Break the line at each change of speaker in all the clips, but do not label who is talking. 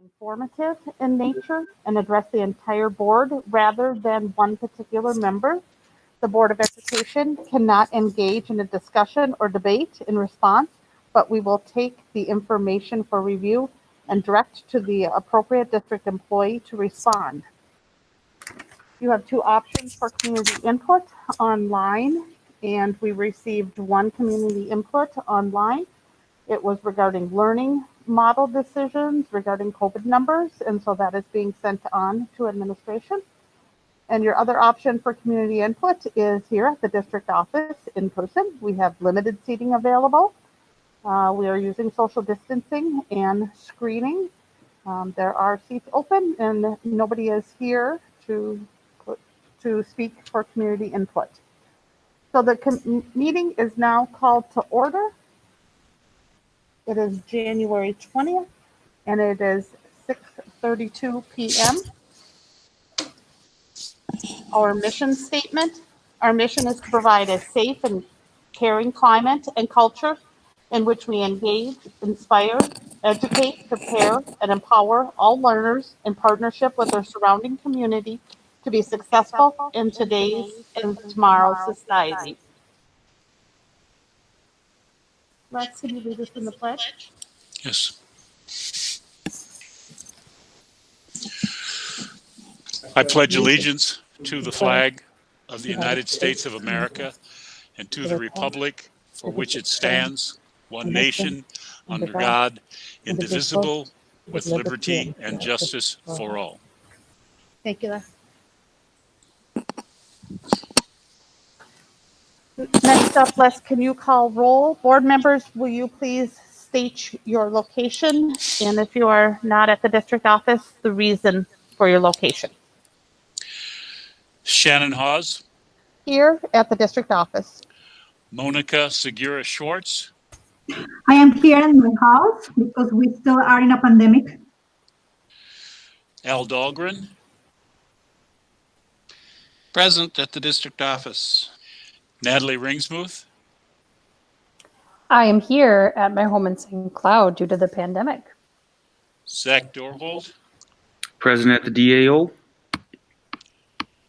informative in nature and address the entire board rather than one particular member. The Board of Education cannot engage in a discussion or debate in response, but we will take the information for review and direct to the appropriate district employee to respond. You have two options for community input online, and we received one community input online. It was regarding learning model decisions regarding COVID numbers, and so that is being sent on to administration. And your other option for community input is here at the district office in person. We have limited seating available. We are using social distancing and screening. There are seats open and nobody is here to speak for community input. So the meeting is now called to order. It is January 20th and it is 6:32 p.m. Our mission statement. Our mission is to provide a safe and caring climate and culture in which we engage, inspire, educate, prepare, and empower all learners in partnership with their surrounding community to be successful in today's and tomorrow's society. Lex, can you lead us in the pledge?
Yes. I pledge allegiance to the flag of the United States of America and to the republic for which it stands, one nation, under God, indivisible, with liberty and justice for all.
Thank you, Les. Next up, Les, can you call roll? Board members, will you please state your location? And if you are not at the district office, the reason for your location.
Shannon Hawes.
Here at the district office.
Monica Segura Schwartz.
I am here in my house because we still are in a pandemic.
Al Dahlgren.
Present at the district office.
Natalie Ringsmuth.
I am here at my home in St. Cloud due to the pandemic.
Zach Dorhold.
Present at the DAO.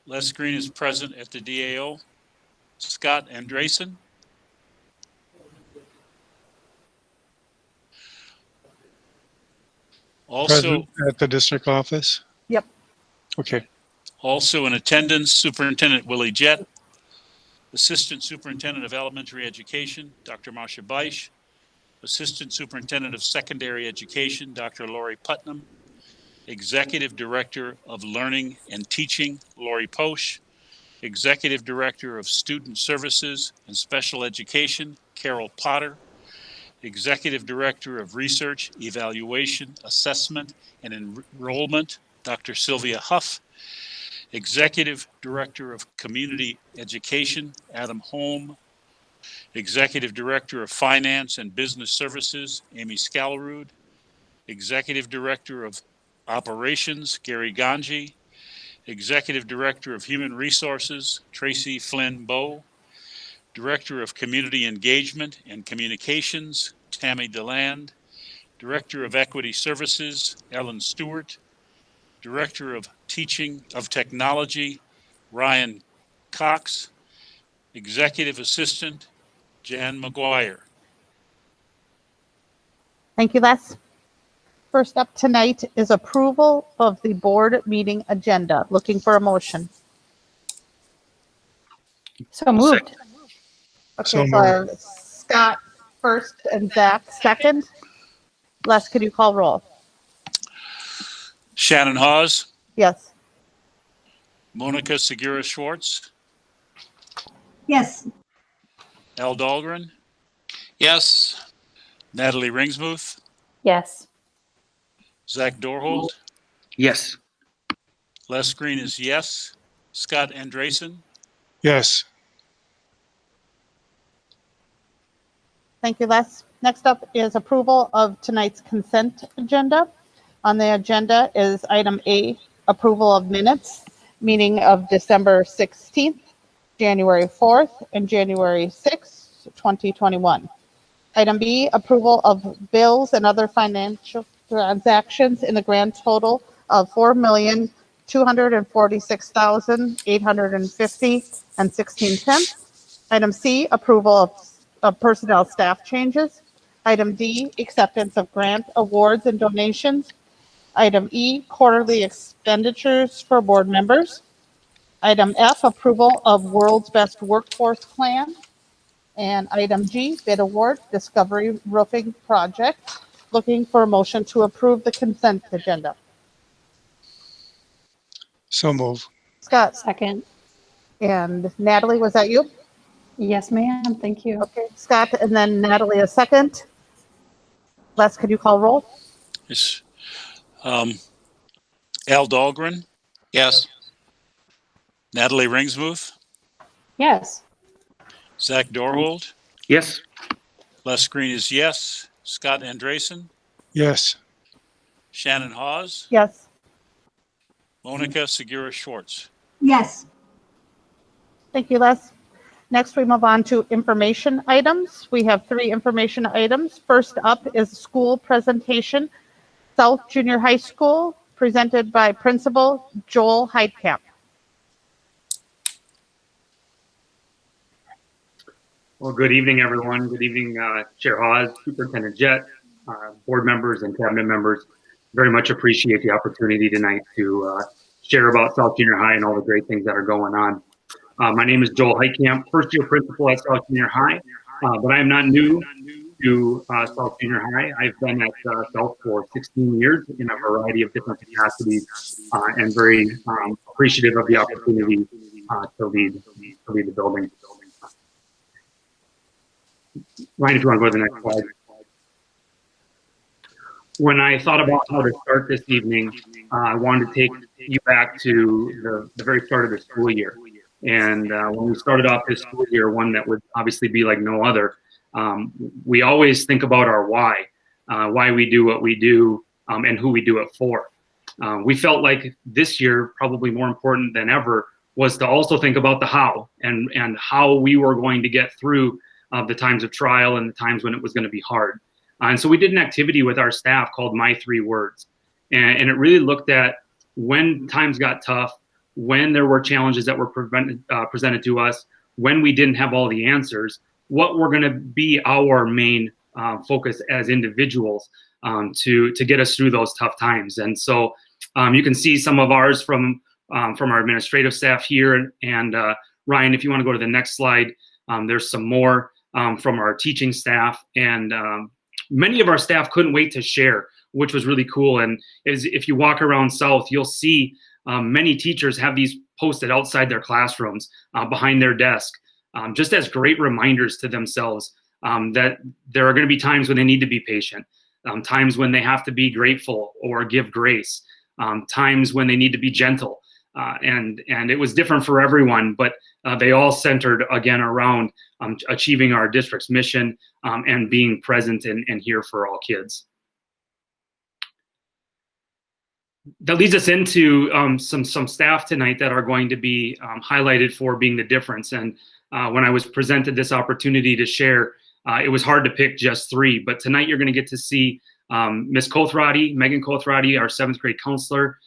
Les Green is present at the DAO. Scott Andresen. Also
present at the district office.
Yep.
Okay.
Also in attendance, Superintendent Willie Jett, Assistant Superintendent of Elementary Education, Dr. Marcia Beisch, Assistant Superintendent of Secondary Education, Dr. Lori Putnam, Executive Director of Learning and Teaching, Lori Posch, Executive Director of Student Services and Special Education, Carol Potter, Executive Director of Research, Evaluation, Assessment, and Enrollment, Dr. Sylvia Huff, Executive Director of Community Education, Adam Holm, Executive Director of Finance and Business Services, Amy Scalarud, Executive Director of Operations, Gary Ganji, Executive Director of Human Resources, Tracy Flynn Bowe, Director of Community Engagement and Communications, Tammy DeLand, Director of Equity Services, Ellen Stewart, Director of Teaching of Technology, Ryan Cox, Executive Assistant, Jan McGuire.
Thank you, Les. First up tonight is approval of the board meeting agenda. Looking for a motion.
So moved.
Okay,
So
so I have Scott first and Zach second. Les, could you call roll?
Shannon Hawes,
Yes.
Monica Segura Schwartz,
Yes.
Al Dahlgren,
Yes.
Natalie Ringsmuth,
Yes.
Zach Dorhold,
Yes.
Les Green is yes, Scott Andresen,
Yes.
Thank you, Les. Next up is approval of tonight's consent agenda. On the agenda is item A, approval of minutes, meeting of December 16th, January 4th, and January 6th, 2021. Item B, approval of bills and other transactions in the grand total of $4,246,850.16. Item C, approval of personnel staff changes. Item D, acceptance of grant awards and donations. Item E, quarterly expenditures for board members. Item F, approval of World's Best Workforce Plan. And item G, bid award, Discovery Roofing Project. Looking for a motion to approve the consent agenda.
So move.
Scott
Second.
and Natalie, was that you?
Yes, ma'am. Thank you.
Okay, Scott and then Natalie a second. Les, could you call roll?
Yes. Al Dahlgren,
Yes.
Natalie Ringsmuth,
Yes.
Zach Dorhold,
Yes.
Les Green is yes, Scott Andresen,
Yes.
Shannon Hawes,
Yes.
Monica Segura Schwartz.
Yes.
Thank you, Les. Next, we move on to information items. We have 3 information items. First up is school presentation, South Junior High School, presented by Principal Joel Heitkamp.
Well, good evening, everyone. Good evening, Chair Hawes, Superintendent Jett, board members and cabinet members. Very much appreciate the opportunity tonight to share about South Junior High and all the great things that are going on. My name is Joel Heitkamp, first-year principal at South Junior High, but I am not new to South Junior High. I've been at South for 16 years in a variety of different capacities, and very appreciative of the opportunity to lead the building. Ryan, if you want to go to the next slide. When I thought about how to start this evening, I wanted to take you back to the very start of the school year. And when we started off this school year, one that would obviously be like no other, we always think about our why we do what we do, and who we do it for. We felt like this year, probably more important than ever, was to also think about the how and how we were going to get through the times of trial and the times when it was going to be hard. And so we did an activity with our staff called My 3 Words. And it really looked at when times got tough, when there were challenges that were presented to us, when we didn't have all the answers, what were going to be our main focus as individuals to get us through those tough times. And so you can see some of ours from our administrative staff here. And Ryan, if you want to go to the next slide, there's some more from our teaching staff. And many of our staff couldn't wait to share, which was really cool. And if you walk around South, you'll see many teachers have these posted outside their classrooms, behind their desk, just as great reminders to themselves that there are going to be times when they need to be patient, times when they have to be grateful or give grace, times when they need to be gentle. And it was different for everyone, but they all centered again around achieving our district's mission and being present and here for all kids. That leads us into some staff tonight that are going to be highlighted for being the difference. And when I was presented this opportunity to share, it was hard to pick just 3. But tonight you're going to get to see Ms. Kothradi, Megan Kothradi, our 7th grade counselor.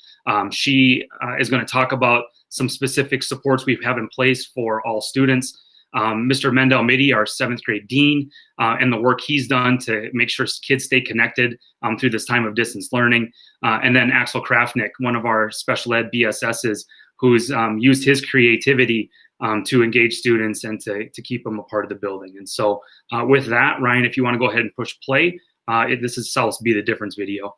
She is going to talk about some specific supports we have in place for all students. Mr. Mendel Mitty, our 7th grade dean, and the work he's done to make sure kids stay connected through this time of distance learning. And then Axel Kraftnick, one of our special ed BSSs, who's used his creativity to engage students and to keep them a part of the building. And so with that, Ryan, if you want to go ahead and push play, this is South's Be the Difference video.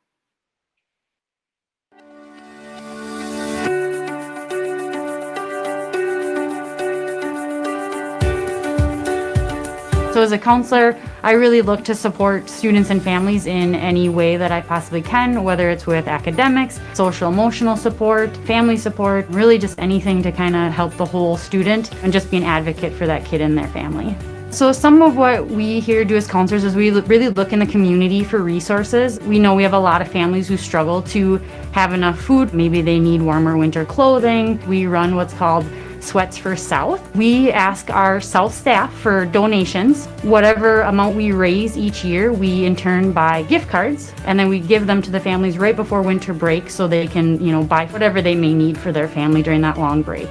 So as a counselor, I really look to support students and families in any way that I possibly can, whether it's with academics, social emotional support, family support, really just anything to kind of help the whole student and just be an advocate for that kid and their family. So some of what we here do as counselors is we really look in the community for resources. We know we have a lot of families who struggle to have enough food. Maybe they need warmer winter clothing. We run what's called Sweats for South. We ask our South staff for donations. Whatever amount we raise each year, we in turn buy gift cards, and then we give them to the families right before winter break so they can, buy whatever they may need for their family during that long break.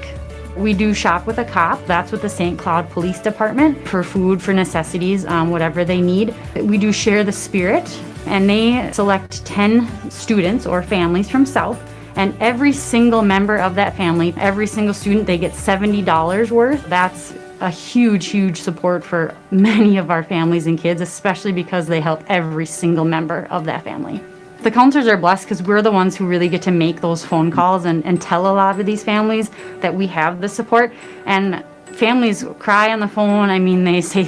We do Shop with a Cop. That's with the St. Cloud Police Department for food, for necessities, whatever they need. We do Share the Spirit, and they select 10 students or families from South, and every single member of that family, every single student, they get $70 worth. That's a huge, huge support for many of our families and kids, especially because they help every single member of that family. The counselors are blessed because we're the ones who really get to make those phone calls and tell a lot of these families that we have the support. And families cry on the phone. I mean, they say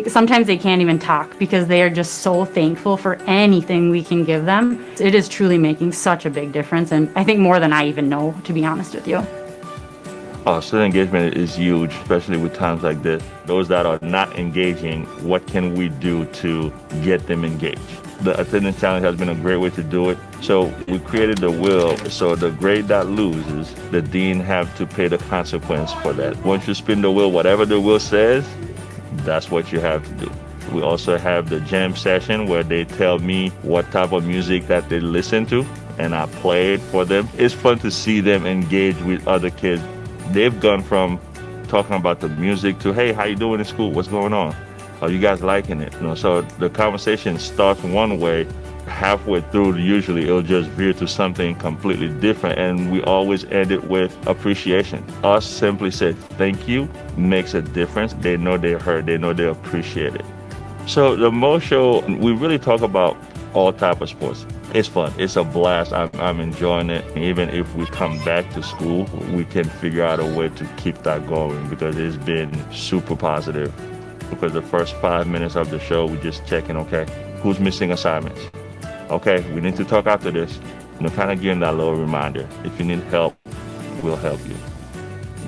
sometimes they can't even talk because they are just so thankful for anything we can give them. It is truly making such a big difference, and I think more than I even know, to be honest with you.
Student engagement is huge, especially with times like this. Those that are not engaging, what can we do to get them engaged? The attendance challenge has been a great way to do it. So we created the will, so the grade that loses, the dean have to pay the consequence for that. Once you spin the wheel, whatever the wheel says, that's what you have to do. We also have the jam session where they tell me what type of music that they listen to, and I play it for them. It's fun to see them engage with other kids. They've gone from talking about the music to, hey, how you doing in school? What's going on? Are you guys liking it? So the conversation starts one way. Halfway through, usually it'll just veer to something completely different, and we always end it with appreciation. Us simply say thank you makes a difference. They know they're heard, they know they appreciate it. So the Mo Show, we really talk about all type of sports. It's fun, it's a blast. I'm enjoying it. Even if we come back to school, we can figure out a way to keep that going because it's been super positive. Because the first 5 minutes of the show, we're just checking, okay, who's missing assignments? Okay, we need to talk after this. Kind of giving that little reminder. If you need help, we'll help you.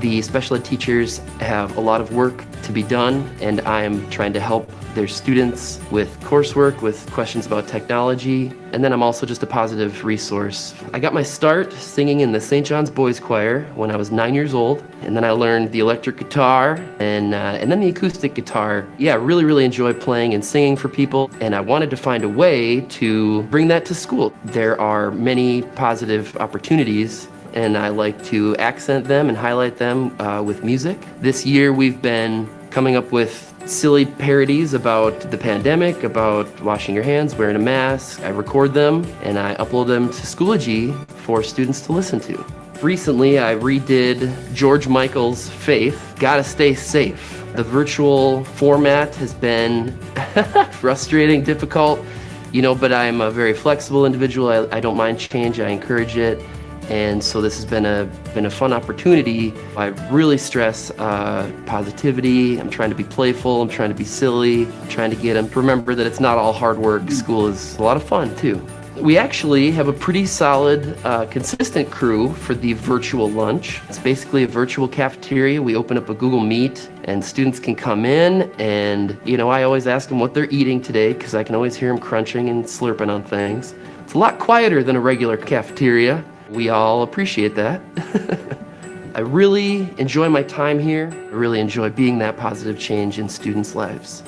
The special ed teachers have a lot of work to be done, and I'm trying to help their students with coursework, with questions about technology, and then I'm also just a positive resource. I got my start singing in the St. John's Boys Choir when I was 9 years old, and then I learned the electric guitar and then the acoustic guitar. Yeah, I really enjoy playing and singing for people, and I wanted to find a way to bring that to school. There are many positive opportunities, and I like to accent them and highlight them with music. This year we've been coming up with silly parodies about the pandemic, about washing your hands, wearing a mask. I record them and I upload them to Schoology for students to listen to. Recently, I redid George Michael's Faith, Gotta Stay Safe. The virtual format has been frustrating, difficult, but I'm a very flexible individual. I don't mind change, I encourage it. And so this has been a fun opportunity. I really stress positivity. I'm trying to be playful. I'm trying to be silly. I'm trying to get them to remember that it's not all hard work. School is a lot of fun too. We actually have a pretty solid, consistent crew for the virtual lunch. It's basically a virtual cafeteria. We open up a Google Meet and students can come in and, I always ask them what they're eating today because I can always hear them crunching and slurping on things. It's a lot quieter than a regular cafeteria. We all appreciate that. I really enjoy my time here. I really enjoy being that positive change in students' lives.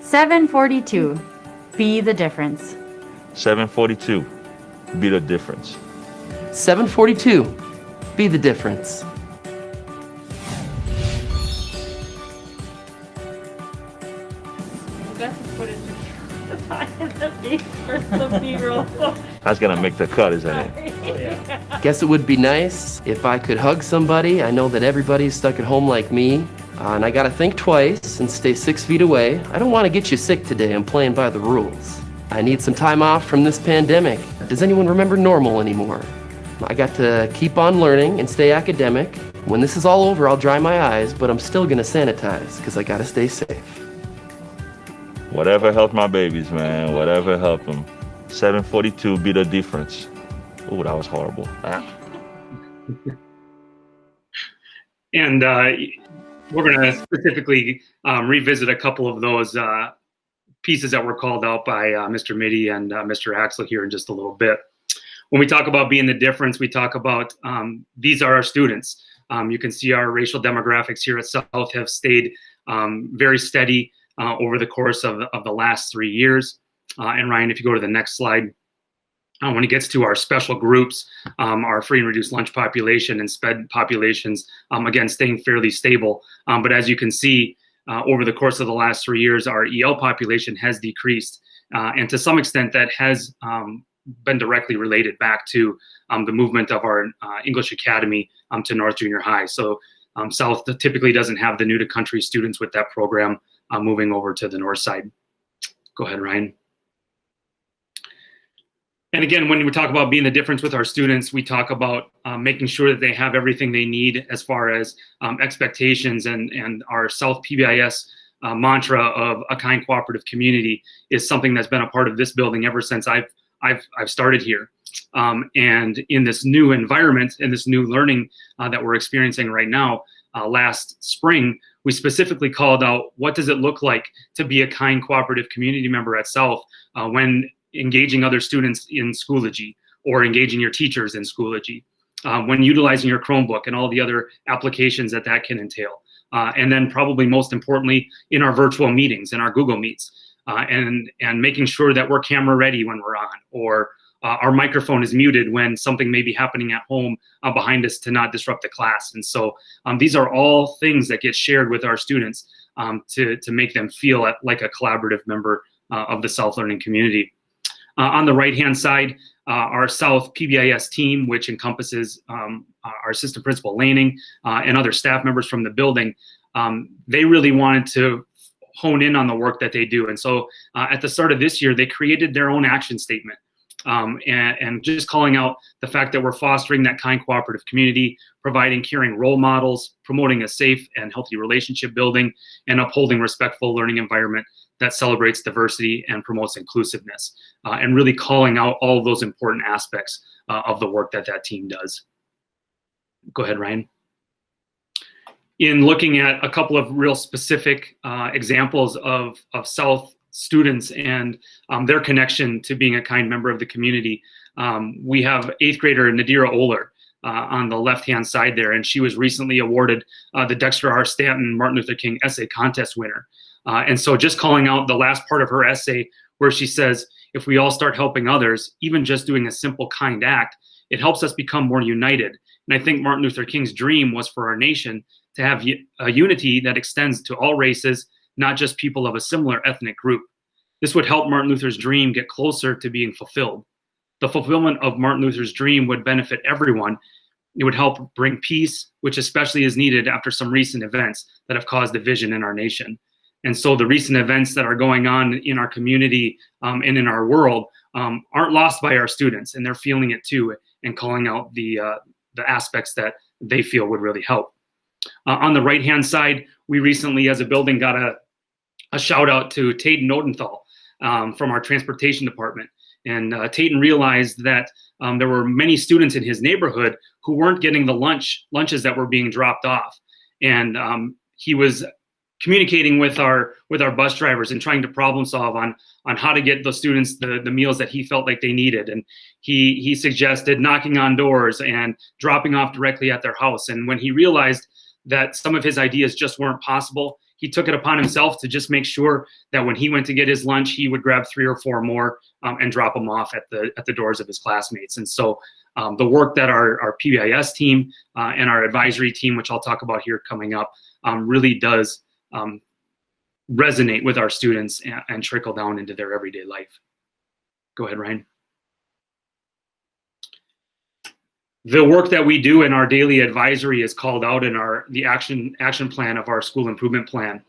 742, be the difference.
742, be the difference.
742, be the difference.
That's gonna make the cut, isn't it?
Guess it would be nice if I could hug somebody. I know that everybody's stuck at home like me, and I gotta think twice and stay 6 feet away. I don't want to get you sick today. I'm playing by the rules. I need some time off from this pandemic. Does anyone remember normal anymore? I got to keep on learning and stay academic. When this is all over, I'll dry my eyes, but I'm still gonna sanitize because I gotta stay safe.
Whatever helped my babies, man. Whatever helped them. 742, be the difference. Oh, that was horrible.
And we're going to specifically revisit a couple of those pieces that were called out by Mr. Mitty and Mr. Axel here in just a little bit. When we talk about being the difference, we talk about these are our students. You can see our racial demographics here at South have stayed very steady over the course of the last 3 years. And Ryan, if you go to the next slide, when it gets to our special groups, our free and reduced lunch population and SPED populations, again, staying fairly stable. But as you can see, over the course of the last 3 years, our EL population has decreased. And to some extent, that has been directly related back to the movement of our English Academy to North Junior High. So South typically doesn't have the new to country students with that program moving over to the north side. Go ahead, Ryan. And again, when we talk about being the difference with our students, we talk about making sure that they have everything they need as far as expectations, and our South PBIS mantra of a kind, cooperative community is something that's been a part of this building ever since I've started here. And in this new environment, in this new learning that we're experiencing right now, last spring, we specifically called out, what does it look like to be a kind, cooperative community member at South when engaging other students in Schoology, or engaging your teachers in Schoology, when utilizing your Chromebook and all the other applications that can entail. And then probably most importantly, in our virtual meetings, in our Google Meets, and making sure that we're camera ready when we're on, or our microphone is muted when something may be happening at home behind us to not disrupt the class. And so these are all things that get shared with our students to make them feel like a collaborative member of the South Learning community. On the right-hand side, our South PBIS team, which encompasses our assistant principal Laning and other staff members from the building, they really wanted to hone in on the work that they do. And so at the start of this year, they created their own action statement, and just calling out the fact that we're fostering that kind, cooperative community, providing caring role models, promoting a safe and healthy relationship building, and upholding respectful learning environment that celebrates diversity and promotes inclusiveness, and really calling out all of those important aspects of the work that team does. Go ahead, Ryan. In looking at a couple of real specific examples of South students and their connection to being a kind member of the community, we have 8th grader Nadira Oler on the left-hand side there, and she was recently awarded the Dexter R. Stanton Martin Luther King Essay Contest winner. And so just calling out the last part of her essay where she says, if we all start helping others, even just doing a simple kind act, it helps us become more united. And I think Martin Luther King's dream was for our nation to have a unity that extends to all races, not just people of a similar ethnic group. This would help Martin Luther's dream get closer to being fulfilled. The fulfillment of Martin Luther's dream would benefit everyone. It would help bring peace, which especially is needed after some recent events that have caused division in our nation. And so the recent events that are going on in our community and in our world aren't lost by our students, and they're feeling it too, and calling out the aspects that they feel would really help. On the right-hand side, we recently, as a building, got a shout out to Tayton Odenthal from our transportation department. And Tayton realized that there were many students in his neighborhood who weren't getting the lunches that were being dropped off. And he was communicating with our bus drivers and trying to problem solve on how to get the students the meals that he felt like they needed. And he suggested knocking on doors and dropping off directly at their house. And when he realized that some of his ideas just weren't possible, he took it upon himself to just make sure that when he went to get his lunch, he would grab 3 or 4 more and drop them off at the doors of his classmates. And so the work that our PBIS team and our advisory team, which I'll talk about here coming up, really does resonate with our students and trickle down into their everyday life. Go ahead, Ryan. The work that we do in our daily advisory is called out in the action plan of our school improvement plan.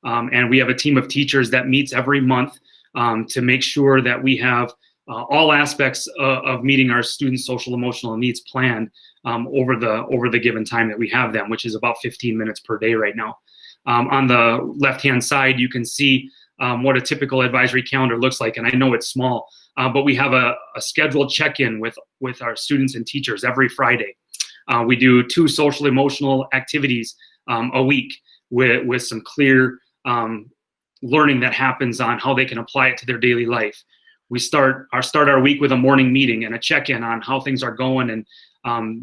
And we have a team of teachers that meets every month to make sure that we have all aspects of meeting our students' social emotional needs planned over the given time that we have them, which is about 15 minutes per day right now. On the left-hand side, you can see what a typical advisory calendar looks like. And I know it's small, but we have a scheduled check-in with our students and teachers every Friday. We do 2 social emotional activities a week with some clear learning that happens on how they can apply it to their daily life. We start our week with a morning meeting and a check-in on how things are going and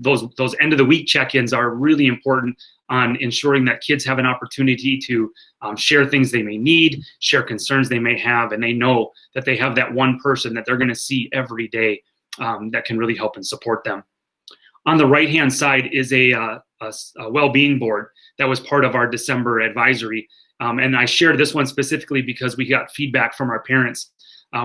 those end of the week check-ins are really important on ensuring that kids have an opportunity to share things they may need, share concerns they may have, and they know that they have that one person that they're going to see every day that can really help and support them. On the right-hand side is a well-being board that was part of our December advisory. And I shared this one specifically because we got feedback from our parents.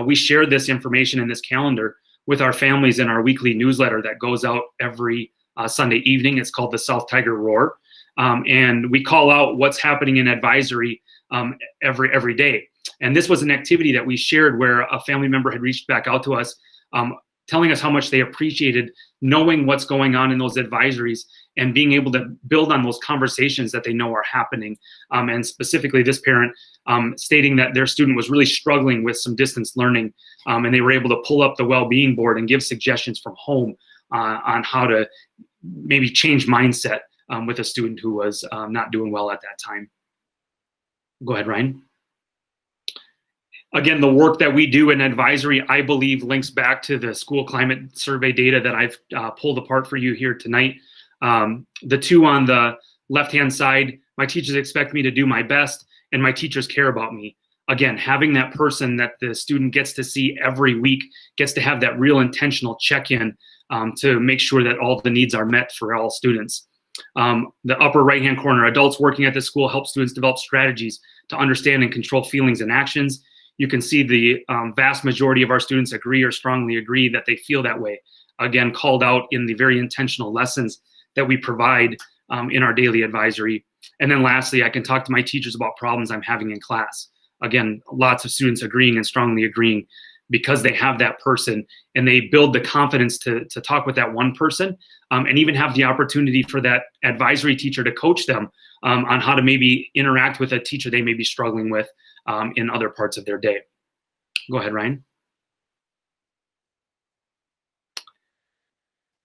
We shared this information in this calendar with our families in our weekly newsletter that goes out every Sunday evening. It's called the South Tiger Roar. And we call out what's happening in advisory every day. And this was an activity that we shared where a family member had reached back out to us, telling us how much they appreciated knowing what's going on in those advisories and being able to build on those conversations that they know are happening. And specifically this parent stating that their student was really struggling with some distance learning, and they were able to pull up the well-being board and give suggestions from home on how to maybe change mindset with a student who was not doing well at that time. Go ahead, Ryan. Again, the work that we do in advisory, I believe, links back to the school climate survey data that I've pulled apart for you here tonight. The two on the left-hand side, my teachers expect me to do my best, and my teachers care about me. Again, having that person that the student gets to see every week, gets to have that real intentional check-in to make sure that all the needs are met for all students. The upper right-hand corner, adults working at the school help students develop strategies to understand and control feelings and actions. You can see the vast majority of our students agree or strongly agree that they feel that way. Again, called out in the very intentional lessons that we provide in our daily advisory. And then lastly, I can talk to my teachers about problems I'm having in class. Again, lots of students agreeing and strongly agreeing because they have that person and they build the confidence to talk with that one person and even have the opportunity for that advisory teacher to coach them on how to maybe interact with a teacher they may be struggling with in other parts of their day. Go ahead, Ryan.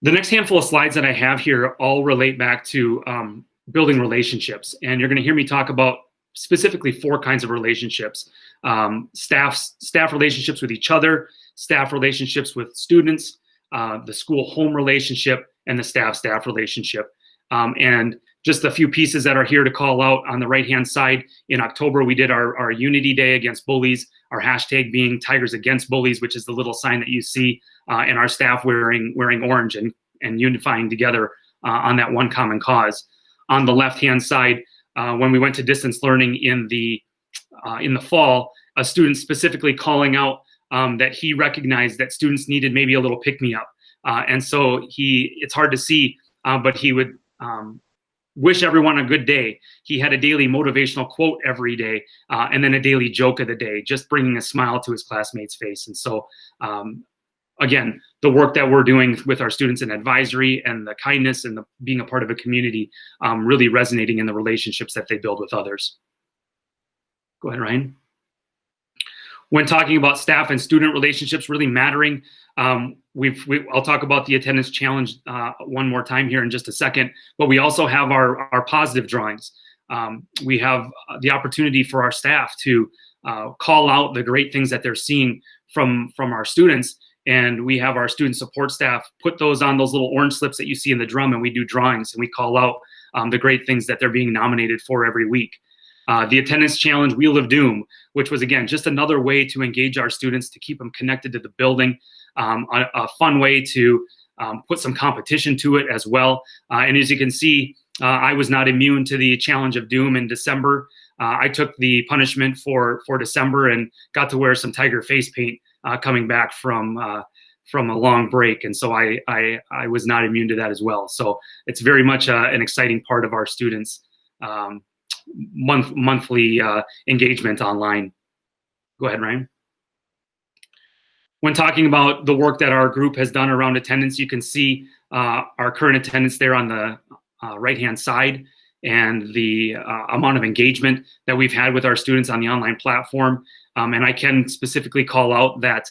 The next handful of slides that I have here all relate back to building relationships. And you're going to hear me talk about specifically 4 kinds of relationships. Staff relationships with each other, staff relationships with students, the school-home relationship, and the staff-staff relationship. And just a few pieces that are here to call out on the right-hand side. In October, we did our Unity Day against bullies, our hashtag being Tigers Against Bullies, which is the little sign that you see, and our staff wearing orange and unifying together on that one common cause. On the left-hand side, when we went to distance learning in the fall, a student specifically calling out that he recognized that students needed maybe a little pick-me-up. And so it's hard to see, but he would wish everyone a good day. He had a daily motivational quote every day, and then a daily joke of the day, just bringing a smile to his classmates' face. And so, again, the work that we're doing with our students in advisory and the kindness and the being a part of a community really resonating in the relationships that they build with others. Go ahead, Ryan. When talking about staff and student relationships really mattering, I'll talk about the attendance challenge one more time here in just a second, but we also have our positive drawings. We have the opportunity for our staff to call out the great things that they're seeing from our students, and we have our student support staff put those on those little orange slips that you see in the drum, and we do drawings and we call out the great things that they're being nominated for every week. The attendance challenge, Wheel of Doom, which was, again, just another way to engage our students, to keep them connected to the building, a fun way to put some competition to it as well. And as you can see, I was not immune to the challenge of doom in December. I took the punishment for December and got to wear some tiger face paint coming back from a long break. And so I was not immune to that as well. So it's very much an exciting part of our students' monthly engagement online. Go ahead, Ryan. When talking about the work that our group has done around attendance, you can see our current attendance there on the right-hand side and the amount of engagement that we've had with our students on the online platform. And I can specifically call out that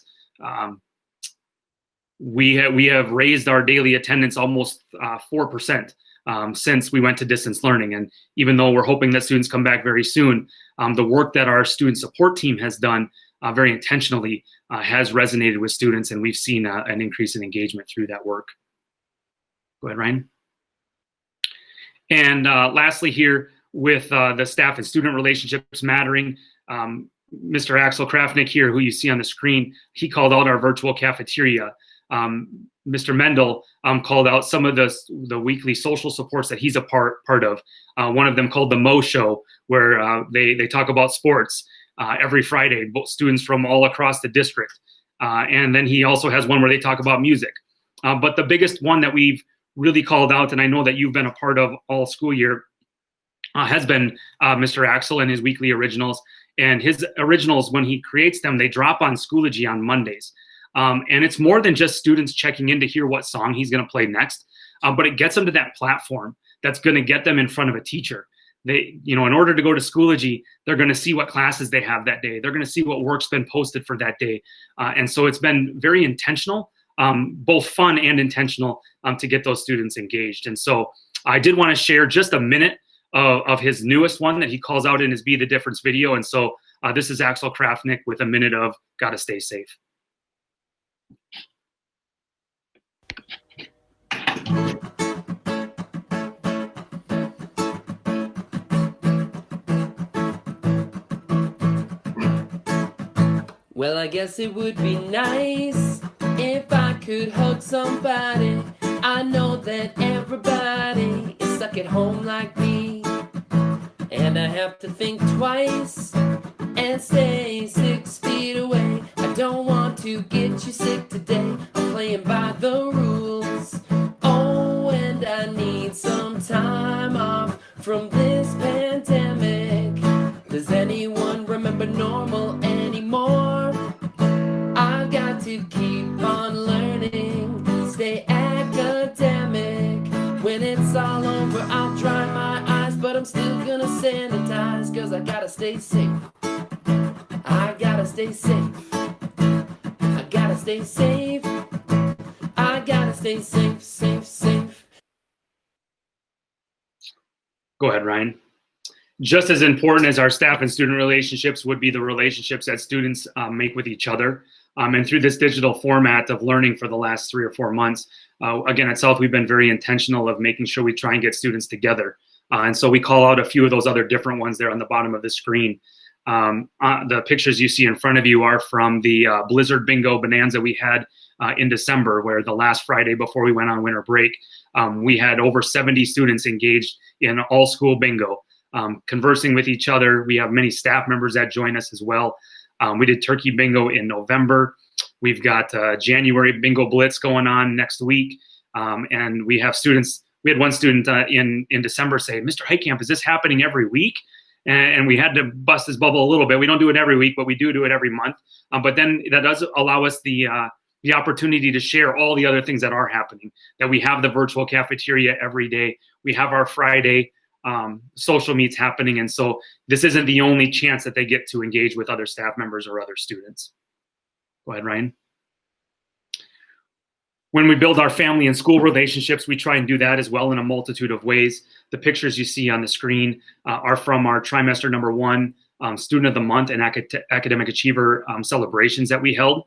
we have raised our daily attendance almost 4% since we went to distance learning. And even though we're hoping that students come back very soon, the work that our student support team has done very intentionally has resonated with students, and we've seen an increase in engagement through that work. Go ahead, Ryan. And lastly here, with the staff and student relationships mattering, Mr. Axel Krafnick here, who you see on the screen, he called out our virtual cafeteria. Mr. Mendel called out some of the weekly social supports that he's a part of. One of them called the Mo Show, where they talk about sports every Friday, both students from all across the district. And then he also has one where they talk about music. But the biggest one that we've really called out, and I know that you've been a part of all school year, has been Mr. Axel and his weekly originals. And his originals, when he creates them, they drop on Schoology on Mondays. And it's more than just students checking in to hear what song he's going to play next, but it gets them to that platform that's going to get them in front of a teacher. They, in order to go to Schoology, they're going to see what classes they have that day. They're going to see what work's been posted for that day. And so it's been very intentional, both fun and intentional, to get those students engaged. And so I did want to share just a minute of his newest one that he calls out in his Be the Difference video. And so this is Axel Krafnick with a minute of Gotta Stay Safe.
Well, I guess it would be nice if I could hug somebody. I know that everybody is stuck at home like me, and I have to think twice and stay 6 feet away. I don't want to get you sick today. I'm playing by the rules. Oh, and I need some time off from this pandemic. Does anyone remember normal anymore? I've got to keep on learning, stay academic. When it's all over, I'll dry my eyes, but I'm still gonna sanitize, cause I gotta stay safe. I gotta stay safe. I gotta stay safe. I gotta stay safe, safe, safe.
Go ahead, Ryan. Just as important as our staff and student relationships would be the relationships that students make with each other. And through this digital format of learning for the last 3 or 4 months, again, at South, we've been very intentional of making sure we try and get students together. And so we call out a few of those other different ones there on the bottom of the screen. The pictures you see in front of you are from the Blizzard Bingo Bonanza we had in December, where the last Friday before we went on winter break, we had over 70 students engaged in all school bingo, conversing with each other. We have many staff members that join us as well. We did turkey bingo in November. We've got January bingo blitz going on next week. And we have students, we had one student in December say, Mr. Heitkamp, is this happening every week? And we had to bust his bubble a little bit. We don't do it every week, but we do it every month. But then that does allow us the opportunity to share all the other things that are happening, that we have the virtual cafeteria every day. We have our Friday social meets happening. And so this isn't the only chance that they get to engage with other staff members or other students. Go ahead, Ryan. When we build our family and school relationships, we try and do that as well in a multitude of ways. The pictures you see on the screen are from our trimester number 1 Student of the Month and Academic Achiever celebrations that we held.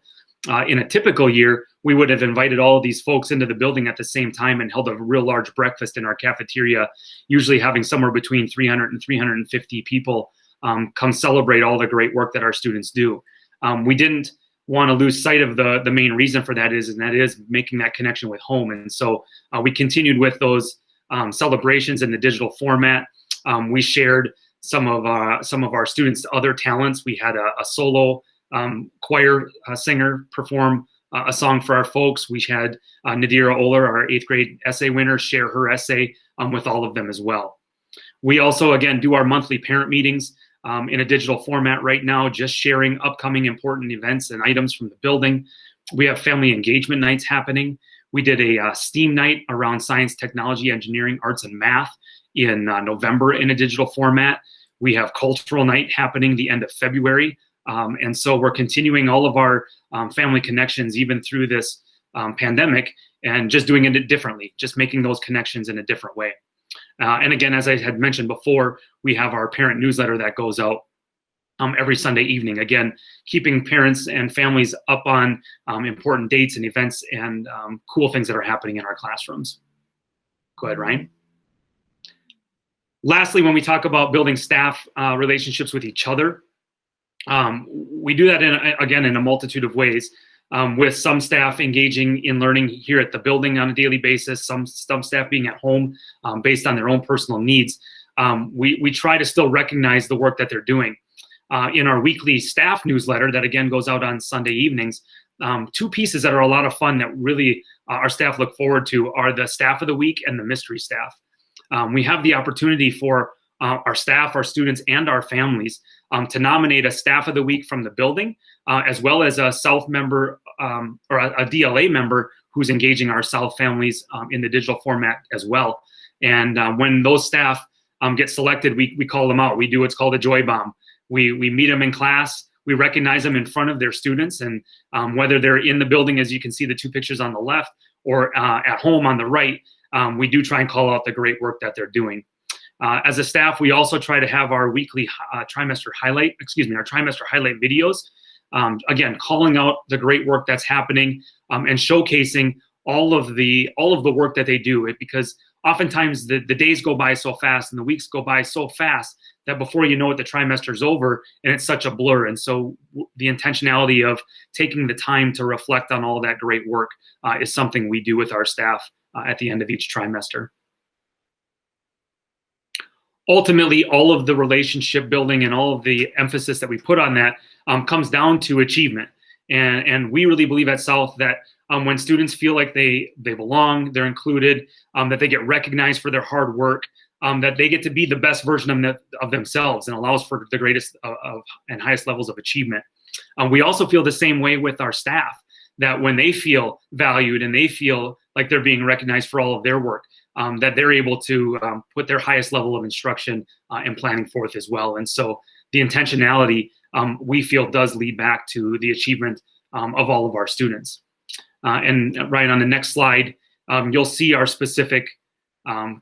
In a typical year, we would have invited all of these folks into the building at the same time and held a real large breakfast in our cafeteria, usually having somewhere between 300 and 350 people come celebrate all the great work that our students do. We didn't want to lose sight of the main reason for that is making that connection with home. And so we continued with those celebrations in the digital format. We shared some of our students' other talents. We had a solo choir singer perform a song for our folks. We had Nadira Oler, our 8th grade essay winner, share her essay with all of them as well. We also, again, do our monthly parent meetings in a digital format right now, just sharing upcoming important events and items from the building. We have family engagement nights happening. We did a STEAM night around science, technology, engineering, arts, and math in November in a digital format. We have cultural night happening the end of February. And so we're continuing all of our family connections even through this pandemic and just doing it differently, just making those connections in a different way. And again, as I had mentioned before, we have our parent newsletter that goes out every Sunday evening. Again, keeping parents and families up on important dates and events and cool things that are happening in our classrooms. Go ahead, Ryan. Lastly, when we talk about building staff relationships with each other, we do that, again, in a multitude of ways, with some staff engaging in learning here at the building on a daily basis, some staff being at home based on their own personal needs. We try to still recognize the work that they're doing. In our weekly staff newsletter that, again, goes out on Sunday evenings, two pieces that are a lot of fun that really our staff look forward to are the staff of the week and the mystery staff. We have the opportunity for our staff, our students, and our families to nominate a staff of the week from the building, as well as a South member or a DLA member who's engaging our South families in the digital format as well. And when those staff get selected, we call them out. We do what's called a joy bomb. We meet them in class. We recognize them in front of their students, and whether they're in the building, as you can see the two pictures on the left, or at home on the right, we do try and call out the great work that they're doing. As a staff, we also try to have our weekly trimester highlight videos. Again, calling out the great work that's happening and showcasing all of the work that they do. Because oftentimes the days go by so fast and the weeks go by so fast that before you know it, the trimester is over and it's such a blur. And so the intentionality of taking the time to reflect on all that great work is something we do with our staff at the end of each trimester. Ultimately, all of the relationship building and all of the emphasis that we put on that comes down to achievement. And we really believe at South that when students feel like they belong, they're included, that they get recognized for their hard work, that they get to be the best version of themselves, and allows for the greatest and highest levels of achievement. We also feel the same way with our staff, that when they feel valued and they feel like they're being recognized for all of their work, that they're able to put their highest level of instruction and planning forth as well. And so the intentionality, we feel, does lead back to the achievement of all of our students. And right on the next slide, you'll see our specific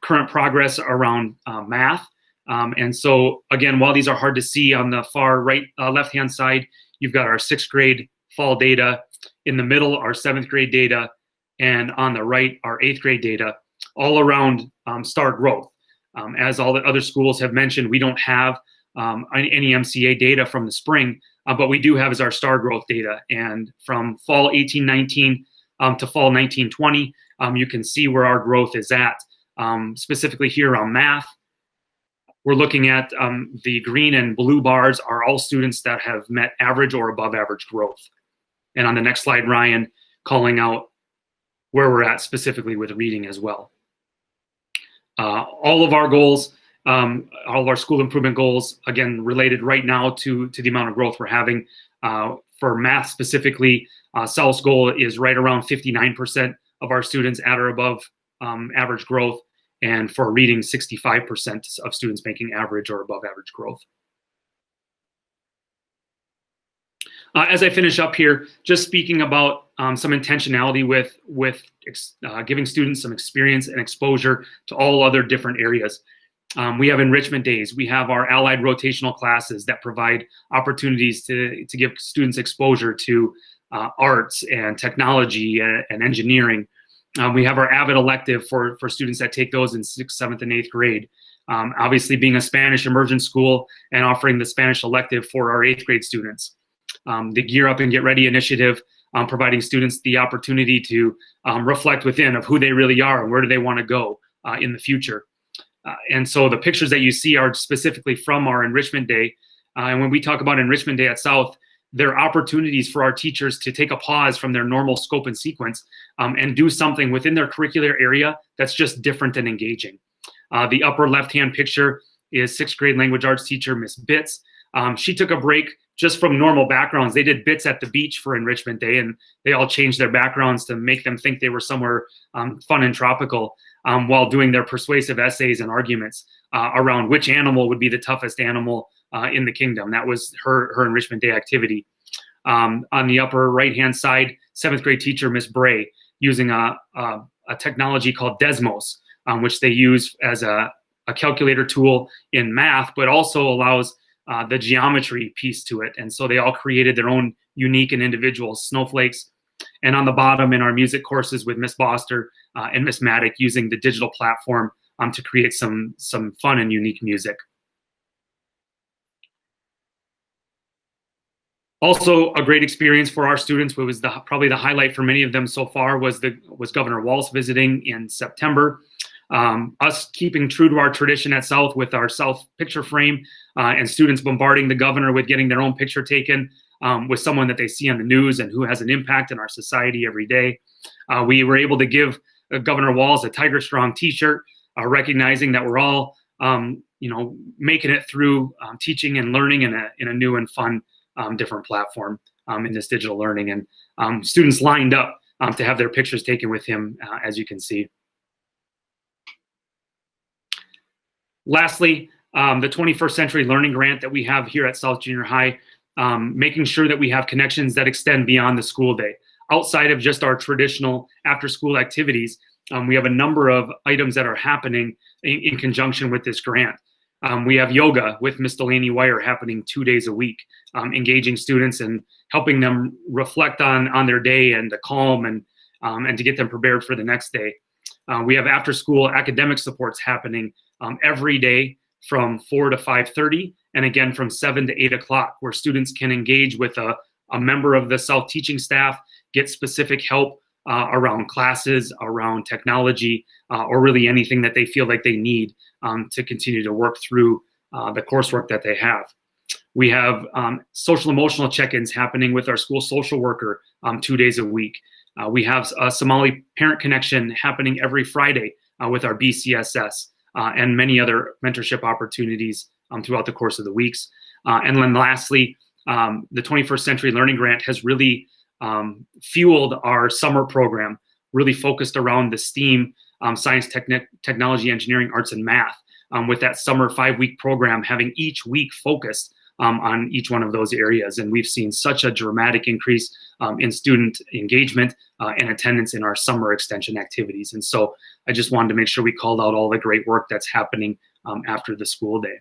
current progress around math. And so again, while these are hard to see, on the far right left-hand side, you've got our 6th grade fall data. In the middle, our 7th grade data. And on the right, our 8th grade data, all around STAR growth. As all the other schools have mentioned, we don't have any MCA data from the spring, but we do have is our STAR growth data. And from fall 18-19 to fall 19-20, you can see where our growth is at. Specifically here on math, we're looking at the green and blue bars are all students that have met average or above average growth. And on the next slide, Ryan, calling out where we're at specifically with reading as well. All of our goals, all of our school improvement goals, again, related right now to the amount of growth we're having. For math specifically, South's goal is right around 59% of our students at or above average growth. And for reading, 65% of students making average or above average growth. As I finish up here, just speaking about some intentionality with giving students some experience and exposure to all other different areas. We have Enrichment Days. We have our allied rotational classes that provide opportunities to give students exposure to arts and technology and engineering. We have our AVID elective for students that take those in 6th, 7th, and 8th grade. Obviously, being a Spanish immersion school and offering the Spanish elective for our 8th grade students. The Gear Up and Get Ready initiative, providing students the opportunity to reflect within of who they really are and where do they want to go in the future. And so the pictures that you see are specifically from our Enrichment Day. And when we talk about Enrichment Day at South, there are opportunities for our teachers to take a pause from their normal scope and sequence and do something within their curricular area that's just different and engaging. The upper left-hand picture is 6th grade language arts teacher, Miss Bitts. She took a break just from normal backgrounds. They did bits at the beach for Enrichment Day, and they all changed their backgrounds to make them think they were somewhere fun and tropical while doing their persuasive essays and arguments around which animal would be the toughest animal in the kingdom. That was her Enrichment Day activity. On the upper right-hand side, 7th grade teacher, Miss Bray, using a technology called Desmos, which they use as a calculator tool in math, but also allows the geometry piece to it. And so they all created their own unique and individual snowflakes And on the bottom, in our music courses with Miss Boster and Miss Maddock, using the digital platform to create some fun and unique music. Also, a great experience for our students, what was probably the highlight for many of them so far, was Governor Walsh visiting in September. Us keeping true to our tradition at South with our South picture frame, and students bombarding the governor with getting their own picture taken with someone that they see on the news and who has an impact in our society every day. We were able to give Governor Walsh a Tiger Strong t-shirt, recognizing that we're all making it through teaching and learning in a new and fun different platform in this digital learning. And students lined up to have their pictures taken with him, as you can see. Lastly, the 21st Century Learning Grant that we have here at South Junior High, making sure that we have connections that extend beyond the school day. Outside of just our traditional after-school activities, we have a number of items that are happening in conjunction with this grant. We have yoga with Miss Delaney Wire happening 2 days a week, engaging students and helping them reflect on their day and to calm and to get them prepared for the next day. We have after-school academic supports happening every day from 4 to 5:30, and again from 7 to 8 o'clock, where students can engage with a member of the South teaching staff, get specific help around classes, around technology, or really anything that they feel like they need to continue to work through the coursework that they have. We have social emotional check-ins happening with our school social worker 2 days a week. We have a Somali parent connection happening every Friday with our BCSS and many other mentorship opportunities throughout the course of the weeks. And then lastly, the 21st Century Learning Grant has really fueled our summer program, really focused around the STEAM, science, technology, engineering, arts, and math, with that summer 5-week program having each week focused on each one of those areas. And we've seen such a dramatic increase in student engagement and attendance in our summer extension activities. And so I just wanted to make sure we called out all the great work that's happening after the school day.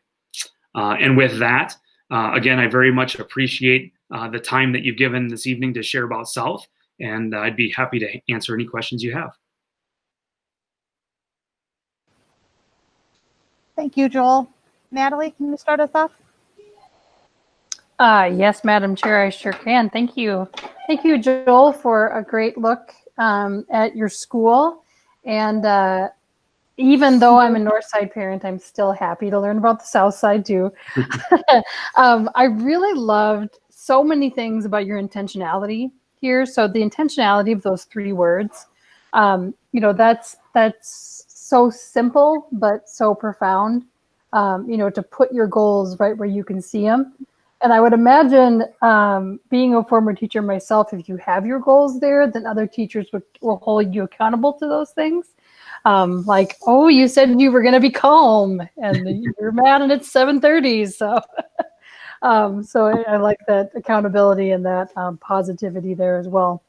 And with that, again, I very much appreciate the time that you've given this evening to share about South, and I'd be happy to answer any questions you have.
Thank you, Joel. Natalie, can you start us off?
Yes, Madam Chair, I sure can. Thank you. Thank you, Joel, for a great look at your school. And even though I'm a North Side parent, I'm still happy to learn about the South Side too. I really loved so many things about your intentionality here. So the intentionality of those 3 words, that's so simple, but so profound, to put your goals right where you can see them. And I would imagine, being a former teacher myself, if you have your goals there, then other teachers will hold you accountable to those things. Like, oh, you said you were going to be calm and you're mad and it's 7:30. So, so I like that accountability and that positivity there as well.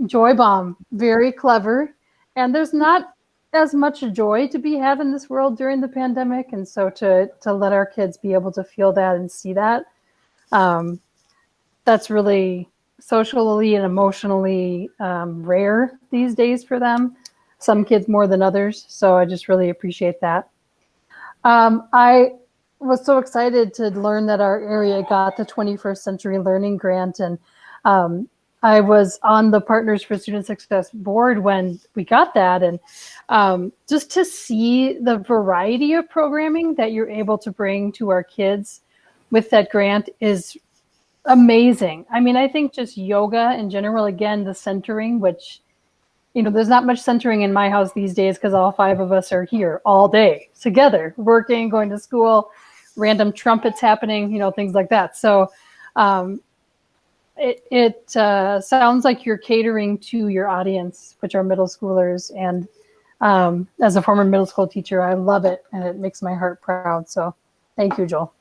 Joy Bomb, very clever. And there's not as much joy to be had in this world during the pandemic. And so to let our kids be able to feel that and see that, that's really socially and emotionally rare these days for them. Some kids more than others. So I just really appreciate that. I was so excited to learn that our area got the 21st Century Learning Grant. And I was on the Partners for Student Success board when we got that. And just to see the variety of programming that you're able to bring to our kids with that grant is amazing. I mean, I think just yoga in general, again, the centering, which, there's not much centering in my house these days because all 5 of us are here all day together, working, going to school, random trumpets happening, things like that. So it sounds like you're catering to your audience, which are middle schoolers. And as a former middle school teacher, I love it. And it makes my heart proud. So thank you, Joel.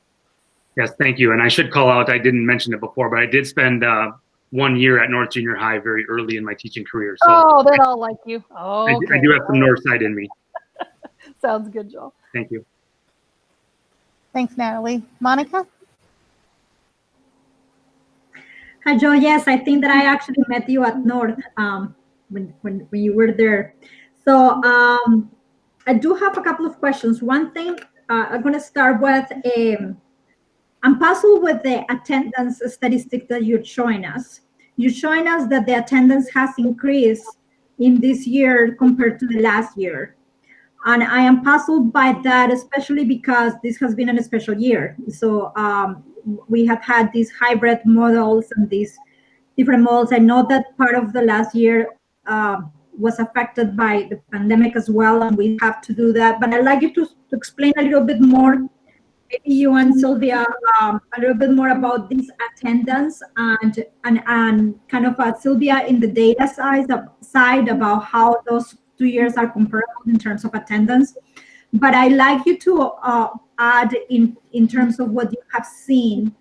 Yes, thank you. And I should call out, I didn't mention it before, but I did spend 1 year at North Junior High very early in my teaching career. So
oh, they all like you. Oh, okay.
I do have some North Side in me.
Sounds good, Joel.
Thank you.
Thanks, Natalie. Monica?
Hi, Joe. Yes, I think that I actually met you at North when you were there. So I do have a couple of questions. One thing I'm going to start with, I'm puzzled with the attendance statistic that you're showing us. You're showing us that the attendance has increased in this year compared to the last year. And I am puzzled by that, especially because this has been a special year. So we have had these hybrid models and these different models. I know that part of the last year was affected by the pandemic as well, and we have to do that. But I'd like you to explain a little bit more, maybe you and Sylvia, a little bit more about this attendance and kind of Sylvia in the data side about how those 2 years are comparable in terms of attendance. But I'd like you to add in terms of what you have seen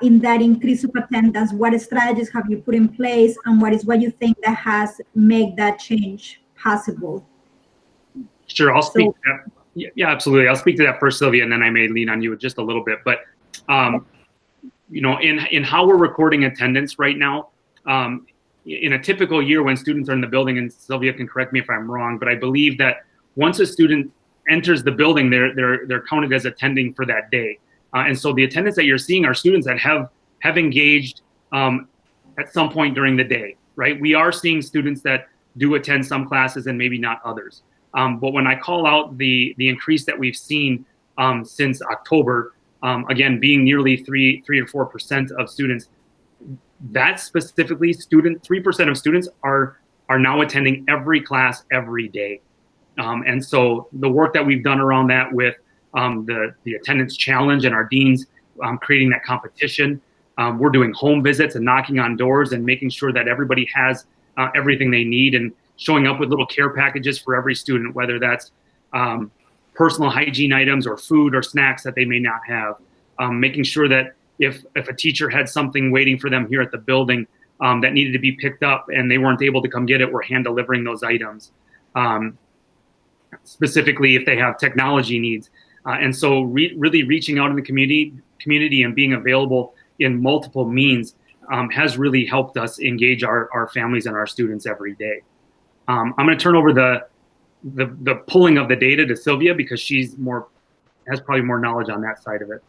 in that increase of attendance. What strategies have you put in place, and what you think that has made that change possible?
Sure, I'll speak to that. Yeah, absolutely. I'll speak to that first, Sylvia, and then I may lean on you just a little bit. But you know, in how we're recording attendance right now, in a typical year when students are in the building, and Sylvia can correct me if I'm wrong, but I believe that once a student enters the building, they're counted as attending for that day. And so the attendance that you're seeing are students that have engaged at some point during the day, right? We are seeing students that do attend some classes and maybe not others. But when I call out the increase that we've seen since October, again, being nearly 3 or 4% of students, that specifically 3% of students are now attending every class every day. And so the work that we've done around that with the attendance challenge and our deans creating that competition, we're doing home visits and knocking on doors and making sure that everybody has everything they need, and showing up with little care packages for every student, whether that's personal hygiene items or food or snacks that they may not have. Making sure that if a teacher had something waiting for them here at the building that needed to be picked up and they weren't able to come get it, we're hand delivering those items. Specifically if they have technology needs. And so really reaching out in the community and being available in multiple means has really helped us engage our families and our students every day. I'm going to turn over the pulling of the data to Sylvia, because she's has probably more knowledge on that side of it.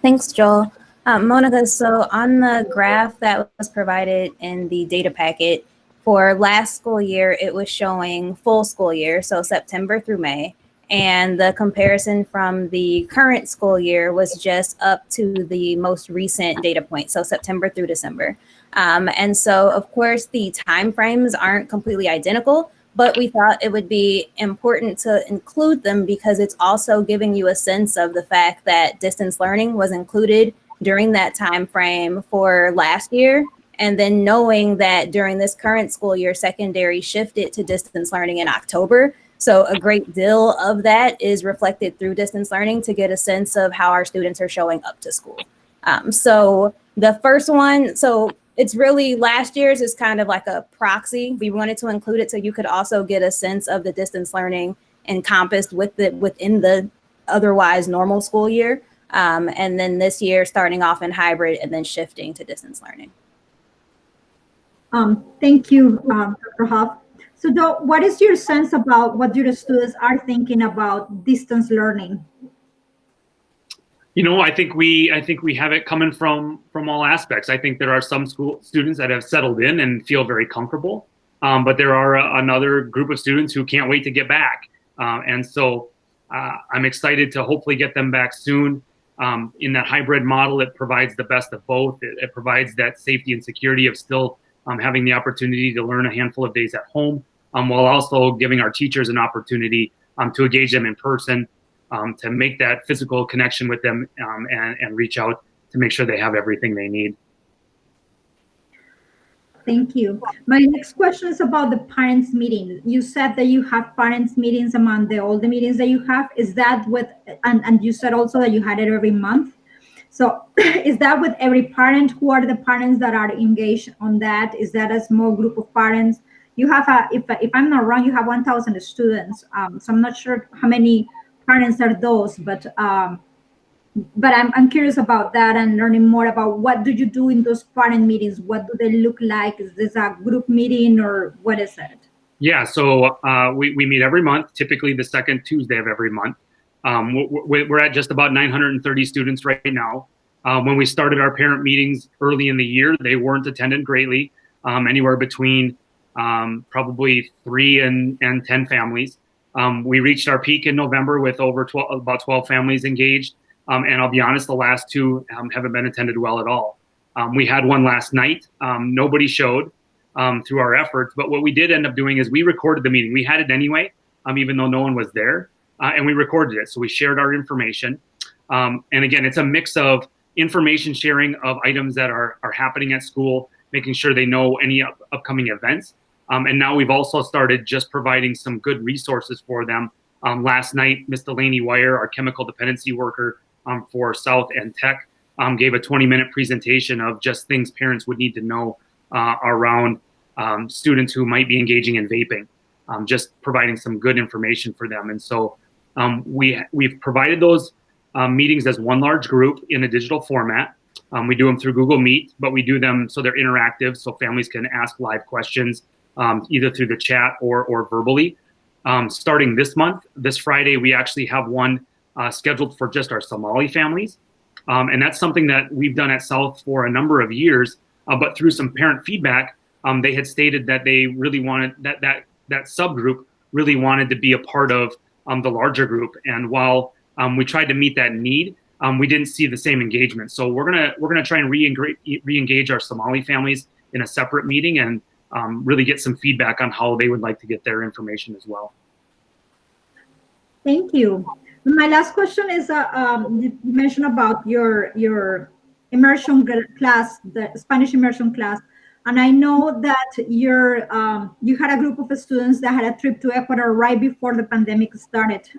Thanks, Joel. Monica, so on the graph that was provided in the data packet for last school year, it was showing full school year, so September through May. And the comparison from the current school year was just up to the most recent data point, so September through December. And so, of course, the timeframes aren't completely identical, but we thought it would be important to include them because it's also giving you a sense of the fact that distance learning was included during that time frame for last year. And then knowing that during this current school year, secondary shifted to distance learning in October. So a great deal of that is reflected through distance learning to get a sense of how our students are showing up to school. So the first one, so it's really last year's is kind of like a proxy. We wanted to include it so you could also get a sense of the distance learning encompassed within the otherwise normal school year. And then this year starting off in hybrid and then shifting to distance learning.
Thank you, Dr. Huff. So what is your sense about what your students are thinking about distance learning?
You know, I think we have it coming from all aspects. I think there are some students that have settled in and feel very comfortable, but there are another group of students who can't wait to get back. And so I'm excited to hopefully get them back soon. In that hybrid model, it provides the best of both. It provides that safety and security of still having the opportunity to learn a handful of days at home, while also giving our teachers an opportunity to engage them in person, to make that physical connection with them and reach out to make sure they have everything they need.
Thank you. My next question is about the parents' meeting. You said that you have parents' meetings among all the meetings that you have. Is that with, and you said also that you had it every month. So is that with every parent? Who are the parents that are engaged on that? Is that a small group of parents? You have, if I'm not wrong, you have 1,000 students. So I'm not sure how many parents are those, but but I'm curious about that and learning more about what do you do in those parent meetings? What do they look like? Is this a group meeting or what is it?
Yeah, so we meet every month, typically the second Tuesday of every month. We're at just about 930 students right now. When we started our parent meetings early in the year, they weren't attended greatly, anywhere between probably 3 and 10 families. We reached our peak in November with about 12 families engaged. And I'll be honest, the last 2 haven't been attended well at all. We had one last night. Nobody showed through our efforts. But what we did end up doing is we recorded the meeting. We had it anyway, even though no one was there. And we recorded it. So we shared our information. And again, it's a mix of information sharing of items that are happening at school, making sure they know any upcoming events. And now we've also started just providing some good resources for them. Last night, Ms. Delaney Wire, our chemical dependency worker for South and Tech, gave a 20-minute presentation of just things parents would need to know around students who might be engaging in vaping, just providing some good information for them. And so we've provided those meetings as one large group in a digital format. We do them through Google Meet, but we do them so they're interactive, so families can ask live questions either through the chat or verbally. Starting this month, this Friday, we actually have one scheduled for just our Somali families. And that's something that we've done at South for a number of years, but through some parent feedback, they had stated that they really wanted that subgroup really wanted to be a part of the larger group. And while we tried to meet that need, we didn't see the same engagement. So we're gonna try and re-engage our Somali families in a separate meeting and really get some feedback on how they would like to get their information as well.
Thank you. My last question is, you mentioned about your immersion class, the Spanish immersion class, and I know that you had a group of students that had a trip to Ecuador right before the pandemic started,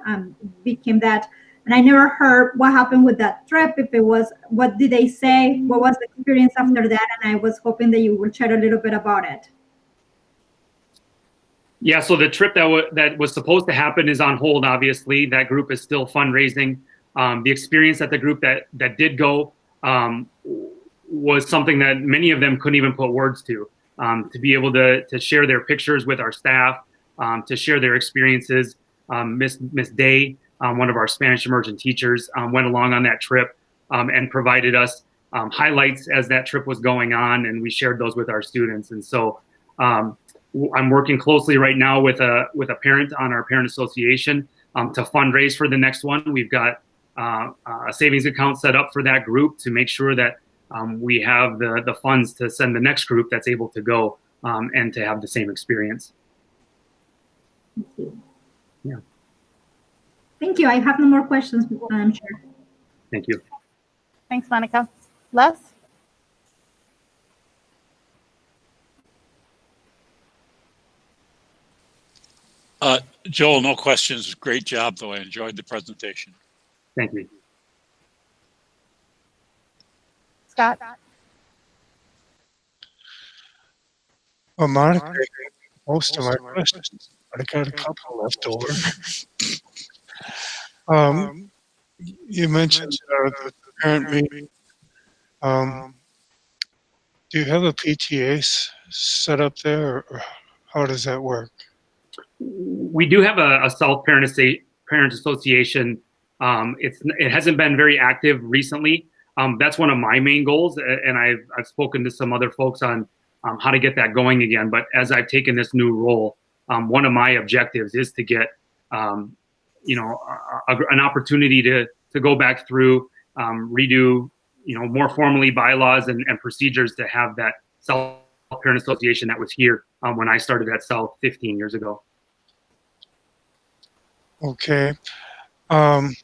became that, and I never heard what happened with that trip. If it was, what did they say? What was the experience after that? And I was hoping that you would share a little bit about it.
Yeah, so the trip that was supposed to happen is on hold, obviously. That group is still fundraising. The experience at the group that did go was something that many of them couldn't even put words to be able to share their pictures with our staff, to share their experiences. Miss Day, one of our Spanish immersion teachers, went along on that trip and provided us highlights as that trip was going on, and we shared those with our students. And so I'm working closely right now with a parent on our parent association to fundraise for the next one. We've got a savings account set up for that group to make sure that we have the funds to send the next group that's able to go and to have the same experience.
Thank you.
Yeah.
Thank you. I have no more questions, I'm sure.
Thank you.
Thanks, Monica. Les?
Joel, no questions. Great job, though. I enjoyed the presentation.
Thank you.
Scott?
Well, Monica, most of my questions, I got a couple left over. You mentioned the parent meeting. Do you have a PTA set up there, or how does that work?
We do have a South Parent Association. It hasn't been very active recently. That's one of my main goals, and I've spoken to some other folks on how to get that going again. But as I've taken this new role, one of my objectives is to get an opportunity to go back through, redo more formally bylaws and procedures to have that South Parent Association that was here when I started at South 15 years ago.
Okay. When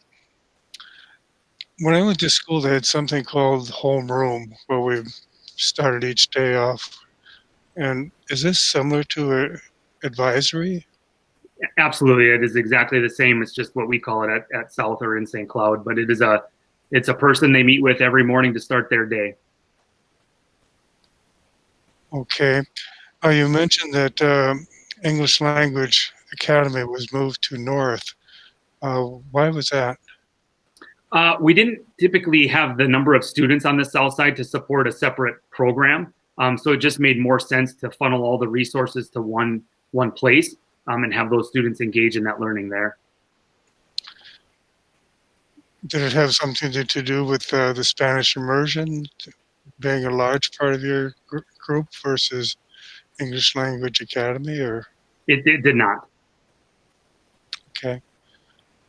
I went to school, they had something called homeroom where we started each day off. And is this similar to advisory?
Absolutely, it is exactly the same. It's just what we call it at South or in St. Cloud, but it's a person they meet with every morning to start their day.
Okay. You mentioned that English Language Academy was moved to North. Why was that?
We didn't typically have the number of students on the south side to support a separate program. So it just made more sense to funnel all the resources to one place and have those students engage in that learning there.
Did it have something to do with the Spanish immersion being a large part of your group versus English Language Academy, or?
It did not.
Okay.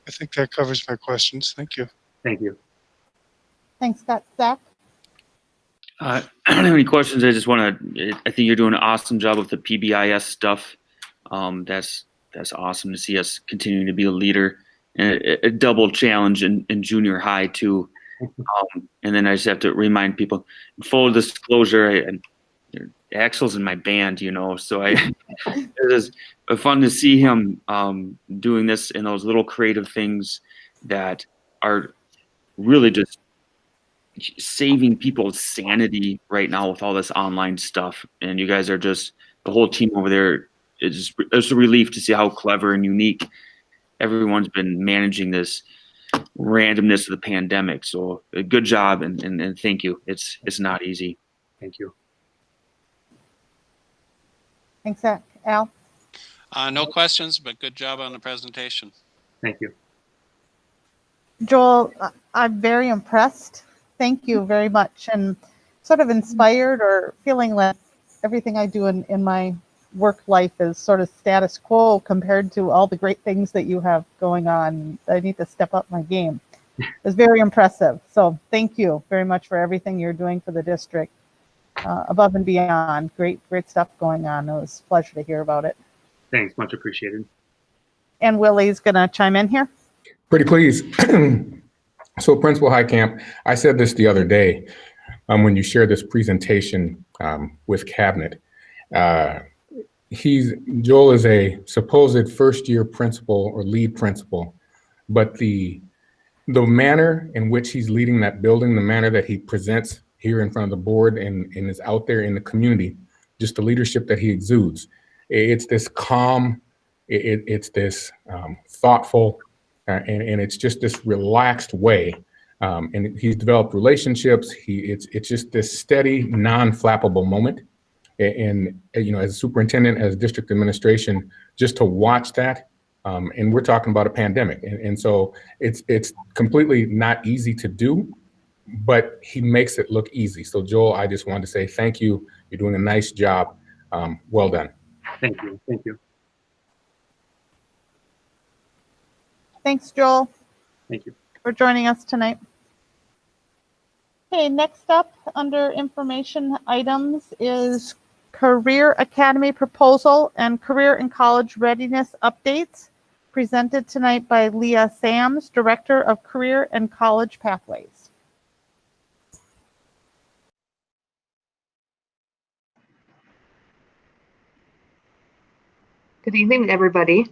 I think that covers my questions. Thank you.
Thank you.
Thanks, Scott. Zach?
I don't have any questions. I just want to, I think you're doing an awesome job with the PBIS stuff. That's awesome to see us continuing to be a leader, and a double challenge in junior high too. And then I just have to remind people, full disclosure, Axel's in my band, so it is fun to see him doing this and those little creative things that are really just saving people's sanity right now with all this online stuff. And you guys are just, the whole team over there, it's a relief to see how clever and unique everyone's been managing this randomness of the pandemic. So good job, and thank you. It's not easy.
Thank you.
Thanks, Zach. Al?
No questions, but good job on the presentation.
Thank you.
Joel, I'm very impressed. Thank you very much. And sort of inspired, or feeling like everything I do in my work life is sort of status quo compared to all the great things that you have going on. I need to step up my game. It's very impressive. So thank you very much for everything you're doing for the district, above and beyond. Great stuff going on. It was a pleasure to hear about it.
Thanks, much appreciated.
And Willie's gonna chime in here.
Pretty please. So Principal Heitkamp, I said this the other day when you shared this presentation with Cabinet. Joel is a supposed first-year principal or lead principal, but the manner in which he's leading that building, the manner that he presents here in front of the board and is out there in the community, just the leadership that he exudes. It's this calm, it's this thoughtful, and it's just this relaxed way. And he's developed relationships. It's just this steady, non-flappable moment. And as a superintendent, as district administration, just to watch that, and we're talking about a pandemic, and so it's completely not easy to do, but he makes it look easy. So Joel, I just wanted to say thank you. You're doing a nice job. Well done.
Thank you. Thank you.
Thanks, Joel.
Thank you
for joining us tonight. Okay, next up under information items is Career Academy proposal and career and college readiness updates, presented tonight by Leah Sams, Director of Career and College Pathways.
Good evening, everybody.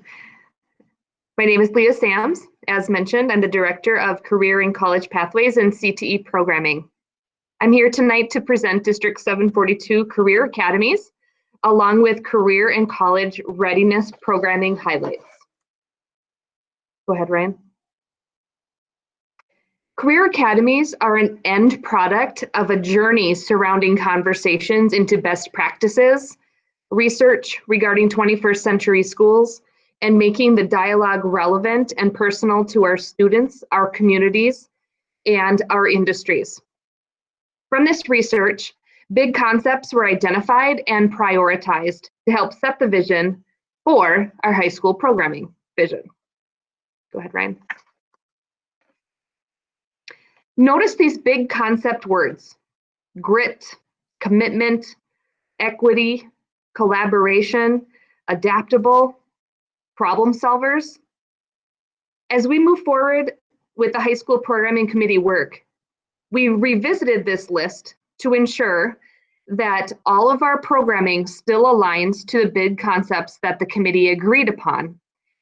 My name is Leah Sams. As mentioned, I'm the Director of Career and College Pathways and CTE Programming. I'm here tonight to present District 742 Career Academies, along with Career and College Readiness Programming highlights. Go ahead, Ryan. Career Academies are an end product of a journey surrounding conversations into best practices, research regarding 21st century schools, and making the dialogue relevant and personal to our students, our communities, and our industries. From this research, big concepts were identified and prioritized to help set the vision for our high school programming vision. Go ahead, Ryan. Notice these big concept words: grit, commitment, equity, collaboration, adaptable, problem solvers. As we move forward with the high school programming committee work, we revisited this list to ensure that all of our programming still aligns to the big concepts that the committee agreed upon,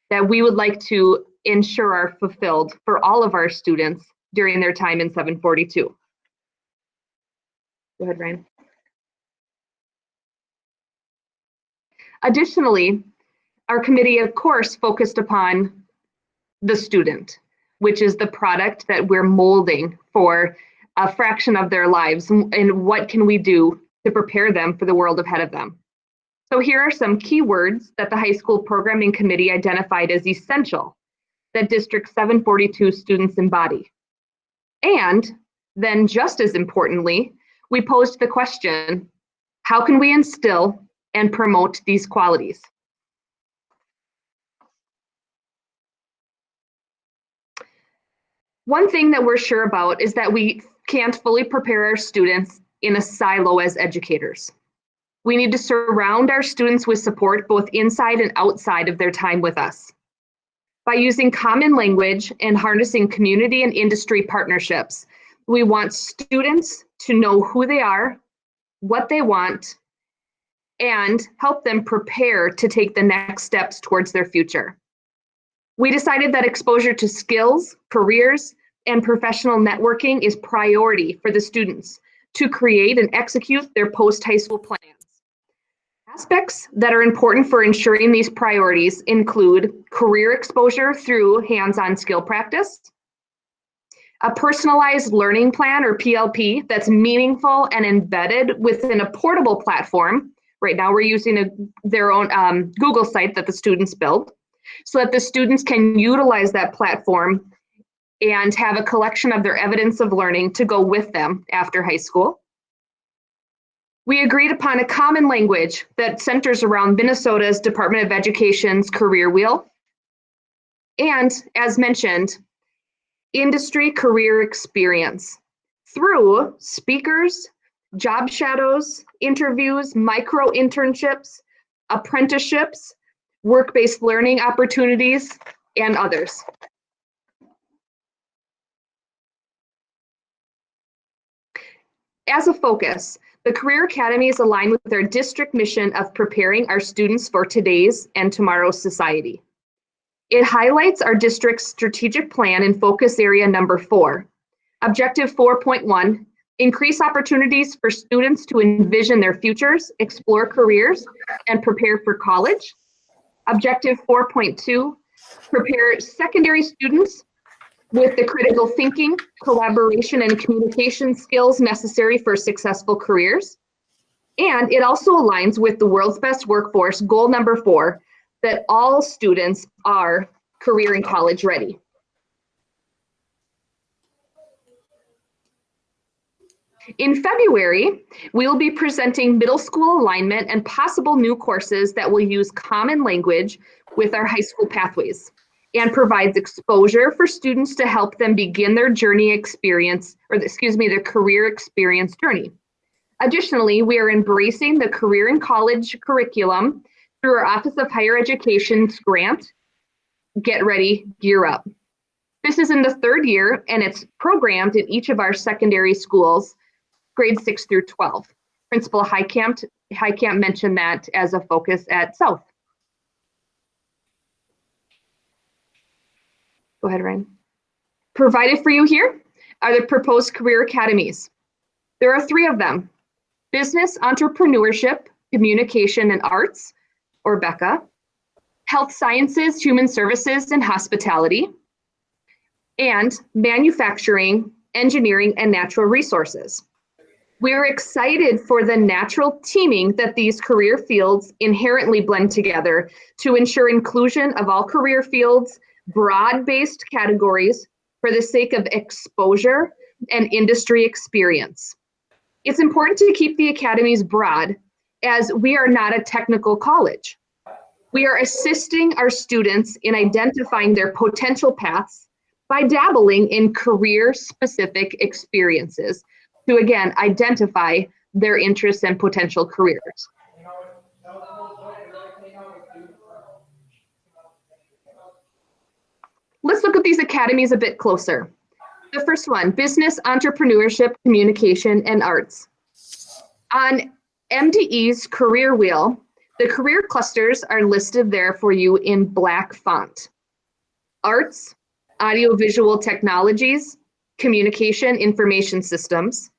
that we would like to ensure are fulfilled for all of our students during their time in 742. Go ahead, Ryan. Additionally, our committee, of course, focused upon the student. which is the product that we're molding for a fraction of their lives, and what can we do to prepare them for the world ahead of them. So here are some key words that the high school programming committee identified as essential that District 742 students embody. And then, just as importantly, we posed the question, how can we instill and promote these qualities? One thing that we're sure about is that we can't fully prepare our students in a silo as educators. We need to surround our students with support both inside and outside of their time with us. By using common language and harnessing community and industry partnerships, we want students to know who they are, what they want, and help them prepare to take the next steps towards their future. We decided that exposure to skills, careers, and professional networking is priority for the students to create and execute their post-high school plans. Aspects that are important for ensuring these priorities include career exposure through hands-on skill practice, a personalized learning plan or PLP that's meaningful and embedded within a portable platform. Right now we're using their own Google site that the students build, so that the students can utilize that platform and have a collection of their evidence of learning to go with them after high school. We agreed upon a common language that centers around Minnesota's Department of Education's career wheel. And as mentioned, industry career experience through speakers, job shadows, interviews, micro internships, apprenticeships, work-based learning opportunities, and others. As a focus, the Career Academy is aligned with our district mission of preparing our students for today's and tomorrow's society. It highlights our district's strategic plan in focus area number 4. Objective 4.1, increase opportunities for students to envision their futures, explore careers, and prepare for college. Objective 4.2, prepare secondary students with the critical thinking, collaboration, and communication skills necessary for successful careers. And it also aligns with the World's Best Workforce goal number 4, that all students are career and college ready. In February, we will be presenting middle school alignment and possible new courses that will use common language with our high school pathways, and provides exposure for students to help them begin their journey experience, or their career experience journey. Additionally, we are embracing the career and college curriculum through our Office of Higher Education's grant, Get Ready, Gear Up. This is in the 3rd year, and it's programmed in each of our secondary schools, grades 6 through 12. Principal Heitkamp mentioned that as a focus at South. Go ahead, Ryan. Provided for you here are the proposed career academies. There are 3 of them: Business, Entrepreneurship, Communication, and Arts, or BECA, Health Sciences, Human Services, and Hospitality, and Manufacturing, Engineering, and Natural Resources. We're excited for the natural teaming that these career fields inherently blend together to ensure inclusion of all career fields, broad-based categories for the sake of exposure and industry experience. It's important to keep the academies broad, as we are not a technical college. We are assisting our students in identifying their potential paths by dabbling in career-specific experiences to, again, identify their interests and potential careers. Let's look at these academies a bit closer. The first one, Business, Entrepreneurship, Communication, and Arts. On MDE's career wheel, the career clusters are listed there for you in black font. Arts, audiovisual technologies, communication, information systems,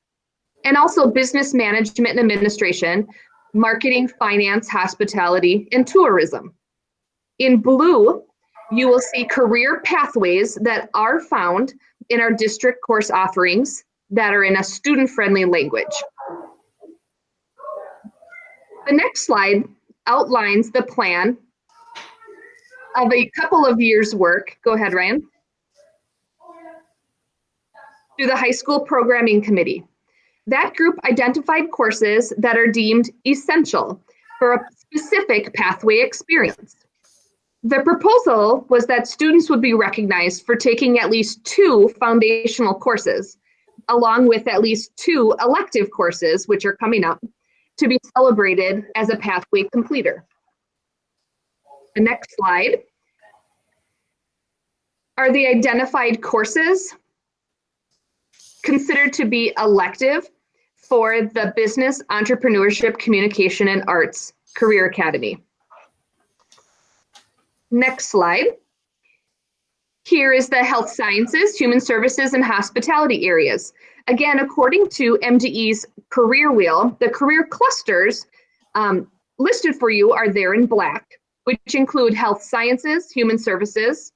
and also business management and administration, marketing, finance, hospitality, and tourism. In blue, you will see career pathways that are found in our district course offerings that are in a student-friendly language. The next slide outlines the plan of a couple of years' work. Go ahead, Ryan. Through the high school programming committee. That group identified courses that are deemed essential for a specific pathway experience. The proposal was that students would be recognized for taking at least 2 foundational courses, along with at least 2 elective courses, which are coming up, to be celebrated as a pathway completer. The next slide are the identified courses considered to be elective for the Business, Entrepreneurship, Communication, and Arts Career Academy. Next slide. Here is the Health Sciences, Human Services, and Hospitality areas. Again, according to MDE's Career Wheel, the career clusters listed for you are there in black, which include Health Sciences, Human Services,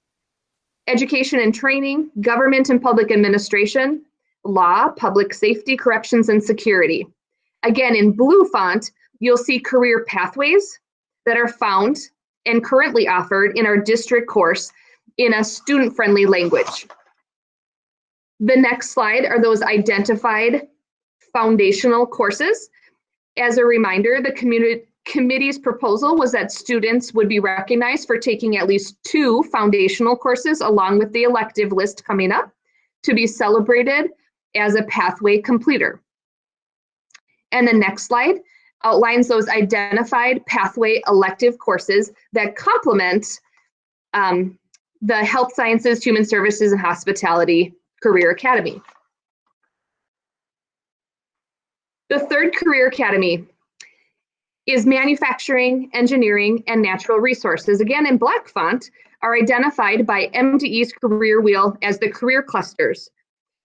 Education and Training, Government and Public Administration, Law, Public Safety, Corrections, and Security. Again, in blue font, you'll see career pathways that are found and currently offered in our district course in a student-friendly language. The next slide are those identified foundational courses. As a reminder, the committee's proposal was that students would be recognized for taking at least 2 foundational courses along with the elective list coming up to be celebrated as a pathway completer. And the next slide outlines those identified pathway elective courses that complement the Health Sciences, Human Services, and Hospitality Career Academy. The third Career Academy is Manufacturing, Engineering, and Natural Resources. Again, in black font, are identified by MDE's Career Wheel as the career clusters,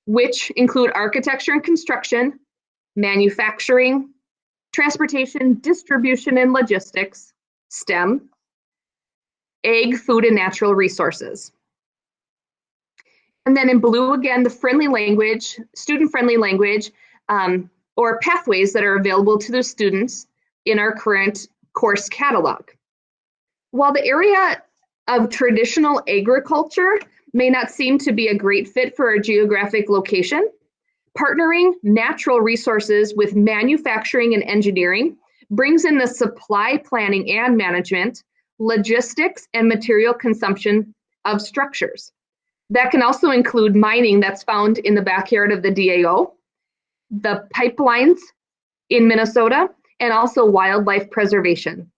which include architecture and construction, manufacturing, transportation, distribution and logistics, STEM, ag, food, and natural resources. And then in blue, again, the friendly language, student-friendly language, or pathways that are available to the students in our current course catalog. While the area of traditional agriculture may not seem to be a great fit for our geographic location, partnering natural resources with manufacturing and engineering brings in the supply planning and management, logistics, and material consumption of structures. That can also include mining that's found in the backyard of the DAO, the pipelines in Minnesota, and also wildlife preservation.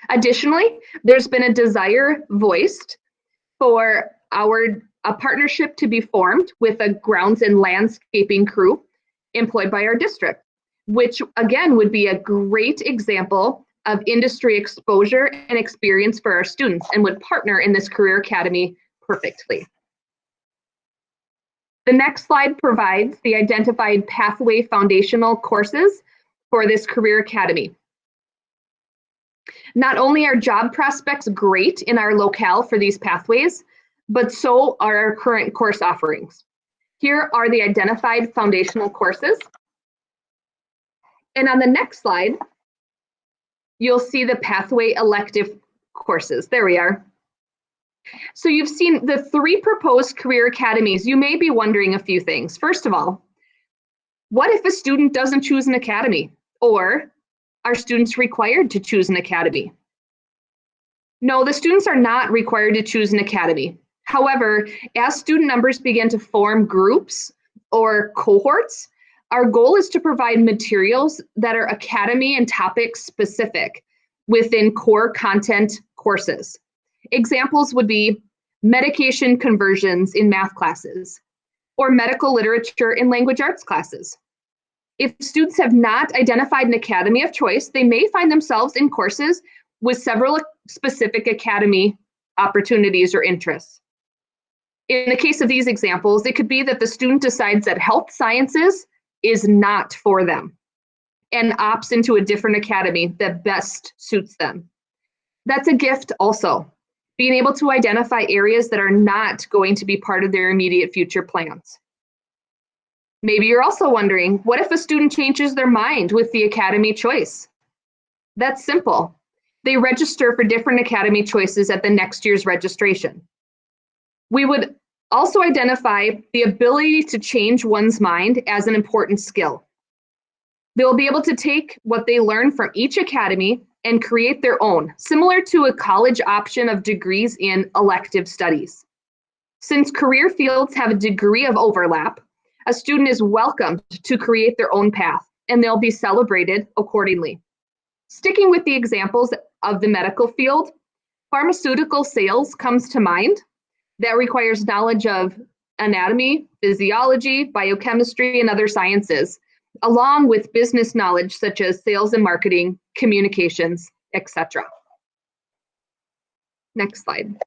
Additionally, there's been a desire voiced for a partnership to be formed with a grounds and landscaping crew employed by our district, which again would be a great example of industry exposure and experience for our students and would partner in this career academy perfectly. The next slide provides the identified pathway foundational courses for this career academy. Not only are job prospects great in our locale for these pathways, but so are our current course offerings. Here are the identified foundational courses. And on the next slide, you'll see the pathway elective courses. There we are. So you've seen the 3 proposed career academies. You may be wondering a few things. First of all, what if a student doesn't choose an academy? Or are students required to choose an academy? No, the students are not required to choose an academy. However, as student numbers begin to form groups or cohorts, our goal is to provide materials that are academy and topic specific within core content courses. Examples would be medication conversions in math classes or medical literature in language arts classes. If students have not identified an academy of choice, they may find themselves in courses with several specific academy opportunities or interests. In the case of these examples, it could be that the student decides that health sciences is not for them and opts into a different academy that best suits them. That's a gift also. being able to identify areas that are not going to be part of their immediate future plans. Maybe you're also wondering, what if a student changes their mind with the academy choice? That's simple. They register for different academy choices at the next year's registration. We would also identify the ability to change one's mind as an important skill. They'll be able to take what they learn from each academy and create their own, similar to a college option of degrees in elective studies. Since career fields have a degree of overlap, a student is welcomed to create their own path, and they'll be celebrated accordingly. Sticking with the examples of the medical field, pharmaceutical sales comes to mind. That requires knowledge of anatomy, physiology, biochemistry, and other sciences, along with business knowledge such as sales and marketing, communications, etc. Next slide.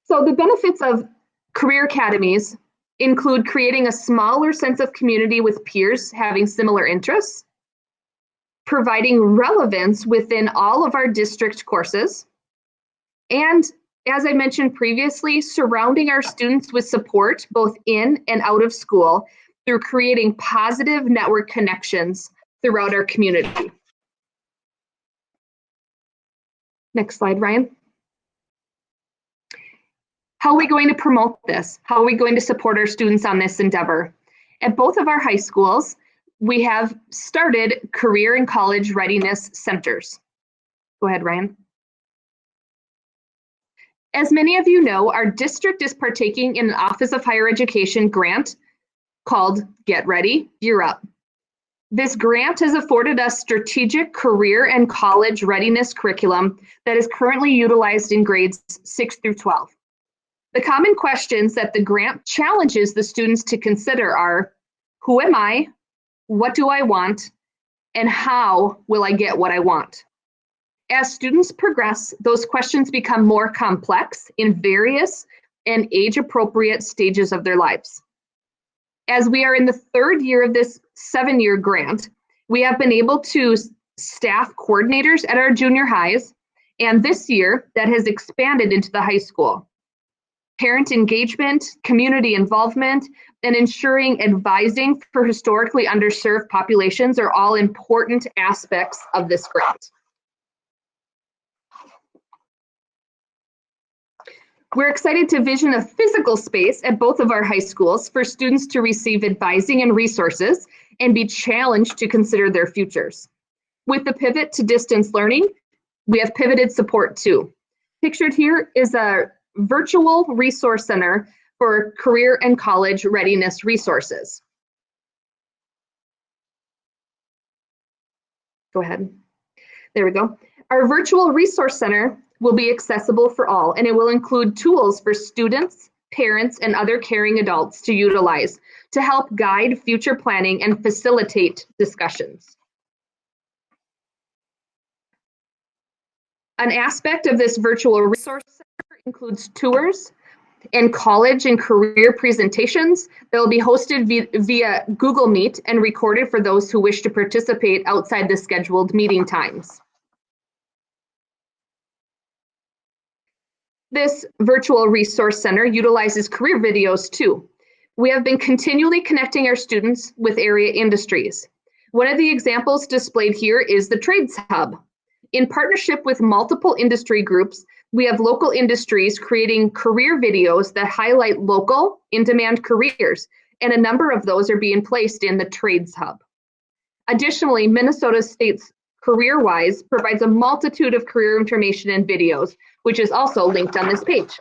So the benefits of career academies include creating a smaller sense of community with peers having similar interests, providing relevance within all of our district courses, and, as I mentioned previously, surrounding our students with support both in and out of school through creating positive network connections throughout our community. Next slide, Ryan. How are we going to promote this? How are we going to support our students on this endeavor? At both of our high schools, we have started career and college readiness centers. Go ahead, Ryan. As many of you know, our district is partaking in an Office of Higher Education grant called Get Ready, Gear Up. This grant has afforded us strategic career and college readiness curriculum that is currently utilized in grades 6 through 12. The common questions that the grant challenges the students to consider are, who am I? What do I want? And how will I get what I want? As students progress, those questions become more complex in various and age-appropriate stages of their lives. As we are in the third year of this 7-year grant, we have been able to staff coordinators at our junior highs, and this year that has expanded into the high school. Parent engagement, community involvement, and ensuring advising for historically underserved populations are all important aspects of this grant. We're excited to vision a physical space at both of our high schools for students to receive advising and resources and be challenged to consider their futures. With the pivot to distance learning, we have pivoted support too. Pictured here is a virtual resource center for career and college readiness resources. Go ahead. There we go. Our virtual resource center will be accessible for all, and it will include tools for students, parents, and other caring adults to utilize to help guide future planning and facilitate discussions. An aspect of this virtual resource center includes tours and college and career presentations that will be hosted via Google Meet and recorded for those who wish to participate outside the scheduled meeting times. This virtual resource center utilizes career videos too. We have been continually connecting our students with area industries. One of the examples displayed here is the Trades Hub. In partnership with multiple industry groups, we have local industries creating career videos that highlight local in-demand careers, and a number of those are being placed in the Trades Hub. Additionally, Minnesota State's CareerWise provides a multitude of career information and videos, which is also linked on this page.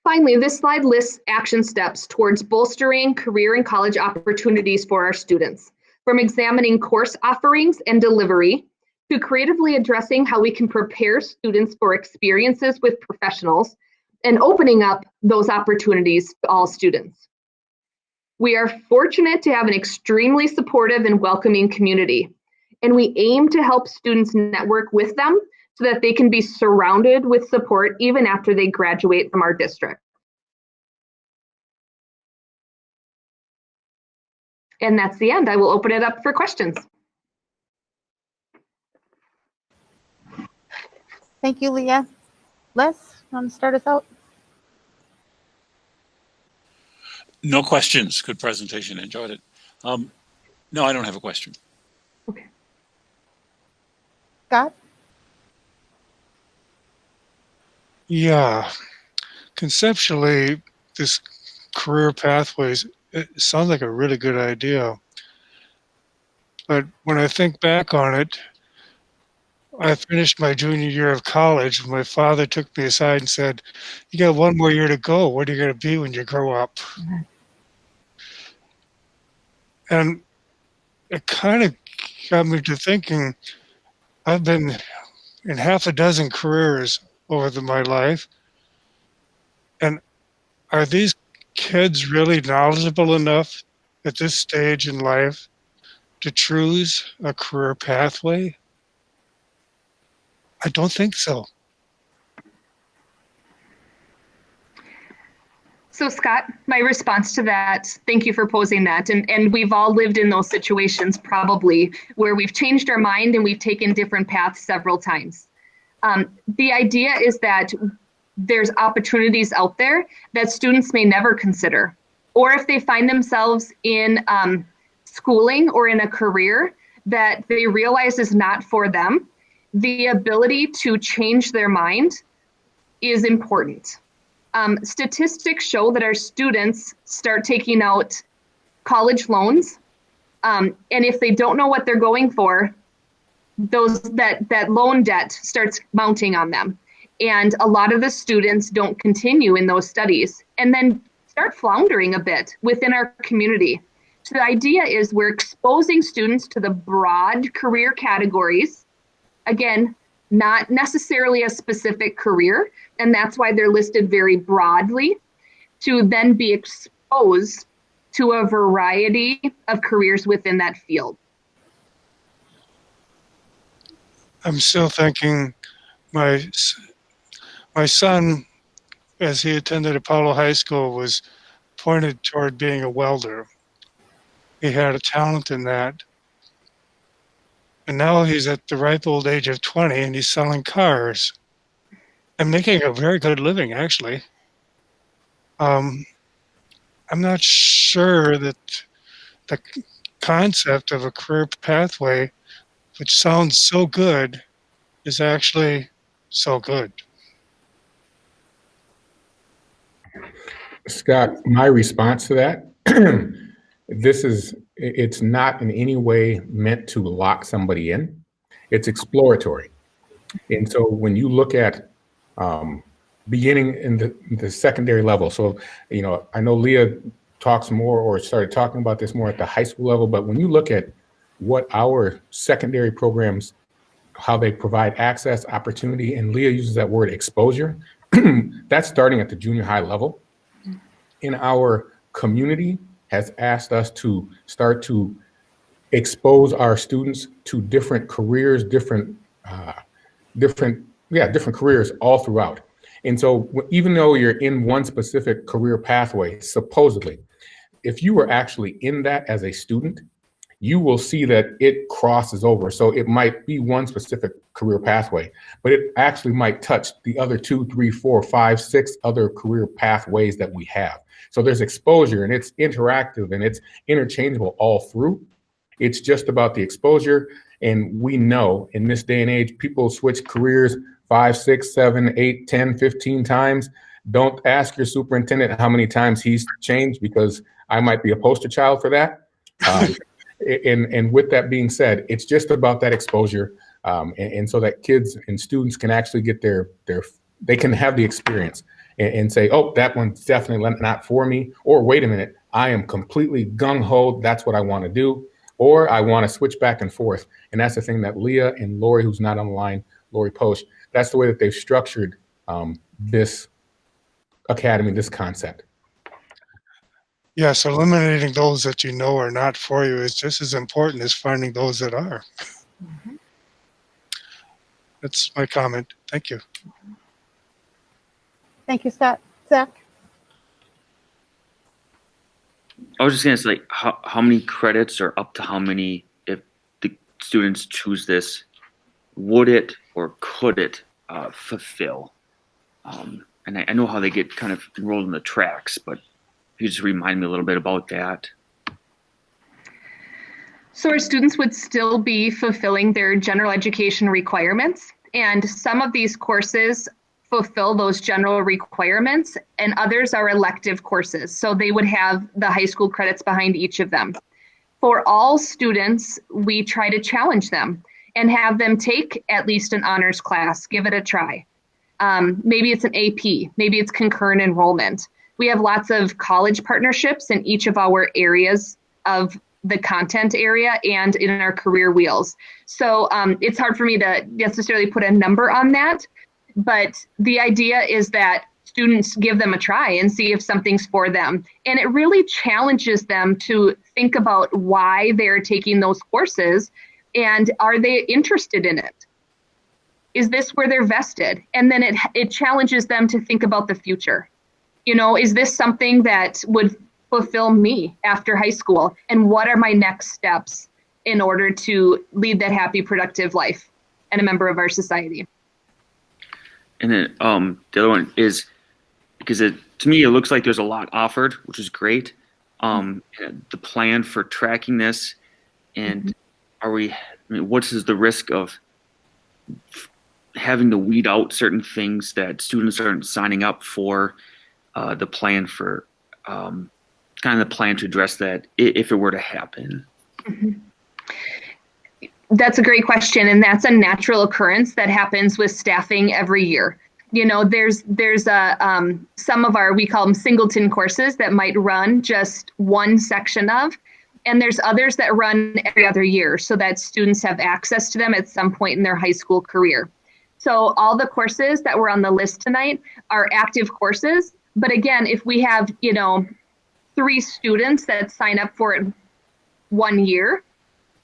Finally, this slide lists action steps towards bolstering career and college opportunities for our students, from examining course offerings and delivery to creatively addressing how we can prepare students for experiences with professionals and opening up those opportunities to all students. We are fortunate to have an extremely supportive and welcoming community, and we aim to help students network with them so that they can be surrounded with support even after they graduate from our district. And that's the end. I will open it up for questions.
Thank you, Leah. Les, you want to start us out?
No questions. Good presentation. Enjoyed it. No, I don't have a question.
Scott?
Yeah, conceptually, this career pathways, it sounds like a really good idea. But when I think back on it, I finished my junior year of college. My father took me aside and said, "You got one more year to go. What are you going to be when you grow up?" And it kind of got me to thinking, I've been in half a dozen careers over my life. And are these kids really knowledgeable enough at this stage in life to choose a career pathway? I don't think so.
So Scott, my response to that, thank you for posing that. And we've all lived in those situations probably where we've changed our mind and we've taken different paths several times. The idea is that there's opportunities out there that students may never consider. Or if they find themselves in schooling or in a career that they realize is not for them, the ability to change their mind is important. Statistics show that our students start taking out college loans, and if they don't know what they're going for, that loan debt starts mounting on them. And a lot of the students don't continue in those studies and then start floundering a bit within our community. So the idea is we're exposing students to the broad career categories, again, not necessarily a specific career, and that's why they're listed very broadly, to then be exposed to a variety of careers within that field.
I'm still thinking my son, as he attended Apollo High School, was pointed toward being a welder. He had a talent in that. And now he's at the ripe old age of 20 and he's selling cars and making a very good living, actually. I'm not sure that the concept of a career pathway, which sounds so good, is actually so good.
Scott, my response to that, it's not in any way meant to lock somebody in. It's exploratory. And so when you look at beginning in the secondary level, so, I know Leah talks more or started talking about this more at the high school level, but when you look at what our secondary programs, how they provide access, opportunity, and Leah uses that word exposure, that's starting at the junior high level. In our community has asked us to start to expose our students to different careers, different careers all throughout. And so even though you're in one specific career pathway, supposedly, if you were actually in that as a student, you will see that it crosses over. So it might be one specific career pathway, but it actually might touch the other 2, 3, 4, 5, 6 other career pathways that we have. So there's exposure and it's interactive and it's interchangeable all through. It's just about the exposure. And we know in this day and age, people switch careers 5, 6, 7, 8, 10, 15 times. Don't ask your superintendent how many times he's changed, because I might be a poster child for that. And with that being said, it's just about that exposure, and so that kids and students can actually get they can have the experience and say, oh, that one's definitely not for me, or wait a minute, I am completely gung-ho, that's what I want to do, or I want to switch back and forth. And that's the thing that Leah and Lori, who's not on the line, Lori Post, that's the way that they've structured this academy, this concept.
Yes, eliminating those that you know are not for you is just as important as finding those that are.
Mm-hmm.
That's my comment. Thank you.
Thank you, Scott. Zach?
I was just gonna say, how many credits or up to how many, if the students choose this, would it or could it fulfill? And I know how they get kind of enrolled in the tracks, but if you just remind me a little bit about that.
So our students would still be fulfilling their general education requirements, and some of these courses fulfill those general requirements, and others are elective courses. So they would have the high school credits behind each of them. For all students, we try to challenge them and have them take at least an honors class, give it a try. Maybe it's an AP, maybe it's concurrent enrollment. We have lots of college partnerships in each of our areas of the content area and in our career wheels. So it's hard for me to necessarily put a number on that, but the idea is that students give them a try and see if something's for them. And it really challenges them to think about why they're taking those courses and are they interested in it? Is this where they're vested? And then it challenges them to think about the future. You know, is this something that would fulfill me after high school? And what are my next steps in order to lead that happy, productive life and a member of our society?
And then the other one is, because to me, it looks like there's a lot offered, which is great. The plan for tracking this, and what is the risk of having to weed out certain things that students aren't signing up for? The plan for kind of the plan to address that if it were to happen.
That's a great question, and that's a natural occurrence that happens with staffing every year. You know, there's some of our, we call them singleton courses that might run just one section of, and there's others that run every other year so that students have access to them at some point in their high school career. So all the courses that were on the list tonight are active courses. But again, if we have, 3 students that sign up for it 1 year,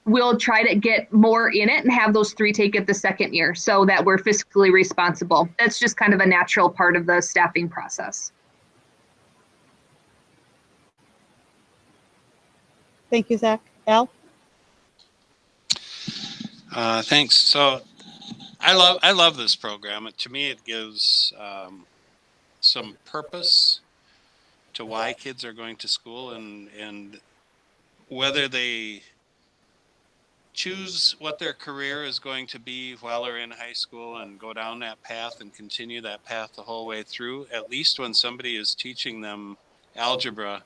we'll try to get more in it and have those 3 take it the second year so that we're fiscally responsible. That's just kind of a natural part of the staffing process.
Thank you, Zach. Al?
Thanks. So I love this program. To me, it gives some purpose to why kids are going to school, and whether they choose what their career is going to be while they're in high school and go down that path and continue that path the whole way through. At least when somebody is teaching them algebra,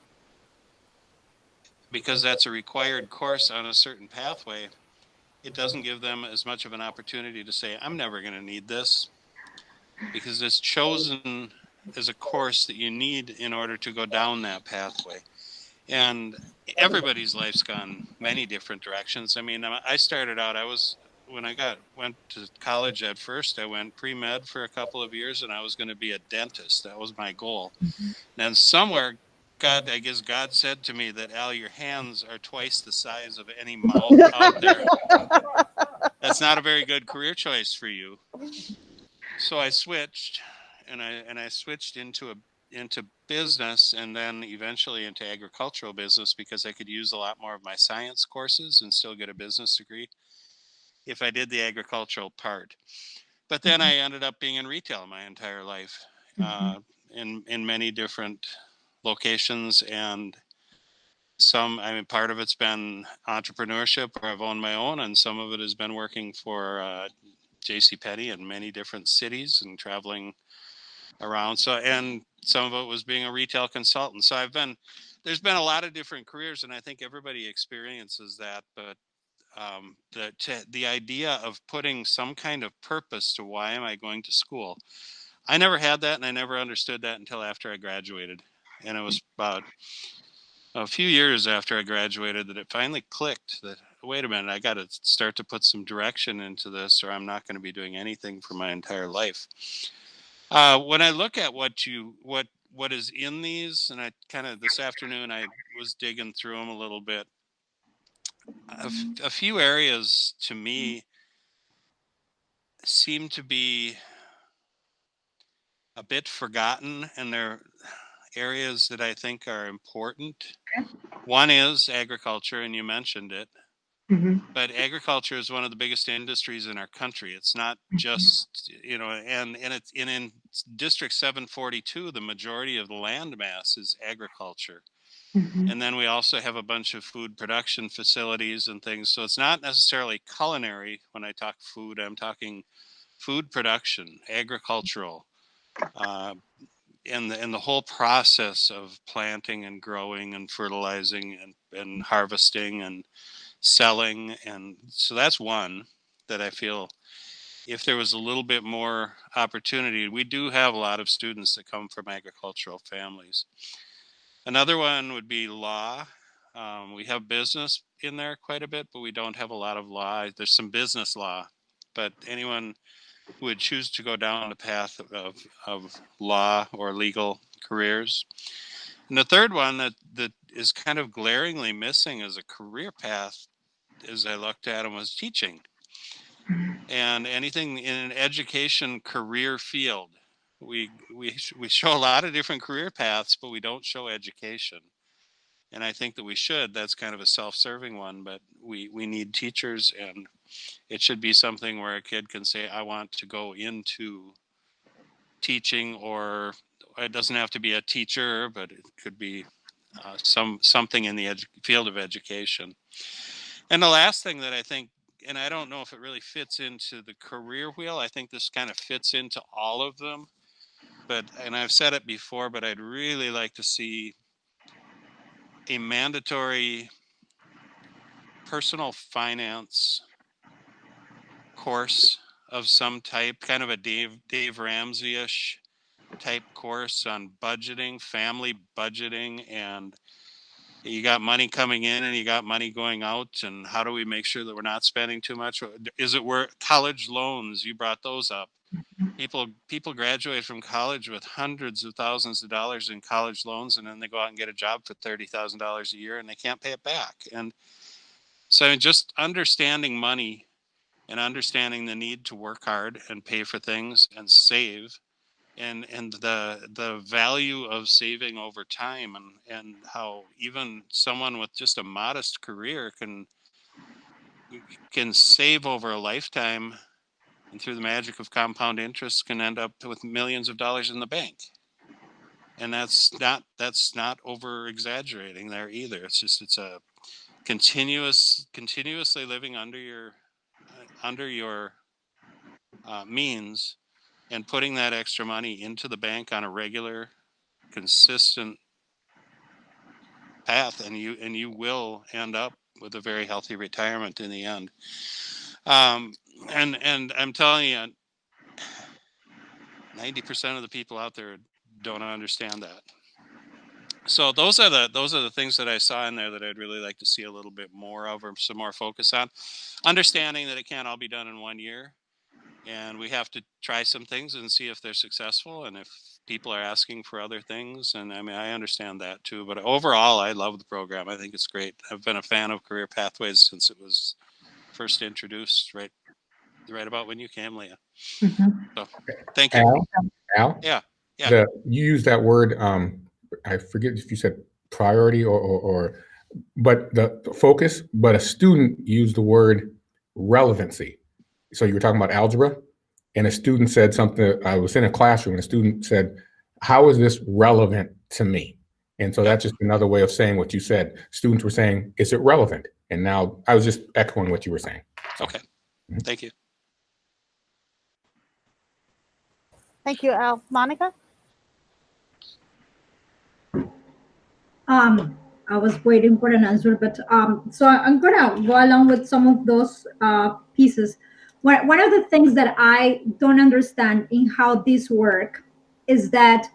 because that's a required course on a certain pathway, it doesn't give them as much of an opportunity to say, I'm never going to need this, because it's chosen as a course that you need in order to go down that pathway. And everybody's life's gone many different directions. I mean, I started out, when I went to college at first, I went pre-med for a couple of years, and I was going to be a dentist. That was my goal. And somewhere, I guess God said to me that, Al, your hands are twice the size of any mouth out there. That's not a very good career choice for you. So I switched, and I switched into business, and then eventually into agricultural business, because I could use a lot more of my science courses and still get a business degree if I did the agricultural part. But then I ended up being in retail my entire life, in many different locations, and part of it's been entrepreneurship, where I've owned my own, and some of it has been working for JCPenney in many different cities and traveling around. So, and some of it was being a retail consultant. So there's been a lot of different careers, and I think everybody experiences that. But the idea of putting some kind of purpose to why am I going to school, I never had that, and I never understood that until after I graduated. And it was about a few years after I graduated that it finally clicked that, wait a minute, I got to start to put some direction into this, or I'm not going to be doing anything for my entire life. When I look at what is in these, and I kind of this afternoon I was digging through them a little bit. A few areas to me seem to be a bit forgotten, and they're areas that I think are important. One is agriculture, and you mentioned it. But agriculture is one of the biggest industries in our country. It's not just, you know, and it's in District 742, the majority of the land mass is agriculture. And then we also have a bunch of food production facilities and things. So it's not necessarily culinary. When I talk food, I'm talking food production, agricultural, and the whole process of planting and growing and fertilizing and harvesting and selling. And so that's one that I feel if there was a little bit more opportunity. We do have a lot of students that come from agricultural families. Another one would be law. We have business in there quite a bit, but we don't have a lot of law. There's some business law, but anyone who would choose to go down the path of law or legal careers. And the third one that is kind of glaringly missing as a career path, as I looked at them, was teaching. And anything in an education career field. We show a lot of different career paths, but we don't show education. And I think that we should. That's kind of a self-serving one, but we need teachers, and it should be something where a kid can say, I want to go into teaching, or it doesn't have to be a teacher, but it could be something in the field of education. And the last thing that I think, and I don't know if it really fits into the career wheel, I think this kind of fits into all of them. But, and I've said it before, but I'd really like to see a mandatory personal finance course of some type, kind of a Dave Ramsey-ish type course on budgeting, family budgeting, and you got money coming in and you got money going out, and how do we make sure that we're not spending too much? Is it where college loans, you brought those up. People graduate from college with hundreds of thousands of dollars in college loans, and then they go out and get a job for $30,000 a year and they can't pay it back. And so just understanding money and understanding the need to work hard and pay for things and save, and the value of saving over time, and how even someone with just a modest career can save over a lifetime, and through the magic of compound interest can end up with millions of dollars in the bank. And that's not over exaggerating there either. It's a continuously living under your means, and putting that extra money into the bank on a regular, consistent path, and you will end up with a very healthy retirement in the end. And I'm telling you, 90% of the people out there don't understand that. So those are the things that I saw in there that I'd really like to see a little bit more of, or some more focus on. Understanding that it can't all be done in 1 year, and we have to try some things and see if they're successful, and if people are asking for other things. And I mean, I understand that too, but overall, I love the program. I think it's great. I've been a fan of Career Pathways since it was first introduced, right about when you came, Leah. So thank you.
Al?
Yeah.
You used that word, I forget if you said priority but the focus, but a student used the word relevancy. So you were talking about algebra, and a student said something. I was in a classroom and a student said, how is this relevant to me? And so that's just another way of saying what you said. Students were saying, is it relevant? And now I was just echoing what you were saying.
Okay. Thank you.
Thank you, Al. Monica?
I was waiting for an answer, but so I'm gonna go along with some of those pieces. One of the things that I don't understand in how this work is that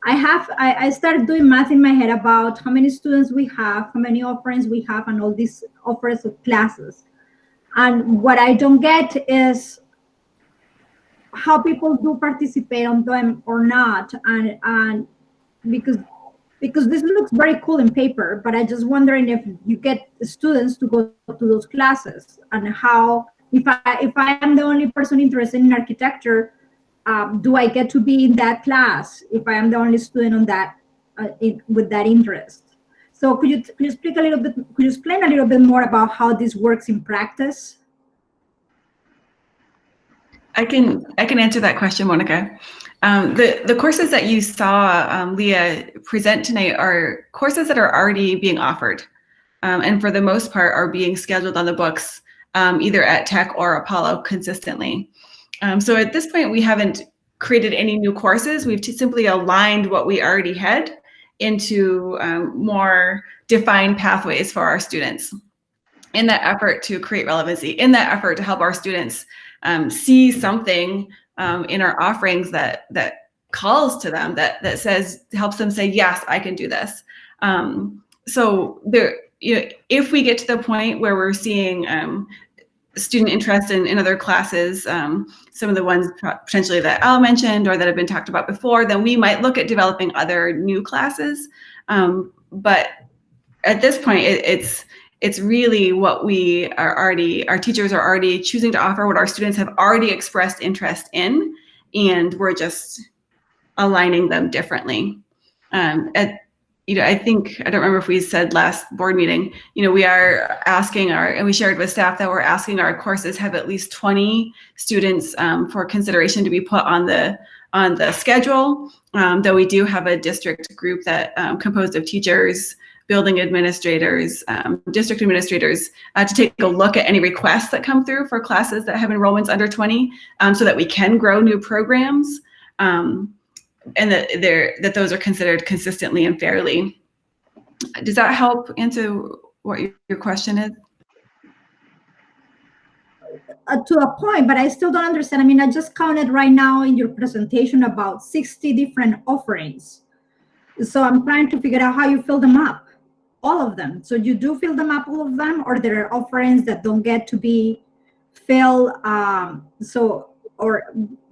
I started doing math in my head about how many students we have, how many offerings we have, and all these offers of classes. And what I don't get is how people do participate on them or not, and because this looks very cool in paper, but I just wondering if you get students to go to those classes, and how, if I am the only person interested in architecture, do I get to be in that class if I am the only student on that with that interest? So could you speak a little bit? Could you explain a little bit more about how this works in practice?
I can answer that question, Monica. The courses that you saw Leah present tonight are courses that are already being offered, and for the most part are being scheduled on the books either at Tech or Apollo consistently. So at this point, we haven't created any new courses. We've simply aligned what we already had into more defined pathways for our students in that effort to create relevancy, in that effort to help our students see something in our offerings that calls to them, that says, helps them say, yes, I can do this. So there, if we get to the point where we're seeing student interest in other classes, some of the ones potentially that Al mentioned or that have been talked about before, then we might look at developing other new classes. But at this point, it's really what we are already, our teachers are already choosing to offer, what our students have already expressed interest in, and we're just aligning them differently. I think, I don't remember if we said last board meeting, we are asking and we shared with staff that we're asking our courses have at least 20 students for consideration to be put on the schedule, though we do have a district group that composed of teachers, building administrators, district administrators, to take a look at any requests that come through for classes that have enrollments under 20, so that we can grow new programs. And that those are considered consistently and fairly. Does that help answer what your question is?
To a point, but I still don't understand. I mean, I just counted right now in your presentation about 60 different offerings. So I'm trying to figure out how you fill them up, all of them. So you do fill them up, all of them, or there are offerings that don't get to be filled.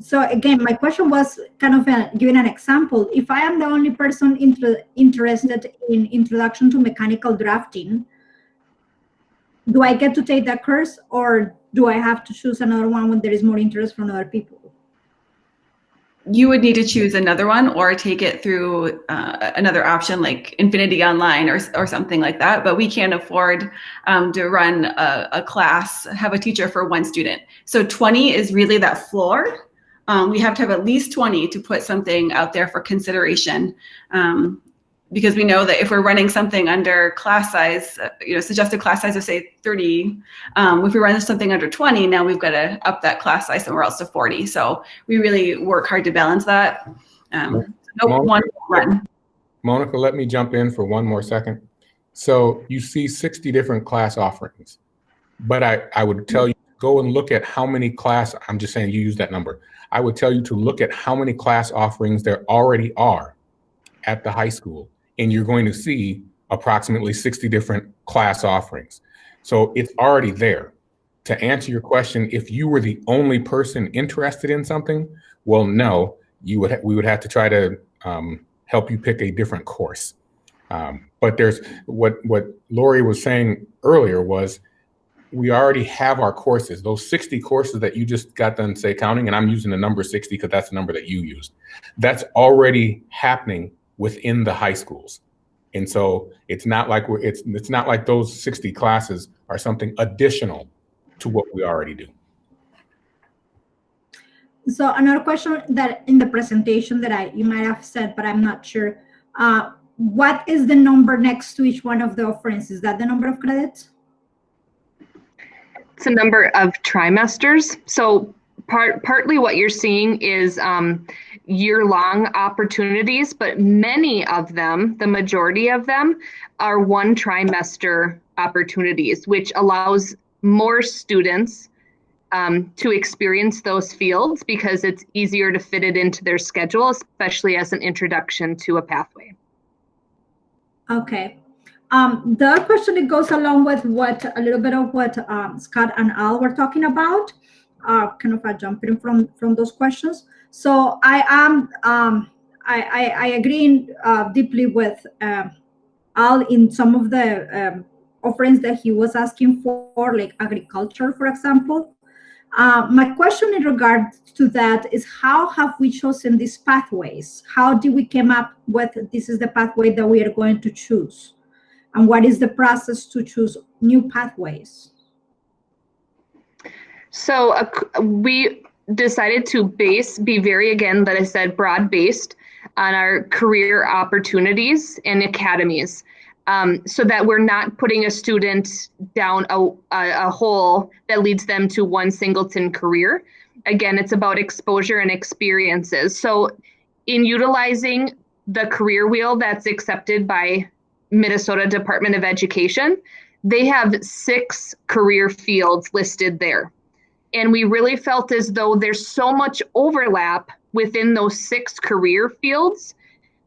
So again, my question was kind of giving an example. If I am the only person interested in introduction to mechanical drafting, do I get to take that course, or do I have to choose another one when there is more interest from other people?
You would need to choose another one or take it through another option like Infinity Online or something like that. But we can't afford to run a class, have a teacher for one student. So 20 is really that floor. We have to have at least 20 to put something out there for consideration. Because we know that if we're running something under class size, suggested class size of say 30, if we run something under 20, now we've got to up that class size somewhere else to 40. So we really work hard to balance that.
Monica, let me jump in for one more second. So you see 60 different class offerings, but I would tell you, go and look at how many class, I'm just saying you use that number. I would tell you to look at how many class offerings there already are at the high school. And you're going to see approximately 60 different class offerings. So it's already there. To answer your question, if you were the only person interested in something, well, no, we would have to try to help you pick a different course. But there's what Lori was saying earlier was we already have our courses, those 60 courses that you just got done say counting, and I'm using the number 60 because that's the number that you used. That's already happening within the high schools. And so it's not like it's not like those 60 classes are something additional to what we already do.
So another question that in the presentation that you might have said, but I'm not sure, what is the number next to each one of the offerings? Is that the number of credits?
It's a number of trimesters. So partly what you're seeing is year-long opportunities, but many of them, the majority of them, are one trimester opportunities, which allows more students to experience those fields because it's easier to fit it into their schedule, especially as an introduction to a pathway.
Okay. The other question that goes along with a little bit of what Scott and Al were talking about, kind of jumping from those questions. So I agree deeply with Al in some of the offerings that he was asking for, like agriculture, for example. My question in regard to that is, how have we chosen these pathways? How did we come up with this is the pathway that we are going to choose? And what is the process to choose new pathways?
So we decided to be very, again, that I said, broad-based on our career opportunities and academies, so that we're not putting a student down a hole that leads them to one singleton career. Again, it's about exposure and experiences. So in utilizing the career wheel that's accepted by Minnesota Department of Education, they have 6 career fields listed there. And we really felt as though there's so much overlap within those 6 career fields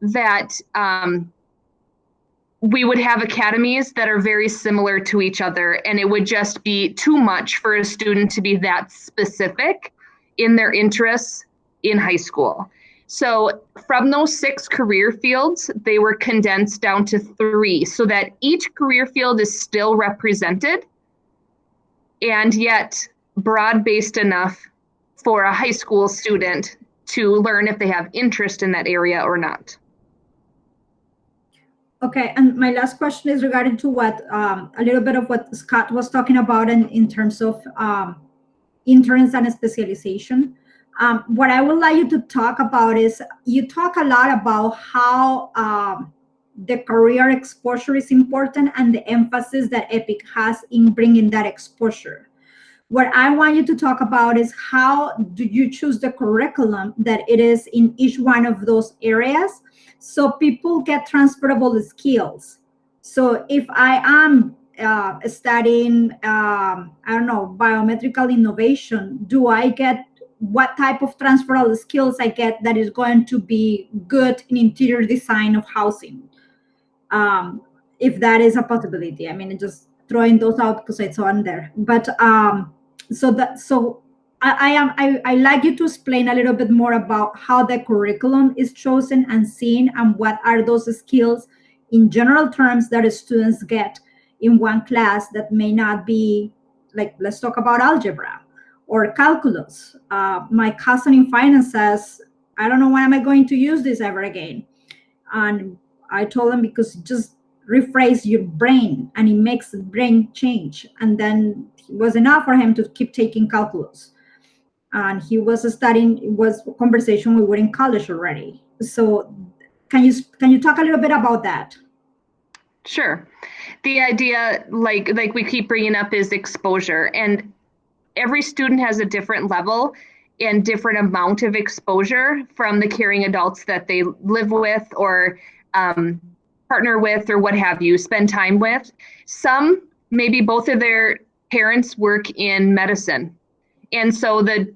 that we would have academies that are very similar to each other, and it would just be too much for a student to be that specific in their interests in high school. So from those 6 career fields, they were condensed down to 3, so that each career field is still represented and yet broad-based enough for a high school student to learn if they have interest in that area or not.
Okay, and my last question is regarding to what a little bit of what Scott was talking about in terms of interns and specialization. What I would like you to talk about is, you talk a lot about how the career exposure is important and the emphasis that EPIC has in bringing that exposure. What I want you to talk about is, how do you choose the curriculum that it is in each one of those areas, so people get transferable skills. So if I am studying, I don't know, biometrical innovation, do I get what type of transferable skills I get that is going to be good in interior design of housing? If that is a possibility. I mean, just throwing those out because it's on there. But I like you to explain a little bit more about how the curriculum is chosen and seen, and what are those skills in general terms that students get in one class that may not be, like, let's talk about algebra or calculus. My cousin in finance says, I don't know when am I going to use this ever again. And I told him, because it rephrase your brain and it makes the brain change. And then it was enough for him to keep taking calculus. And he was studying, it was a conversation we were in college already. So can you talk a little bit about that?
Sure. The idea, like we keep bringing up, is exposure. And every student has a different level and different amount of exposure from the caring adults that they live with or partner with or what have you, spend time with. Some, maybe both of their parents work in medicine. And so the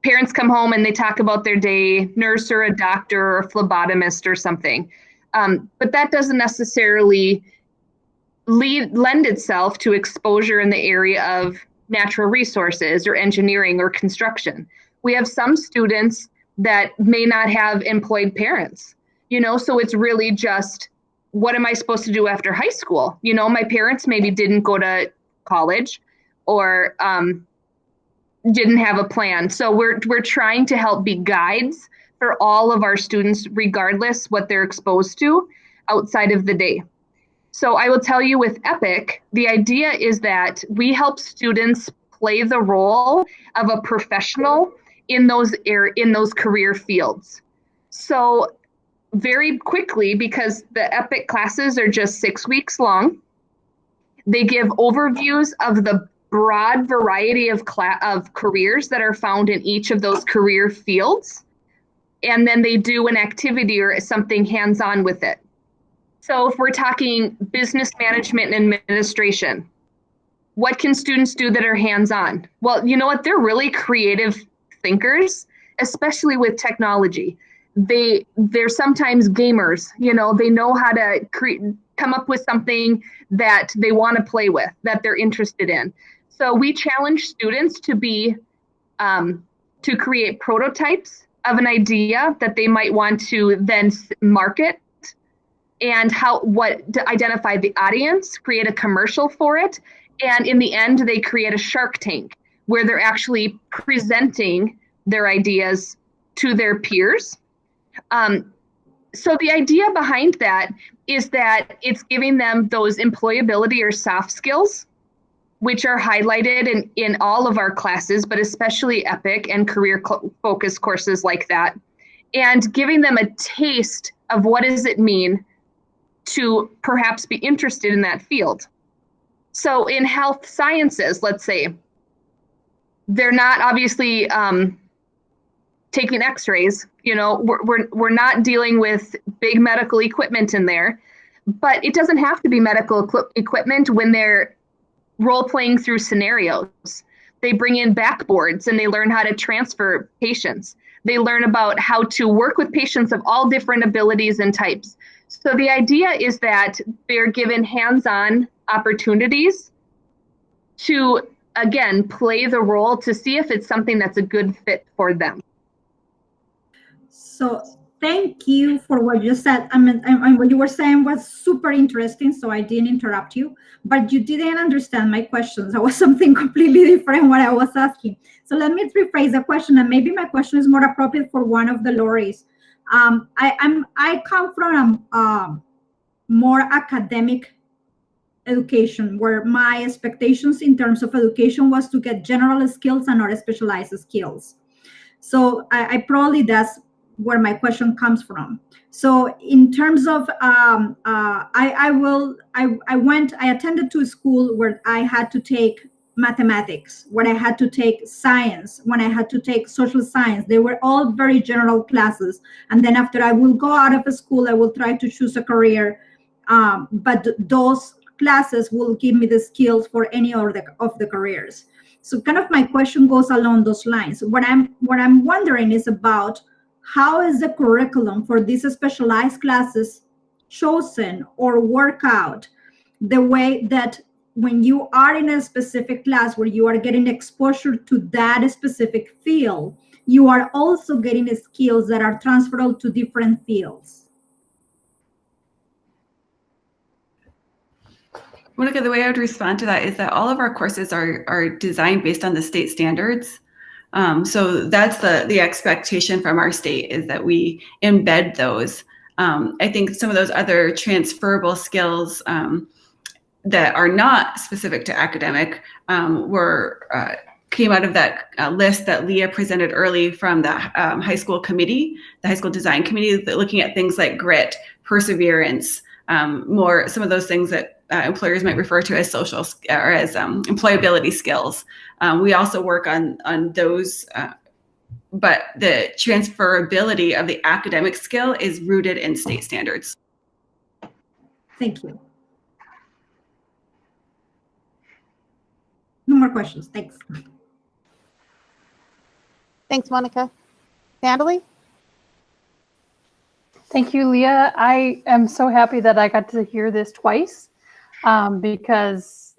parents come home and they talk about their day, nurse or a doctor or a phlebotomist or something. But that doesn't necessarily lend itself to exposure in the area of natural resources or engineering or construction. We have some students that may not have employed parents, so it's really just, what am I supposed to do after high school? My parents maybe didn't go to college or didn't have a plan. So we're trying to help be guides for all of our students, regardless what they're exposed to outside of the day. So I will tell you, with EPIC, the idea is that we help students play the role of a professional in those career fields. So very quickly, because the EPIC classes are just 6 weeks long, they give overviews of the broad variety of careers that are found in each of those career fields. And then they do an activity or something hands-on with it. So if we're talking business management and administration, what can students do that are hands-on? Well, you know what? They're really creative thinkers, especially with technology. They're sometimes gamers. They know how to come up with something that they want to play with, that they're interested in. So we challenge students to to create prototypes of an idea that they might want to then market, and to identify the audience, create a commercial for it. And in the end, they create a Shark Tank where they're actually presenting their ideas to their peers. So the idea behind that is that it's giving them those employability or soft skills, which are highlighted in all of our classes, but especially EPIC and career focused courses like that, and giving them a taste of what does it mean to perhaps be interested in that field. So in health sciences, let's say, they're not obviously taking x-rays, you know, we're not dealing with big medical equipment in there, but it doesn't have to be medical equipment when they're role-playing through scenarios. They bring in backboards and they learn how to transfer patients. They learn about how to work with patients of all different abilities and types. So the idea is that they're given hands-on opportunities to, again, play the role to see if it's something that's a good fit for them.
So thank you for what you said. I mean, what you were saying was super interesting, so I didn't interrupt you, but you didn't understand my questions. That was something completely different what I was asking. So let me rephrase the question, and maybe my question is more appropriate for one of the Loris. I come from a more academic education, where my expectations in terms of education was to get general skills and not specialized skills. So I probably that's where my question comes from. So in terms of I attended to a school where I had to take mathematics, when I had to take science, when I had to take social science. They were all very general classes. And then after I will go out of a school, I will try to choose a career. But those classes will give me the skills for any of the careers. So kind of my question goes along those lines. What I'm wondering is about how is the curriculum for these specialized classes chosen or work out the way that when you are in a specific class where you are getting exposure to that specific field, you are also getting skills that are transferable to different fields.
Monica, the way I would respond to that is that all of our courses are designed based on the state standards. So that's the expectation from our state, is that we embed those. I think some of those other transferable skills that are not specific to academic came out of that list that Leah presented early from the high school committee, the high school design committee, looking at things like grit, perseverance, some of those things that employers might refer to as social or as employability skills. We also work on those, but the transferability of the academic skill is rooted in state standards.
Thank you. No more questions. Thanks.
Thanks, Monica. Natalie?
Thank you, Leah. I am so happy that I got to hear this twice, because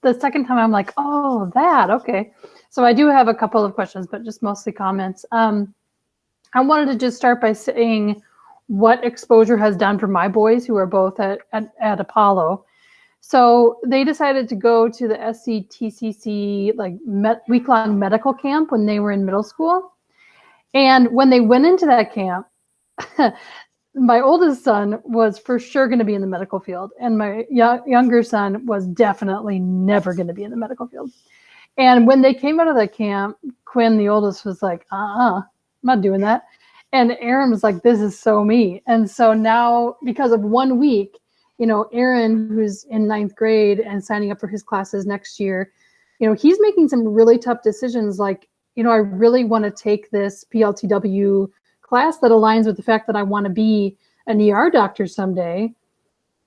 the second time I'm like, oh, that, okay. So I do have a couple of questions, but just mostly comments. I wanted to just start by saying what exposure has done for my boys who are both at Apollo. So they decided to go to the SCTCC week-long medical camp when they were in middle school. And when they went into that camp, my oldest son was for sure going to be in the medical field, and my younger son was definitely never going to be in the medical field. And when they came out of that camp, Quinn, the oldest, was like, I'm not doing that. And Aaron was like, this is so me. And so now, because of 1 week, you know, Aaron, who's in 9th grade and signing up for his classes next year, you know, he's making some really tough decisions. Like, you know, I really want to take this PLTW class that aligns with the fact that I want to be an ER doctor someday.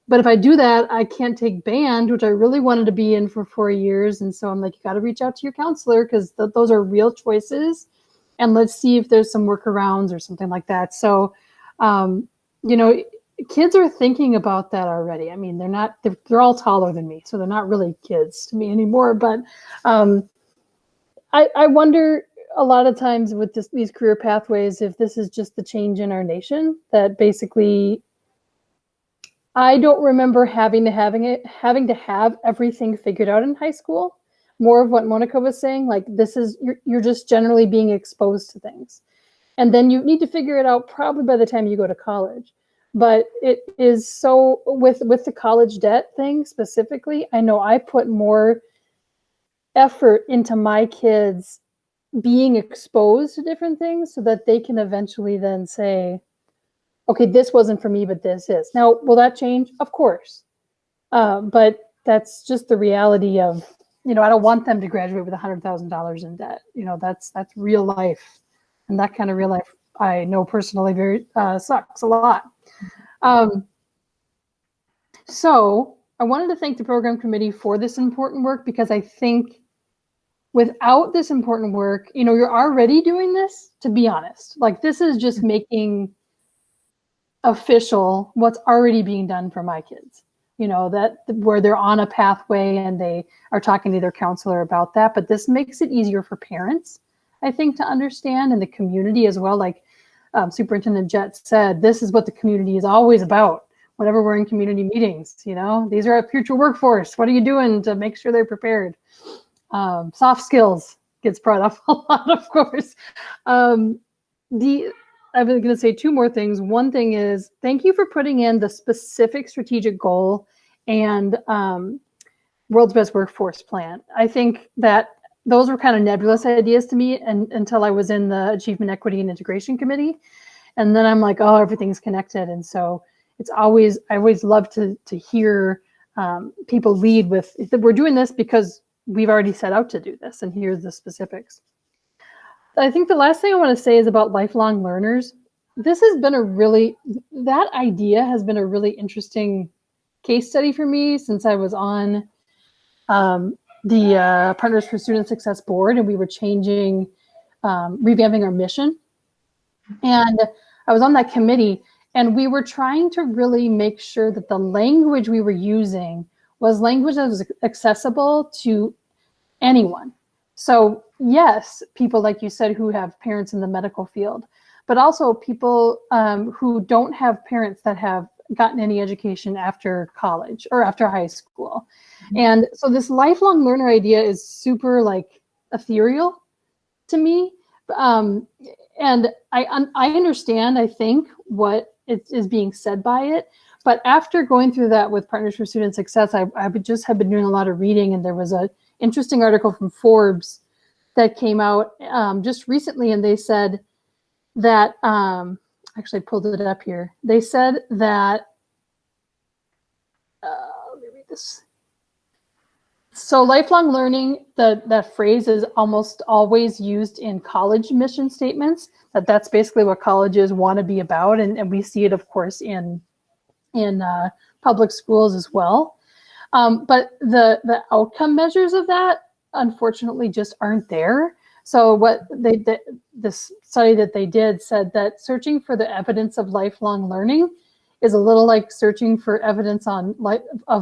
But if I do that, I can't take band, which I really wanted to be in for 4 years. And so I'm like, you got to reach out to your counselor, because those are real choices. And let's see if there's some workarounds or something like that. So, you know, kids are thinking about that already. I mean, they're all taller than me, so they're not really kids to me anymore. But I wonder a lot of times with these career pathways, if this is just the change in our nation, that basically I don't remember having to have everything figured out in high school. More of what Monica was saying, like you're just generally being exposed to things. And then you need to figure it out probably by the time you go to college. But it is so with the college debt thing specifically, I know I put more effort into my kids being exposed to different things so that they can eventually then say, okay, this wasn't for me, but this is. Now, will that change? Of course. But that's just the reality of, I don't want them to graduate with $100,000 in debt. That's real life. And that kind of real life, I know personally, very sucks a lot. So I wanted to thank the program committee for this important work, because I think without this important work, you're already doing this, to be honest. Like, this is just making official what's already being done for my kids, that where they're on a pathway and they are talking to their counselor about that. But this makes it easier for parents, I think, to understand, and the community as well. Like Superintendent Jett said, this is what the community is always about. Whenever we're in community meetings, these are our future workforce. What are you doing to make sure they're prepared? Soft skills gets brought up a lot, of course. I'm going to say two more things. One thing is, thank you for putting in the specific strategic goal and World's Best Workforce Plan. I think that those were kind of nebulous ideas to me until I was in the Achievement, Equity, and Integration Committee. And then I'm like, oh, everything's connected. And so I always love to hear people lead with, we're doing this because we've already set out to do this, and here's the specifics. I think the last thing I want to say is about lifelong learners. This has been that idea has been a really interesting case study for me since I was on the Partners for Student Success board, and we were revamping our mission. And I was on that committee, and we were trying to really make sure that the language we were using was language that was accessible to anyone. So yes, people, like you said, who have parents in the medical field, but also people who don't have parents that have gotten any education after college or after high school. And so this lifelong learner idea is super ethereal to me. And I understand, I think, what is being said by it. But after going through that with Partners for Student Success, I just have been doing a lot of reading, and there was an interesting article from Forbes that came out just recently, and they said that, actually I pulled it up here. They said that, let me read this. So lifelong learning, that phrase is almost always used in college mission statements, that's basically what colleges want to be about. And we see it, of course, in public schools as well. But the outcome measures of that, unfortunately, just aren't there. So what this study that they did said that searching for the evidence of lifelong learning is a little like searching for evidence of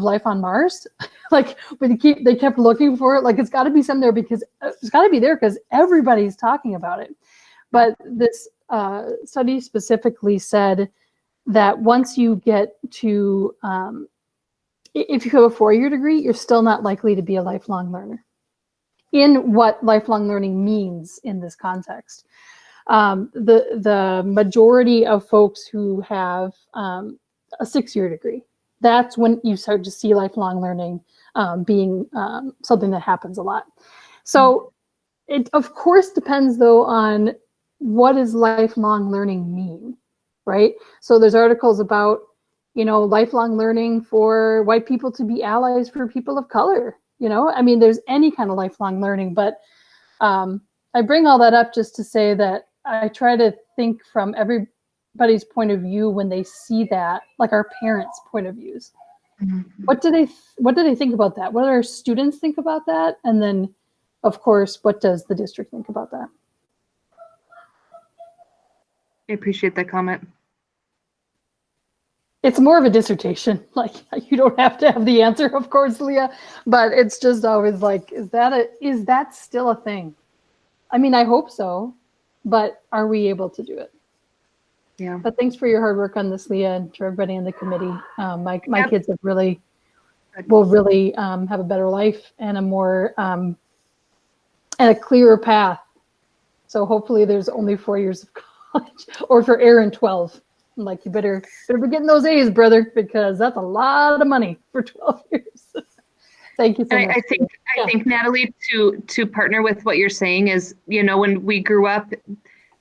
life on Mars. Like they kept looking for it. Like it's got to be somewhere because it's got to be there because everybody's talking about it. But this study specifically said that once you get to, if you have a 4-year degree, you're still not likely to be a lifelong learner in what lifelong learning means in this context. The majority of folks who have a 6-year degree, that's when you start to see lifelong learning being something that happens a lot. So it of course depends though on what does lifelong learning mean, right? So there's articles about, lifelong learning for white people to be allies for people of color. I mean, there's any kind of lifelong learning, but I bring all that up just to say that I try to think from everybody's point of view when they see that, like our parents' point of views. Mm-hmm. What do they think about that? What do our students think about that? And then, of course, what does the district think about that?
I appreciate that comment.
It's more of a dissertation. Like, you don't have to have the answer, of course, Leah, but it's just always like, is that still a thing? I mean, I hope so, but are we able to do it?
Yeah.
But thanks for your hard work on this, Leah, and to everybody in the committee. My kids will really have a better life and a more and a clearer path. So hopefully there's only 4 years of college, or for Aaron, 12. I'm like, you better be getting those A's, brother, because that's a lot of money for 12 years. Thank you so much.
I think Natalie, to partner with what you're saying is, when we grew up,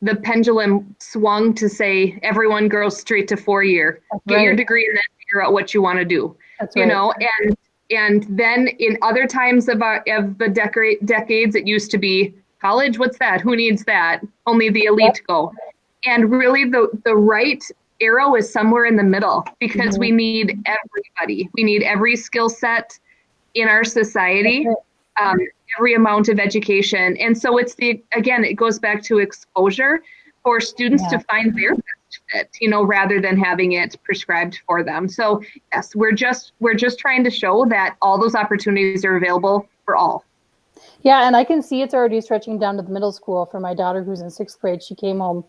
the pendulum swung to say everyone goes straight to 4-year. Get your degree and then figure out what you want to do.
That's right.
And then in other times of the decades, it used to be college. What's that? Who needs that? Only the elite go. And really, the right arrow is somewhere in the middle, because we need everybody. We need every skill set in our society, every amount of education. And so it goes back to exposure for students to find their best fit, rather than having it prescribed for them. So yes, we're just trying to show that all those opportunities are available for all.
Yeah, and I can see it's already stretching down to the middle school for my daughter who's in 6th grade. She came home,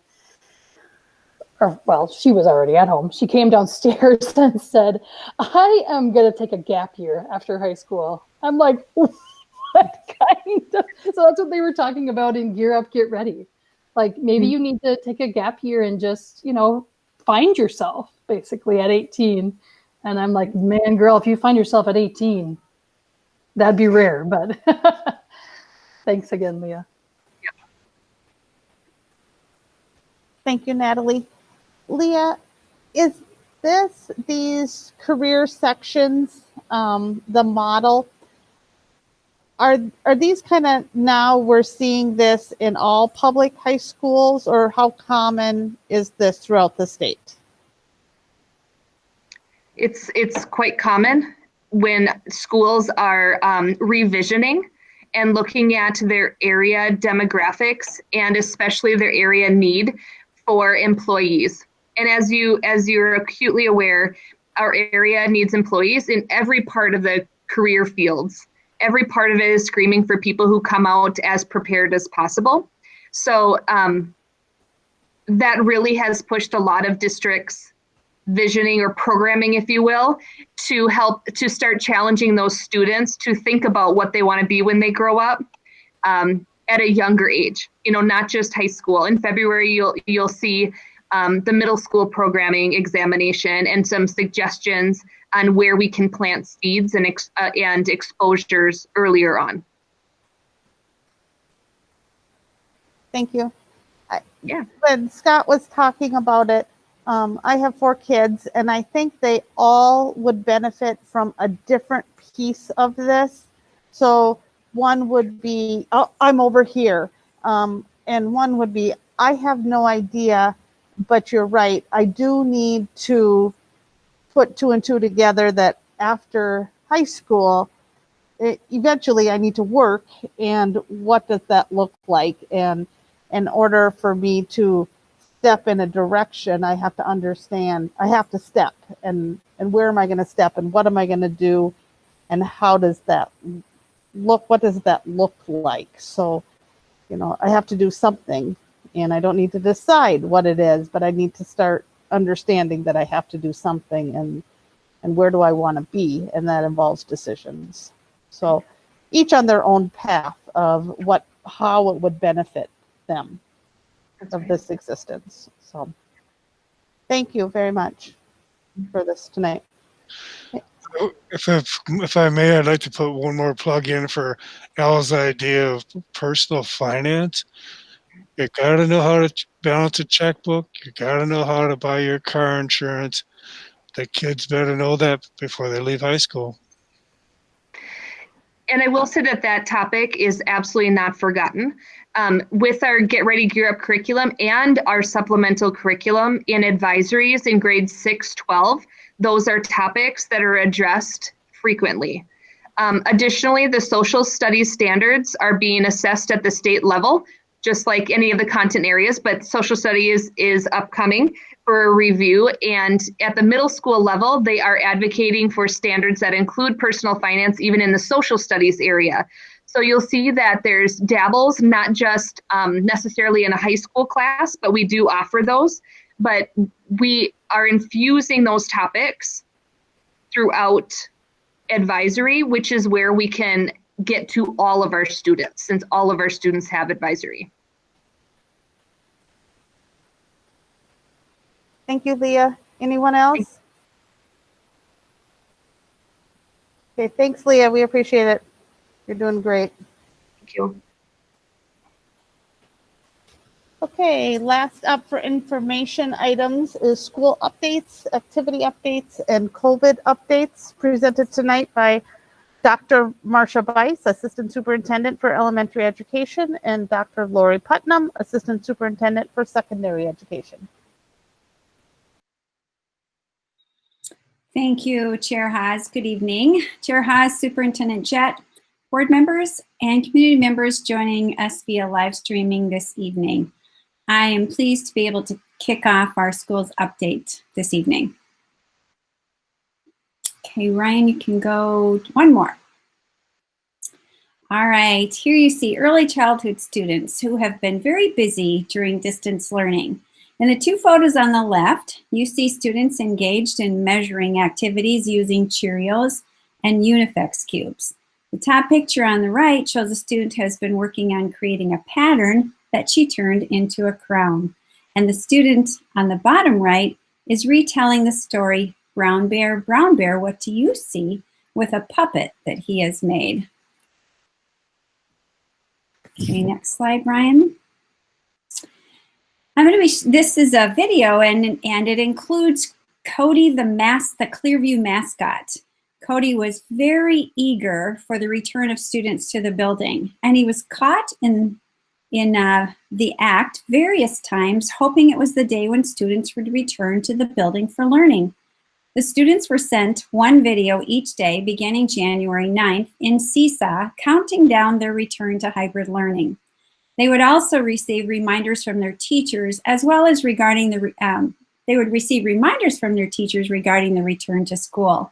she was already at home. She came downstairs and said, I am going to take a gap year after high school. I'm like, what kind of? So that's what they were talking about in Gear Up, Get Ready. Like, maybe you need to take a gap year and just, find yourself basically at 18. And I'm like, man, girl, if you find yourself at 18, that'd be rare. But thanks again, Leah.
Thank you, Natalie. Leah, is these career sections, the model, are these kind of, now we're seeing this in all public high schools, or how common is this throughout the state?
It's quite common when schools are revisioning and looking at their area demographics, and especially their area need for employees. And as you're acutely aware, our area needs employees in every part of the career fields. Every part of it is screaming for people who come out as prepared as possible. So that really has pushed a lot of districts' visioning or programming, if you will, to help to start challenging those students to think about what they want to be when they grow up at a younger age. Not just high school. In February, you'll see the middle school programming examination and some suggestions on where we can plant seeds and exposures earlier on.
Thank you. When Scott was talking about it, I have 4 kids, and I think they all would benefit from a different piece of this. So one would be, oh, I'm over here. And one would be, I have no idea, but you're right. I do need to put 2 and 2 together that after high school, eventually I need to work, and what does that look like? And in order for me to step in a direction, I have to understand, I have to step, and where am I going to step, and what am I going to do, and how does that look? What does that look like? So, I have to do something, and I don't need to decide what it is, but I need to start understanding that I have to do something, and where do I want to be, and that involves decisions. So each on their own path of how it would benefit them of this existence. So thank you very much for this tonight.
If I may, I'd like to put one more plug in for Al's idea of personal finance. You got to know how to balance a checkbook. You got to know how to buy your car insurance. The kids better know that before they leave high school.
And I will say that topic is absolutely not forgotten. With our Get Ready, Gear Up curriculum and our supplemental curriculum in advisories in grades 6-12, those are topics that are addressed frequently. Additionally, the social studies standards are being assessed at the state level, just like any of the content areas, but social studies is upcoming for a review. And at the middle school level, they are advocating for standards that include personal finance, even in the social studies area. So you'll see that there's dabbles, not just necessarily in a high school class, but we do offer those. But we are infusing those topics throughout advisory, which is where we can get to all of our students, since all of our students have advisory.
Thank you, Leah. Anyone else? Okay, thanks, Leah. We appreciate it. You're doing great.
Thank you.
Okay, last up for information items is school updates, activity updates, and COVID updates presented tonight by Dr. Marcia Bice, Assistant Superintendent for Elementary Education, and Dr. Lori Putnam, Assistant Superintendent for Secondary Education.
Thank you, Chair Haas. Good evening. Chair Haas, Superintendent Jett, board members, and community members joining us via live streaming this evening. I am pleased to be able to kick off our school's update this evening. Okay, Ryan, you can go one more. All right, here you see early childhood students who have been very busy during distance learning. In the two photos on the left, you see students engaged in measuring activities using Cheerios and Unifex cubes. The top picture on the right shows a student who has been working on creating a pattern that she turned into a crown. And the student on the bottom right is retelling the story, Brown Bear, What Do You See?" with a puppet that he has made. Okay, next slide, Ryan. This is a video and it includes Cody the Clearview mascot. Cody was very eager for the return of students to the building, and he was caught in the act various times, hoping it was the day when students would return to the building for learning. The students were sent one video each day beginning January 9th in Seesaw, counting down their return to hybrid learning. They would also receive reminders from their teachers, as well as they would receive reminders from their teachers regarding the return to school.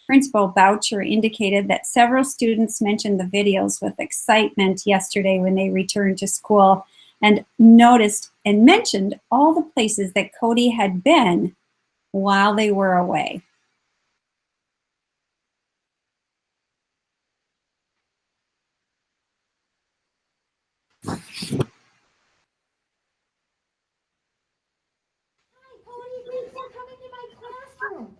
Principal Boucher indicated that several students mentioned the videos with excitement yesterday when they returned to school and noticed and mentioned all the places that Cody had been while they were away.
Thanks for coming to my classroom.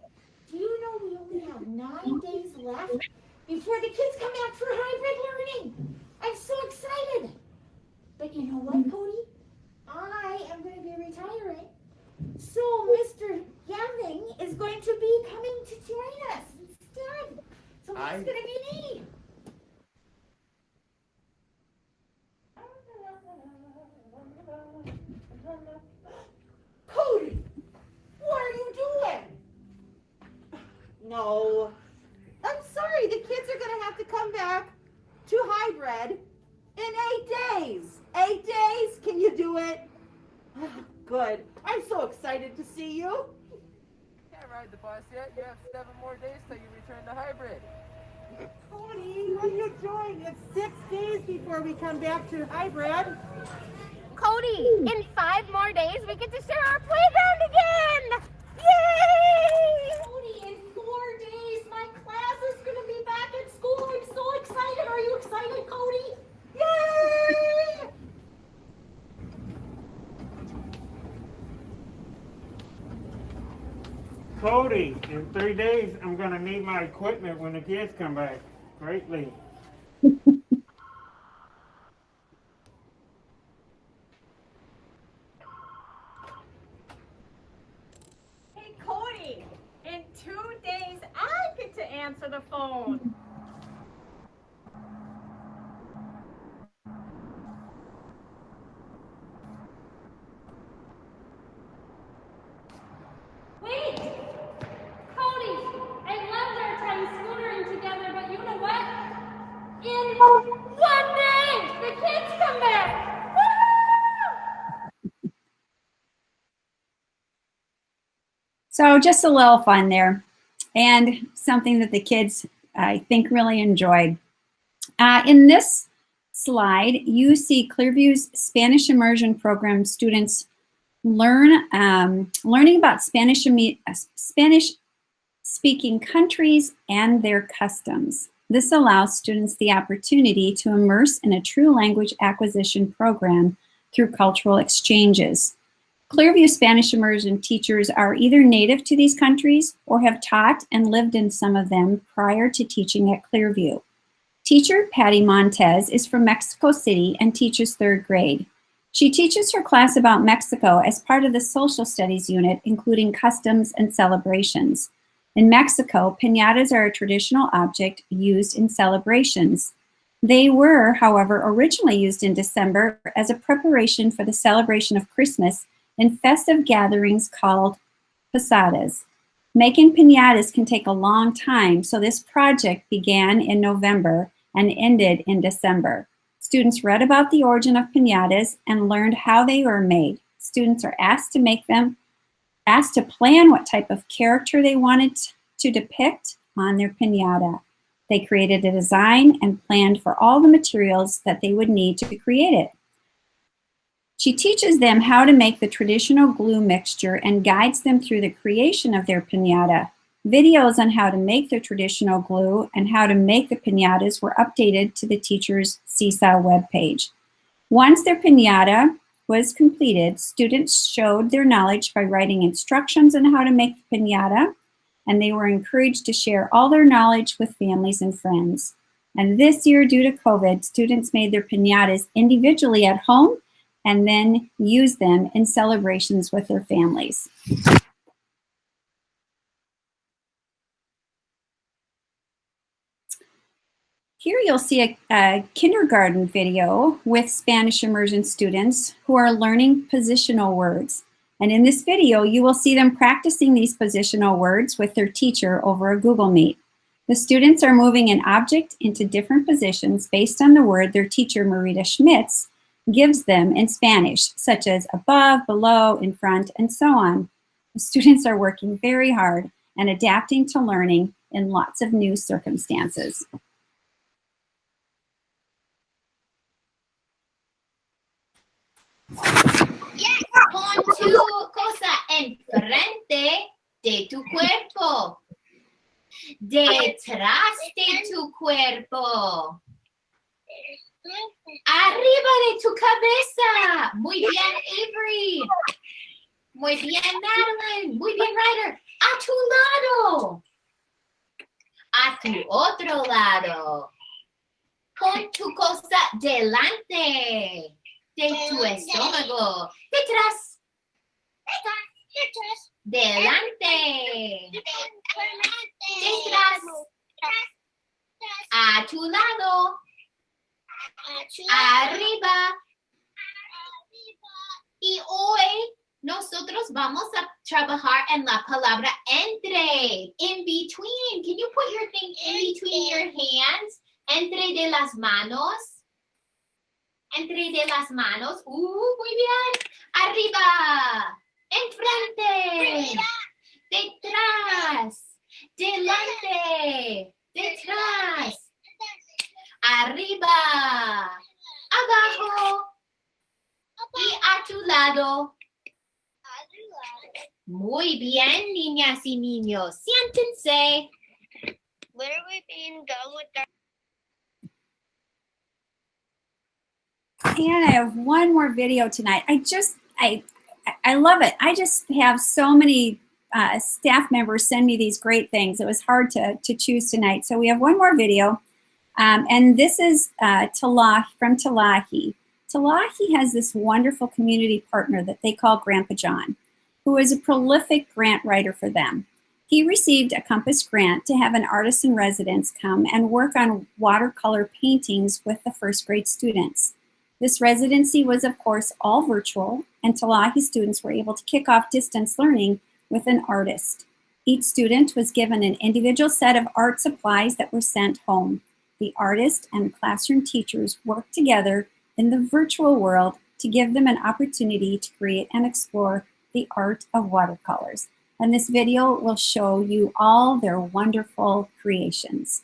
Do you know we only have 9 days left before the kids come back for hybrid learning? I'm so excited. But you know what, Cody? I am going to be retiring. So Mr. Younging is going to be coming to join us instead. So it's going to be me. Cody, what are you doing? No, I'm sorry. The kids are going to have to come back to hybrid in 8 days. 8 days? Can you do it? Good. I'm so excited to see you.
Can't ride the bus yet. You have 7 more days till you return to hybrid.
Cody, what are you doing? It's 6 days before we come back to hybrid.
Cody, in 5 more days, we get to share our playground again! Yay!
Cody, in 4 days, my class is going to be back at school. I'm so excited. Are you excited, Cody? Yay!
Cody, in 3 days, I'm going to need my equipment when the kids come back. Greatly.
Hey, Cody, in 2 days, I get to answer the phone.
Wait! Cody, I loved our time scootering together, but you know what? In 1 day, the kids come back! Woo!
So just a little fun there, and something that the kids, I think, really enjoyed. In this slide, you see Clearview's Spanish Immersion program students learning about Spanish-speaking countries and their customs. This allows students the opportunity to immerse in a true language acquisition program through cultural exchanges. Clearview Spanish Immersion teachers are either native to these countries or have taught and lived in some of them prior to teaching at Clearview. Teacher Patty Montez is from Mexico City and teaches 3rd grade. She teaches her class about Mexico as part of the social studies unit, including customs and celebrations. In Mexico, piñatas are a traditional object used in celebrations. They were, however, originally used in December as a preparation for the celebration of Christmas in festive gatherings called posadas. Making piñatas can take a long time, so this project began in November and ended in December. Students read about the origin of piñatas and learned how they were made. Students are asked to make them, asked to plan what type of character they wanted to depict on their piñata. They created a design and planned for all the materials that they would need to create it. She teaches them how to make the traditional glue mixture and guides them through the creation of their piñata. Videos on how to make the traditional glue and how to make the piñatas were updated to the teacher's Seesaw webpage. Once their piñata was completed, students showed their knowledge by writing instructions on how to make the piñata, and they were encouraged to share all their knowledge with families and friends. And this year, due to COVID, students made their piñatas individually at home and then used them in celebrations with their families. Here you'll see a kindergarten video with Spanish immersion students who are learning positional words. And in this video, you will see them practicing these positional words with their teacher over a Google Meet. The students are moving an object into different positions based on the word their teacher, Marita Schmitz, gives them in Spanish, such as above, below, in front, and so on. The students are working very hard and adapting to learning in lots of new circumstances.
Yes, pon tu cosa enfrente de tu cuerpo, detrás de tu cuerpo, arriba de tu cabeza. Muy bien, Avery. Muy bien, Madeline. Muy bien, Ryder. A tu lado. A tu otro lado. Pon tu cosa delante de tu estómago. Detrás. Delante. Detrás. A tu lado. Arriba. Y hoy nosotros vamos a trabajar en la palabra entre. In between. Can you put your thing in between your hands? Entre de las manos. Entre de las manos. Muy bien. Arriba. Enfrente. Detrás. Delante. Detrás. Arriba. Abajo. Y a tu lado. Muy bien, niñas y niños. Siéntense.
Where are we being done with that?
And I have one more video tonight. I love it. I just have so many staff members send me these great things. It was hard to choose tonight. So we have one more video. And this is from Talahi. Talahi has this wonderful community partner that they call Grandpa John, who is a prolific grant writer for them. He received a Compass grant to have an artist in residence come and work on watercolor paintings with the first grade students. This residency was, of course, all virtual, and Talahi students were able to kick off distance learning with an artist. Each student was given an individual set of art supplies that were sent home. The artist and classroom teachers worked together in the virtual world to give them an opportunity to create and explore the art of watercolors. And this video will show you all their wonderful creations.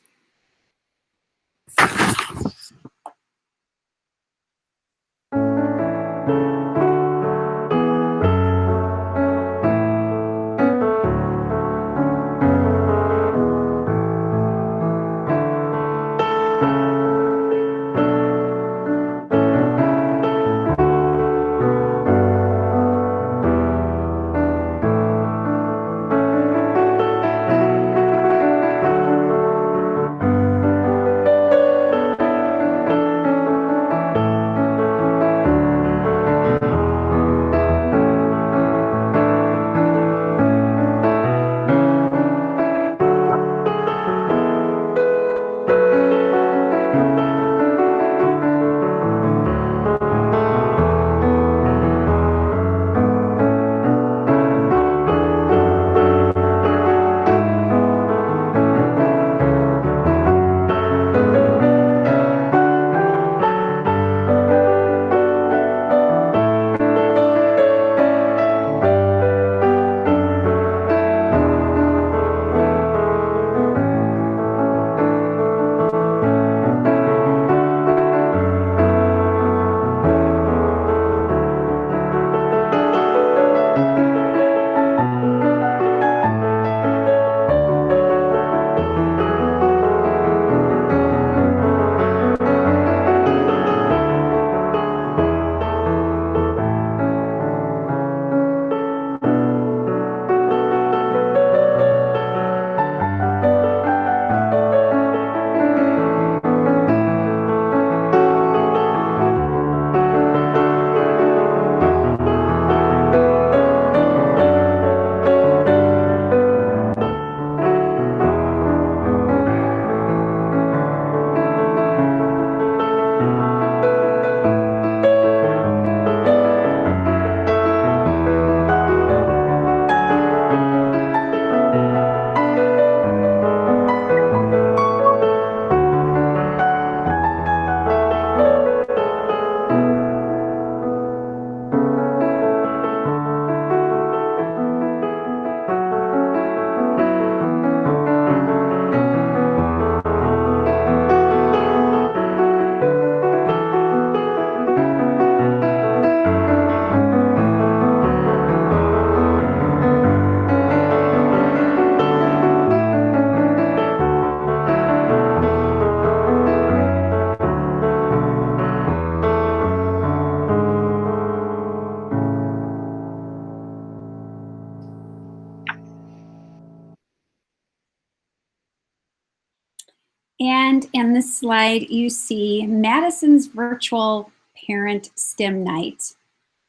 in this slide, you see Madison's virtual parent STEM night.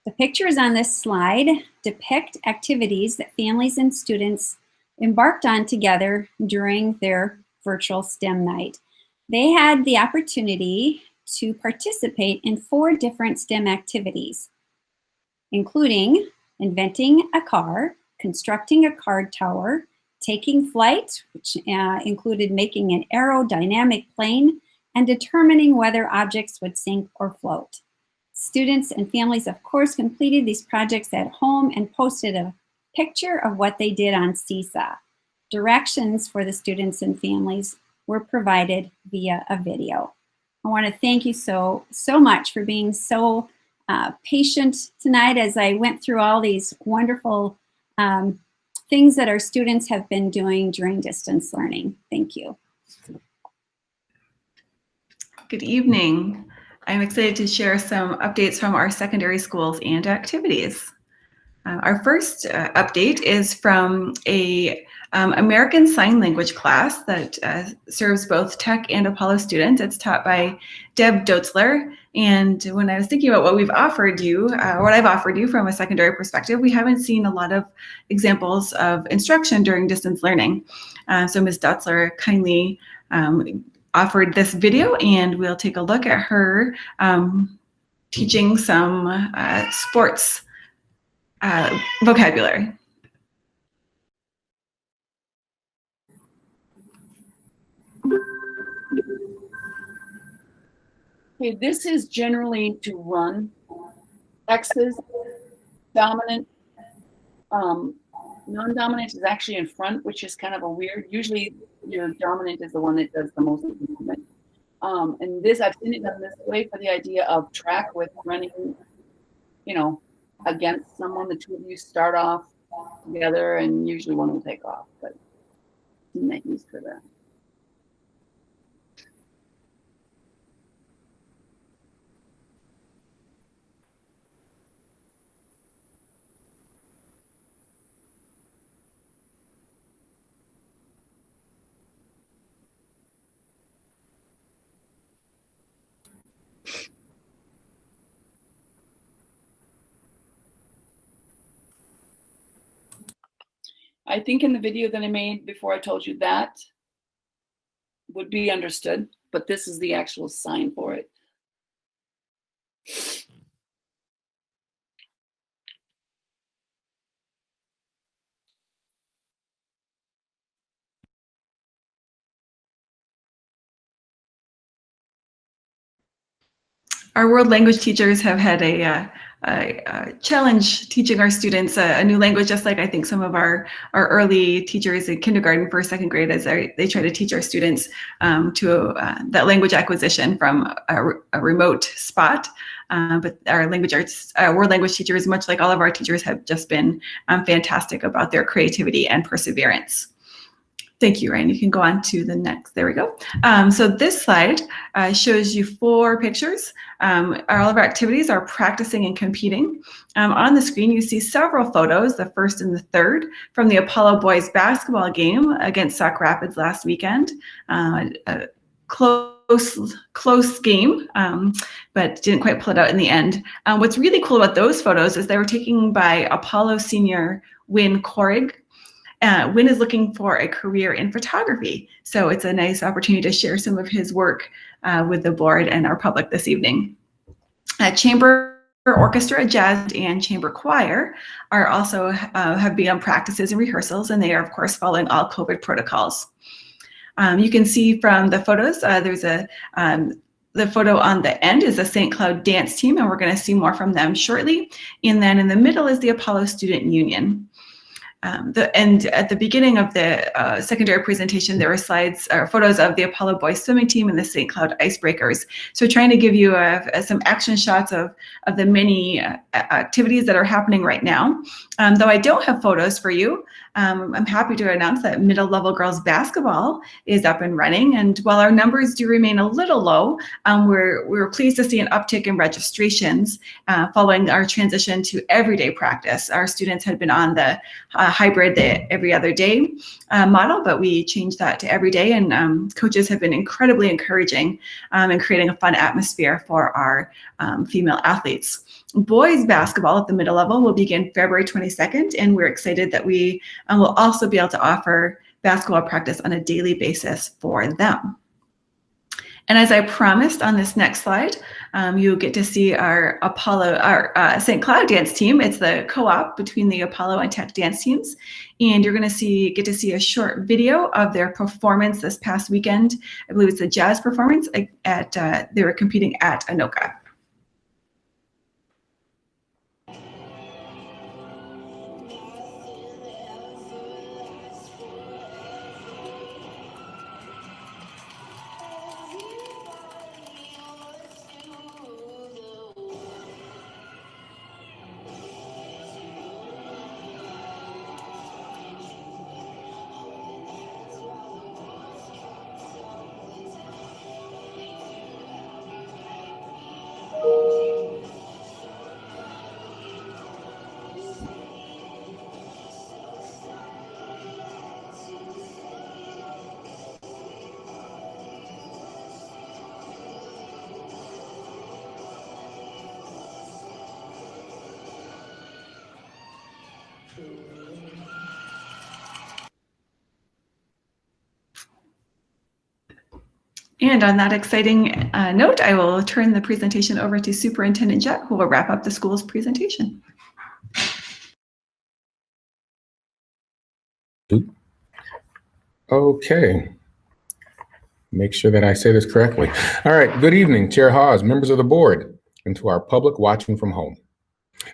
The pictures on this slide depict activities that families and students embarked on together during their virtual STEM night. They had the opportunity to participate in 4 different STEM activities, including inventing a car, constructing a card tower, taking flight, which included making an aerodynamic plane, and determining whether objects would sink or float. Students and families, of course, completed these projects at home and posted a picture of what they did on Seesaw. Directions for the students and families were provided via a video. I want to thank you so much for being so patient tonight as I went through all these wonderful things that our students have been doing during distance learning. Thank you.
Good evening. I'm excited to share some updates from our secondary schools and activities. Our first update is from a American Sign Language class that serves both tech and Apollo students. It's taught by Deb Dotzler. And when I was thinking about what we've offered you, or what I've offered you from a secondary perspective, we haven't seen a lot of examples of instruction during distance learning. So Ms. Dotzler kindly offered this video, and we'll take a look at her teaching some sports vocabulary.
Okay, this is generally to run. X's, dominant. Non-dominant is actually in front, which is kind of a weird. Usually your dominant is the one that does the most movement. And this, I've seen it done this way for the idea of track with running, you know, against someone. The 2 of you start off together and usually one will take off, but I'm not used for that. I think in the video that I made before I told you that would be understood, but this is the actual sign for it.
Our world language teachers have had a challenge teaching our students a new language, just like I think some of our early teachers in kindergarten, first, second grade, as they try to teach our students that language acquisition from a remote spot. But our world language teachers, much like all of our teachers, have just been fantastic about their creativity and perseverance. Thank you, Ryan. You can go on to the next. There we go. So this slide shows you 4 pictures. All of our activities are practicing and competing. On the screen, you see several photos, the first and the third, from the Apollo boys basketball game against Sauk Rapids last weekend. A close game, but didn't quite pull it out in the end. What's really cool about those photos is they were taken by Apollo senior Wynn Korig. Wynn is looking for a career in photography, so it's a nice opportunity to share some of his work with the board and our public this evening. Chamber Orchestra, Jazz, and Chamber Choir are also have begun practices and rehearsals, and they are, of course, following all COVID protocols. You can see from the photos, there's the photo on the end is the St. Cloud dance team, and we're going to see more from them shortly. And then in the middle is the Apollo Student Union. And at the beginning of the secondary presentation, there were slides or photos of the Apollo boys swimming team and the St. Cloud Icebreakers. So trying to give you some action shots of the many activities that are happening right now. Though I don't have photos for you, I'm happy to announce that middle level girls basketball is up and running. And while our numbers do remain a little low, we're pleased to see an uptick in registrations following our transition to everyday practice. Our students had been on the hybrid, the every other day model, but we changed that to every day, and coaches have been incredibly encouraging in creating a fun atmosphere for our female athletes. Boys basketball at the middle level will begin February 22nd, and we're excited that we will also be able to offer basketball practice on a daily basis for them. And as I promised on this next slide, you'll get to see our St. Cloud dance team. It's the co-op between the Apollo and Tech dance teams. And you're gonna get to see a short video of their performance this past weekend. I believe it's a jazz performance at, they were competing at Anoka. And on that exciting note, I will turn the presentation over to Superintendent Jett, who will wrap up the school's presentation.
Okay. Make sure that I say this correctly. All right, good evening, Chair Hawes, members of the board, and to our public watching from home.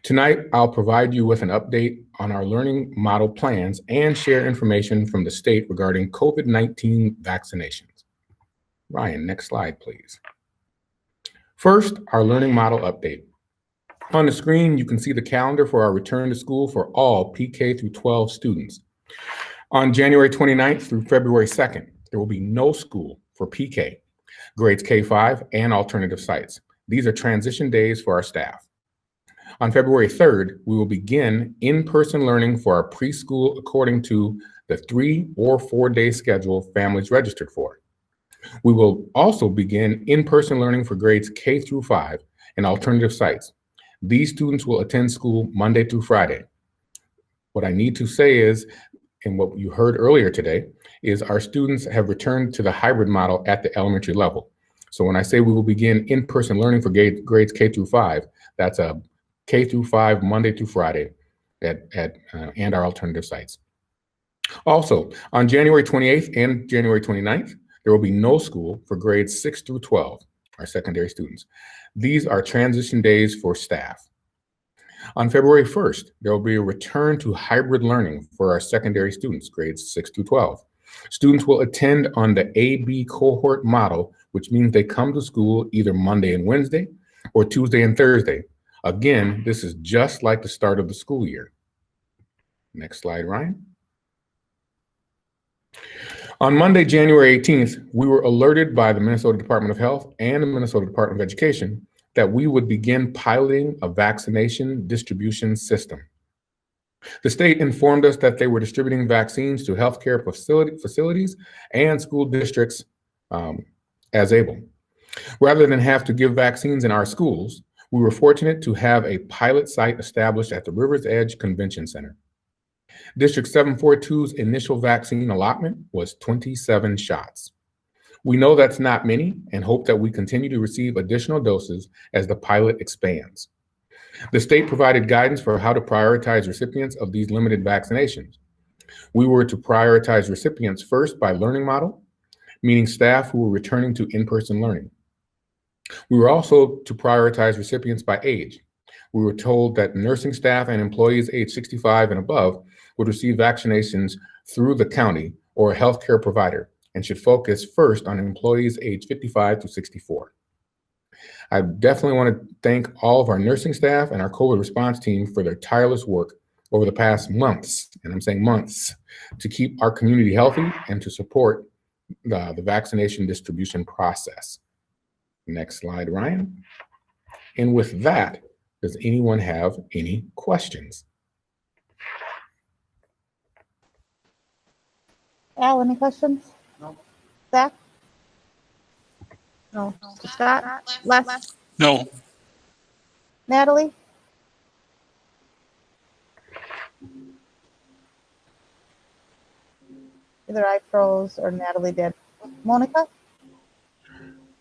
Tonight, I'll provide you with an update on our learning model plans and share information from the state regarding COVID-19 vaccinations. Ryan, next slide, please. First, our learning model update. On the screen, you can see the calendar for our return to school for all PK through 12 students. On January 29th through February 2nd, there will be no school for PK, grades K-5, and alternative sites. These are transition days for our staff. On February 3rd, we will begin in-person learning for our preschool according to the 3 or 4 day schedule families registered for. We will also begin in-person learning for grades K through 5 and alternative sites. These students will attend school Monday through Friday. What I need to say is, and what you heard earlier today, is our students have returned to the hybrid model at the elementary level. So when I say we will begin in-person learning for grades K through 5, that's a K through 5 Monday through Friday and our alternative sites. Also, on January 28th and January 29th, there will be no school for grades 6 through 12, our secondary students. These are transition days for staff. On February 1st, there will be a return to hybrid learning for our secondary students, grades 6 through 12. Students will attend on the AB cohort model, which means they come to school either Monday and Wednesday or Tuesday and Thursday. Again, this is just like the start of the school year. Next slide, Ryan. On Monday, January 18th, we were alerted by the Minnesota Department of Health and the Minnesota Department of Education that we would begin piloting a vaccination distribution system. The state informed us that they were distributing vaccines to healthcare facilities and school districts as able. Rather than have to give vaccines in our schools, we were fortunate to have a pilot site established at the River's Edge Convention Center. District 742's initial vaccine allotment was 27 shots. We know that's not many and hope that we continue to receive additional doses as the pilot expands. The state provided guidance for how to prioritize recipients of these limited vaccinations. We were to prioritize recipients first by learning model, meaning staff who were returning to in-person learning. We were also to prioritize recipients by age. We were told that nursing staff and employees age 65 and above would receive vaccinations through the county or a healthcare provider and should focus first on employees age 55 to 64. I definitely want to thank all of our nursing staff and our COVID response team for their tireless work over the past months, and I'm saying months, to keep our community healthy and to support the vaccination distribution process. Next slide, Ryan. And with that, does anyone have any questions?
Al, any questions? No. Zach? No. Scott? Les?
No.
Natalie? Either I froze or Natalie did. Monica?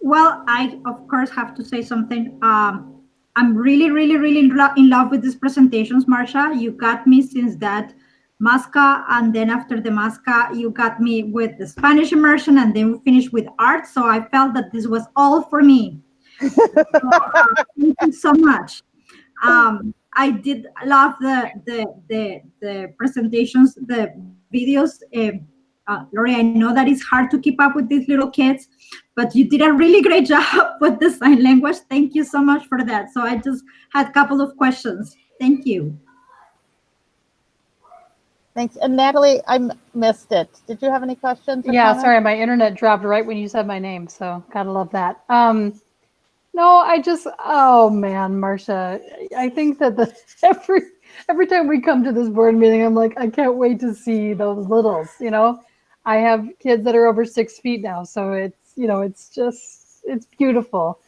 Well, I, of course, have to say something. I'm really, really, really in love with these presentations, Marsha. You got me since that Masca, and then after the Masca, you got me with the Spanish immersion, and then we finished with art. So I felt that this was all for me. So, thank you so much. I did love the presentations, the videos. Lori, I know that it's hard to keep up with these little kids, but you did a really great job with the sign language. Thank you so much for that. So I just had a couple of questions. Thank you.
Thanks. And Natalie, I missed it. Did you have any questions?
Yeah,
comments?
sorry, my internet dropped right when you said my name, so gotta love that. No, I just, oh man, Marcia, I think that every time we come to this board meeting, I'm like, I can't wait to see those littles, you know? I have kids that are over 6 feet now, so it's, you know, it's beautiful.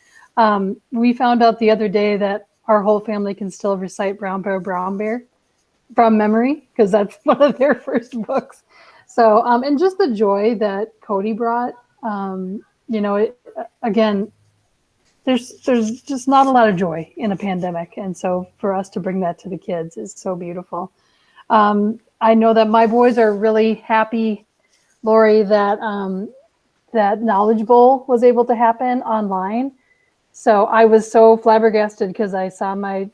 We found out the other day that our whole family can still recite Brown Bear from memory, because that's one of their first books. So, and just the joy that Cody brought, you know, again, there's just not a lot of joy in a pandemic. And so for us to bring that to the kids is so beautiful. I know that my boys are really happy, Lori, that that Knowledge Bowl was able to happen online. So I was so flabbergasted because I saw my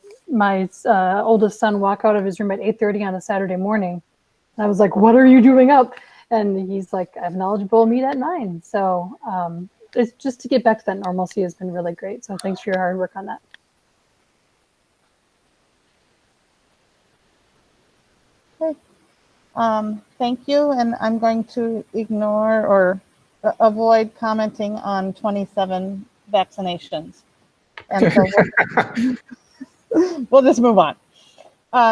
oldest son walk out of his room at 8:30 on a Saturday morning. And I was like, what are you doing up? And he's like, I have Knowledge Bowl meet at 9. So it's just to get back to that normalcy has been really great. So thanks for your hard work on that.
Okay. Thank you. And I'm going to ignore or avoid commenting on 27 vaccinations. And so we'll just move on.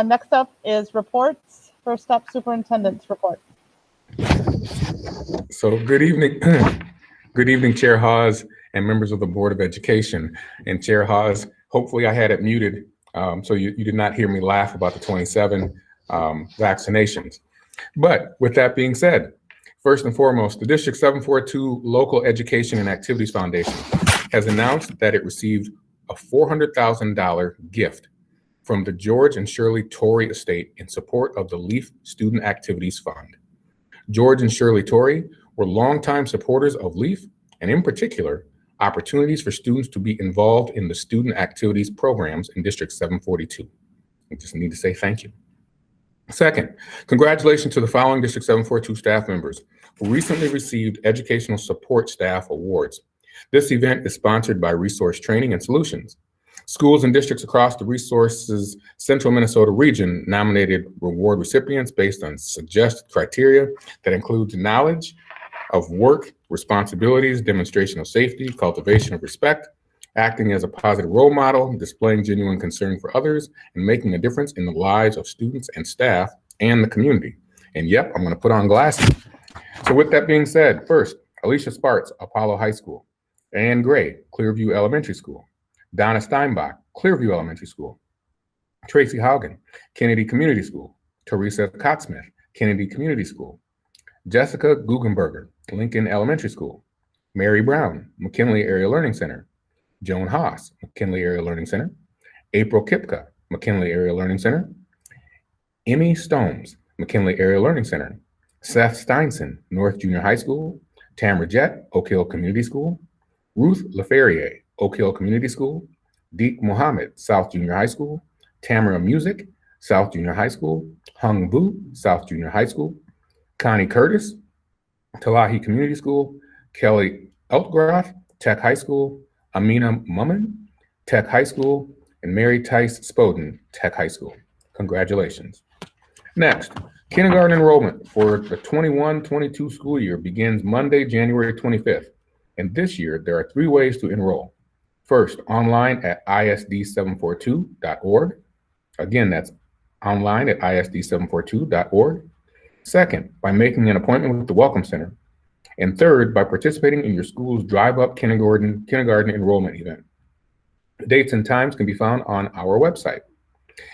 Next up is reports. First up, superintendent's report.
So good evening. Good evening, Chair Hawes and members of the Board of Education. And Chair Hawes, hopefully I had it muted so you did not hear me laugh about the 27 vaccinations. But with that being said, first and foremost, the District 742 Local Education and Activities Foundation has announced that it received a $400,000 gift from the George and Shirley Torrey estate in support of the LEAF Student Activities Fund. George and Shirley Torrey were longtime supporters of LEAF, and in particular, opportunities for students to be involved in the student activities programs in District 742. I just need to say thank you. Second, congratulations to the following District 742 staff members who recently received Educational Support Staff Awards. This event is sponsored by Resource Training and Solutions. Schools and districts across the Resources Central Minnesota region nominated reward recipients based on suggested criteria that includes knowledge of work, responsibilities, demonstration of safety, cultivation of respect, acting as a positive role model, displaying genuine concern for others, and making a difference in the lives of students and staff and the community. And yep, I'm going to put on glasses. So with that being said, first, Alicia Sparks, Apollo High School. Ann Gray, Clearview Elementary School. Donna Steinbach, Clearview Elementary School. Tracy Haugen, Kennedy Community School. Teresa Cottsmith, Kennedy Community School. Jessica Guggenberger, Lincoln Elementary School. Mary Brown, McKinley Area Learning Center. Joan Haas, McKinley Area Learning Center. April Kipka, McKinley Area Learning Center. Emmy Stones, McKinley Area Learning Center. Seth Steinson, North Junior High School. Tamara Jett, Oak Hill Community School. Ruth LaFerrier, Oak Hill Community School. Deek Mohammed, South Junior High School. Tamara Music, South Junior High School. Hung Bu, South Junior High School. Connie Curtis, Talahi Community School. Kelly Eltgroth, Tech High School. Amina Mumman, Tech High School. And Mary Tice Spoden, Tech High School. Congratulations. Next, kindergarten enrollment for the 21-22 school year begins Monday, January 25th. And this year, there are 3 ways to enroll. First, online at isd742.org. Again, that's online at isd742.org. Second, by making an appointment with the Welcome Center. And third, by participating in your school's drive-up kindergarten enrollment event. Dates and times can be found on our website.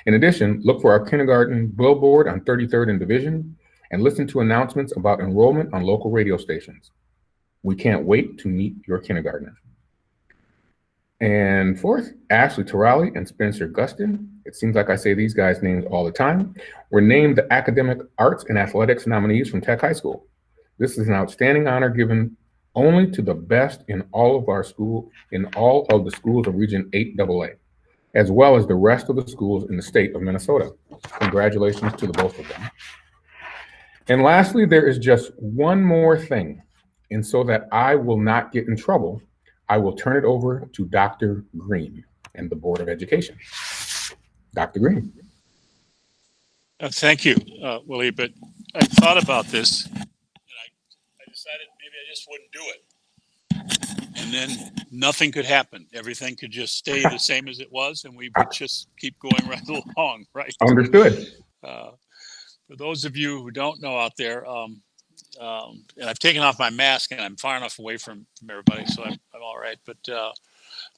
In addition, look for our kindergarten billboard on 33rd and Division and listen to announcements about enrollment on local radio stations. We can't wait to meet your kindergartners. And fourth, Ashley Torali and Spencer Gustin, it seems like I say these guys' names all the time, were named the Academic Arts and Athletics nominees from Tech High School. This is an outstanding honor given only to the best in all of the schools of Region 8AA, as well as the rest of the schools in the state of Minnesota. Congratulations to the both of them. And lastly, there is just one more thing. And so that I will not get in trouble, I will turn it over to Dr. Green and the Board of Education. Dr. Green.
Thank you, Willie, but I thought about this and I decided maybe I just wouldn't do it. And then nothing could happen. Everything could just stay the same as it was and we would just keep going right along, right?
Understood.
For those of you who don't know out there, and I've taken off my mask and I'm far enough away from everybody, so I'm all right. But I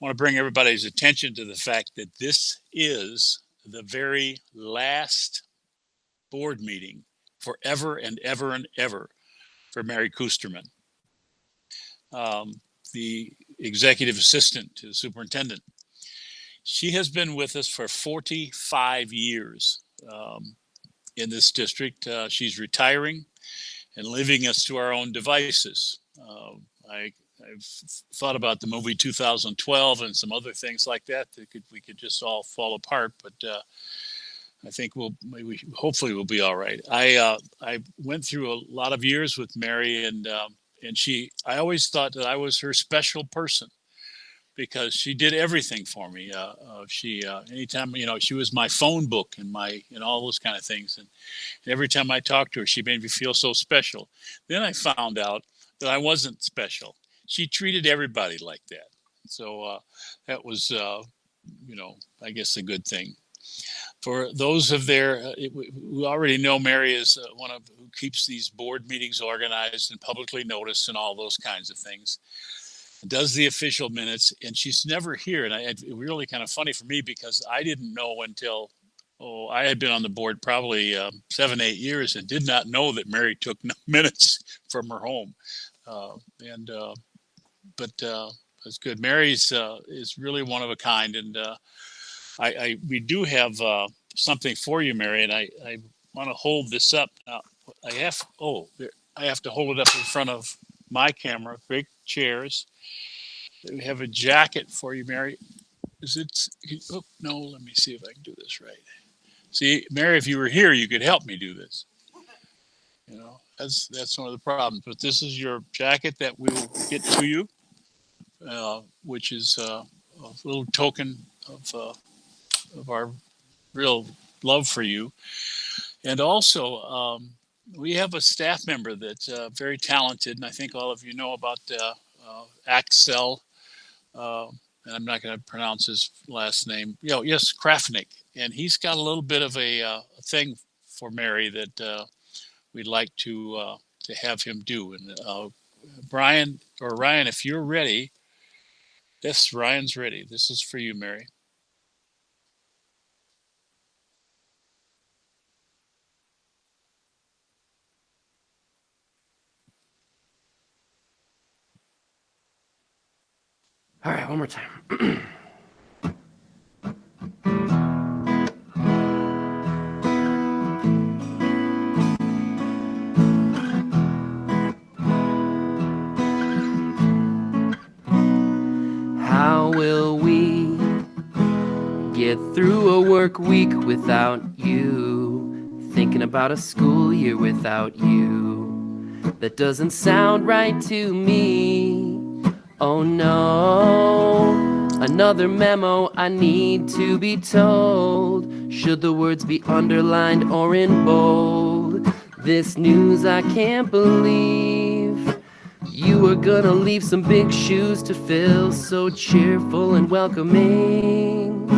want to bring everybody's attention to the fact that this is the very last board meeting forever and ever and ever for Mary Kusterman, the executive assistant to the superintendent. She has been with us for 45 years in this district. She's retiring and leaving us to our own devices. I've thought about the movie 2012 and some other things like that we could just all fall apart, but I think hopefully we'll be all right. I went through a lot of years with Mary, and I always thought that I was her special person because she did everything for me. Anytime, she was my phone book and all those kind of things. And every time I talked to her, she made me feel so special. Then I found out that I wasn't special. She treated everybody like that. So that was, I guess a good thing. For those who already know Mary is one of who keeps these board meetings organized and publicly noticed and all those kinds of things. Does the official minutes, and she's never here. And it's really kind of funny for me because I didn't know until, I had been on the board probably 7-8 years and did not know that Mary took minutes from her home. But that's good. Mary's is really one of a kind. And we do have something for you, Mary, and I want to hold this up. Now, I have to hold it up in front of my camera, big chairs. We have a jacket for you, Mary. No, let me see if I can do this right. See, Mary, if you were here, you could help me do this. That's one of the problems. But this is your jacket that we will get to you, which is a little token of our real love for you. And also, we have a staff member that's very talented, and I think all of you know about Axel. And I'm not going to pronounce his last name. Yes, Krafnick, and he's got a little bit of a thing for Mary that we'd like to have him do. And Ryan, if you're ready, yes, Ryan's ready. This is for you, Mary.
All right, one more time. How will we get through a work week without you? Thinking about a school year without you. That doesn't sound right to me. Oh no, another memo I need to be told. Should the words be underlined or in bold? This news I can't believe. You are gonna leave some big shoes to fill, so cheerful and welcoming.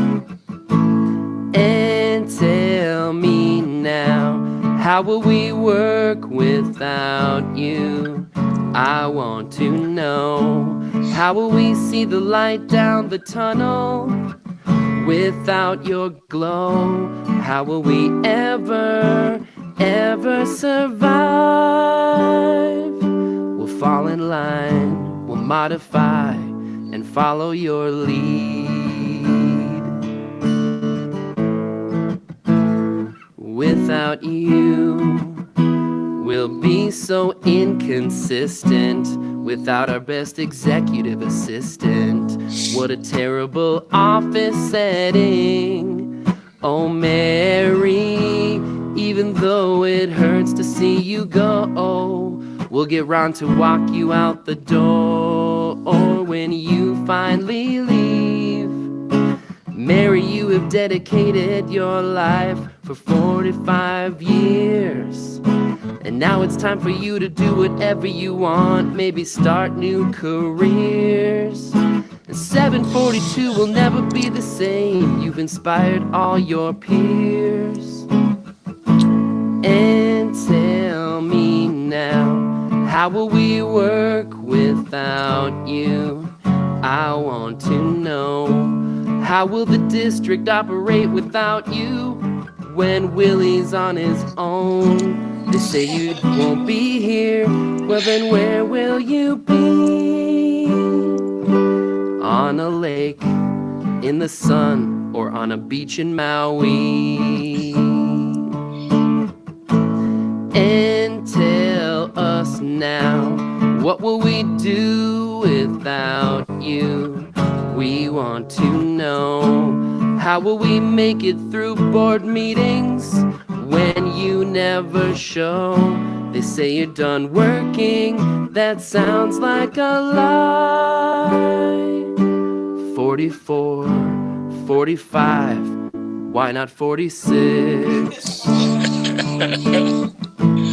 And tell me now, how will we work without you? I want to know. How will we see the light down the tunnel without your glow? How will we ever, ever survive? We'll fall in line, we'll modify and follow your lead. Without you, we'll be so inconsistent. Without our best executive assistant, what a terrible office setting. Oh, Mary, even though it hurts to see you go, we'll get round to walk you out the door. Or when you finally leave, Mary, you have dedicated your life for 45 years. And now it's time for you to do whatever you want, maybe start new careers. And 742 will never be the same. You've inspired all your peers. And tell me now, how will we work without you? I want to know. How will the district operate without you? When Willie's on his own, they say you won't be here. Well, then where will you be? On a lake, in the sun, or on a beach in Maui? And tell us now, what will we do without you? We want to know. How will we make it through board meetings when you never show? They say you're done working, that sounds like a lie. 44, 45, why not 46?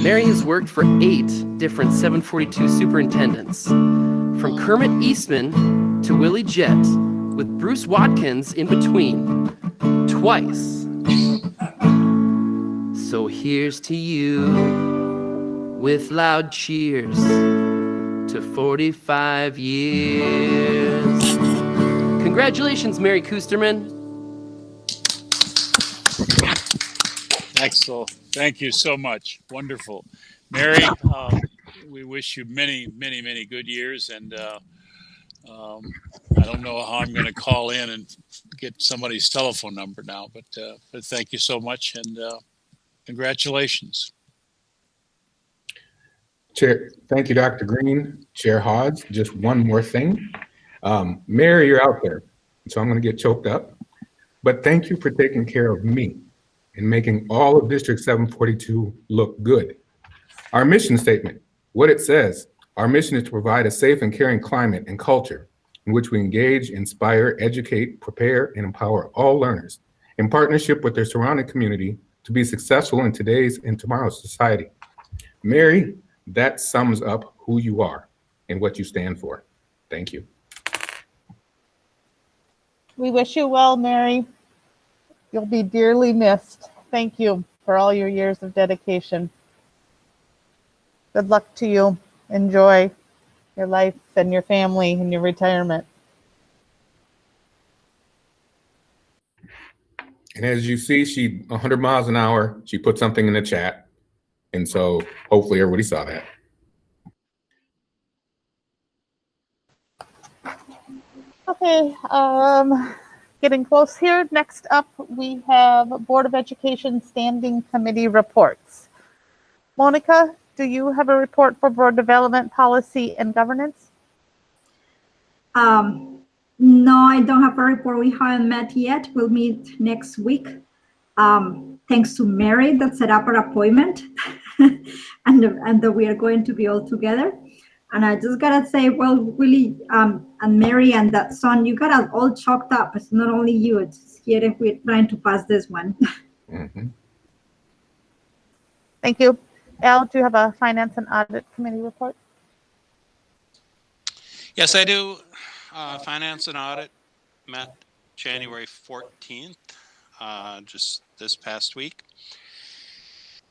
Mary has worked for 8 different 742 superintendents, from Kermit Eastman to Willie Jett, with Bruce Watkins in between, twice. So here's to you, with loud cheers, to 45 years. Congratulations, Mary Kusterman.
Excellent. Thank you so much. Wonderful. Mary, we wish you many, many, many good years. And I don't know how I'm going to call in and get somebody's telephone number now, but thank you so much. And congratulations.
Chair, thank you, Dr. Green. Chair Hodge, just one more thing. Mary, you're out there, so I'm going to get choked up. But thank you for taking care of me and making all of District 742 look good. Our mission statement, what it says, our mission is to provide a safe and caring climate and culture in which we engage, inspire, educate, prepare, and empower all learners in partnership with their surrounding community to be successful in today's and tomorrow's society. Mary, that sums up who you are and what you stand for. Thank you.
We wish you well, Mary. You'll be dearly missed. Thank you for all your years of dedication. Good luck to you. Enjoy your life and your family and your retirement.
And as you see, she 100 miles an hour, she put something in the chat. And so hopefully everybody saw that.
Okay, getting close here. Next up, we have Board of Education Standing Committee reports. Monica, do you have a report for Board Development, Policy, and Governance?
No, I don't have a report. We haven't met yet. We'll meet next week. Thanks to Mary that set up our appointment and that we are going to be all together. And I just gotta say, well, really, and Mary and that son, you got us all chalked up. It's not only you, it's here if we're trying to pass this one.
Mhm.
Thank you. Al, do you have a Finance and Audit Committee report?
Yes, I do. Finance and Audit met January 14th, just this past week.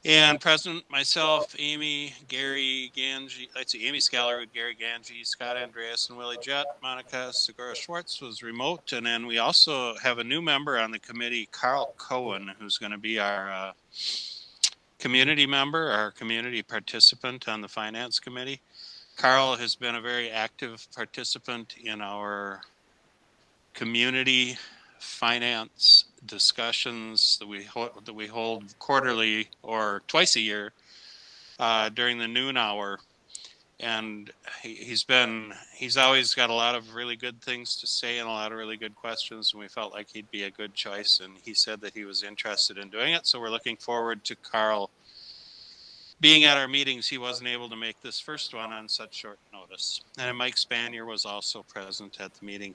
And President, myself, Amy, Gary Ganji, let's see, Amy Scallerwood, Gary Ganji, Scott Andreas, and Willie Jett. Monica Segura Schwartz was remote. And then we also have a new member on the committee, Carl Cohen, who's going to be our community member, our community participant on the Finance Committee. Carl has been a very active participant in our community finance discussions that we hold quarterly or twice a year during the noon hour, and he's always got a lot of really good things to say and a lot of really good questions, and we felt like he'd be a good choice, and he said that he was interested in doing it. So we're looking forward to Carl being at our meetings. He wasn't able to make this first one on such short notice. And Mike Spanier was also present at the meeting.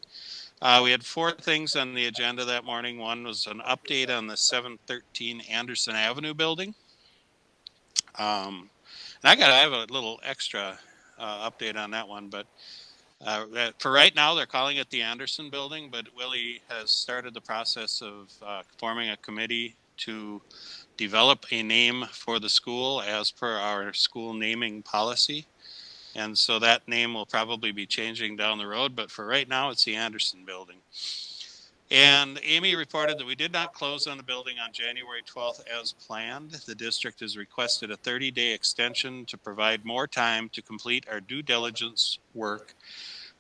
We had 4 things on the agenda that morning. One was an update on the 713 Anderson Avenue building. And I have a little extra update on that one, but for right now, they're calling it the Anderson building, but Willie has started the process of forming a committee to develop a name for the school as per our school naming policy. And so that name will probably be changing down the road, but for right now, it's the Anderson building. And Amy reported that we did not close on the building on January 12th as planned. The district has requested a 30-day extension to provide more time to complete our due diligence work,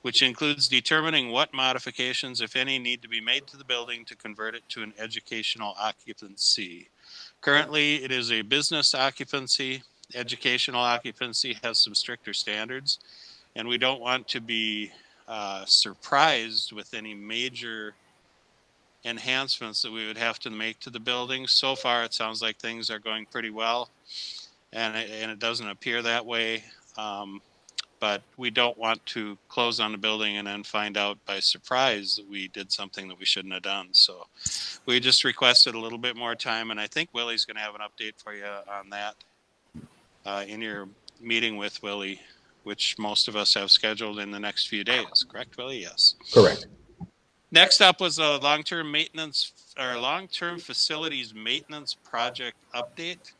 which includes determining what modifications, if any, need to be made to the building to convert it to an educational occupancy. Currently, it is a business occupancy. Educational occupancy has some stricter standards, and we don't want to be surprised with any major enhancements that we would have to make to the building. So far, it sounds like things are going pretty well, and it doesn't appear that way. But we don't want to close on the building and then find out by surprise that we did something that we shouldn't have done. So we just requested a little bit more time, and I think Willie's going to have an update for you on that in your meeting with Willie, which most of us have scheduled in the next few days. Correct, Willie? Yes.
Correct.
Next up was a long-term facilities maintenance project update.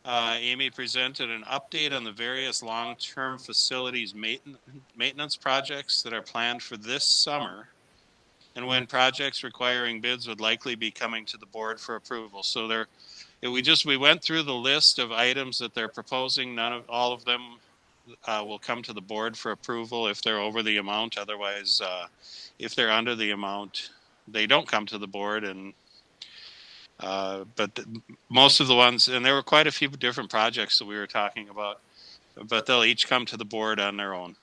Amy presented an update on the various long-term facilities maintenance projects that are planned for this summer, and when projects requiring bids would likely be coming to the board for approval. So we went through the list of items that they're proposing. All of them will come to the board for approval if they're over the amount. Otherwise, if they're under the amount, they don't come to the board. And but most of the ones, and there were quite a few different projects that we were talking about, but they'll each come to the board on their own.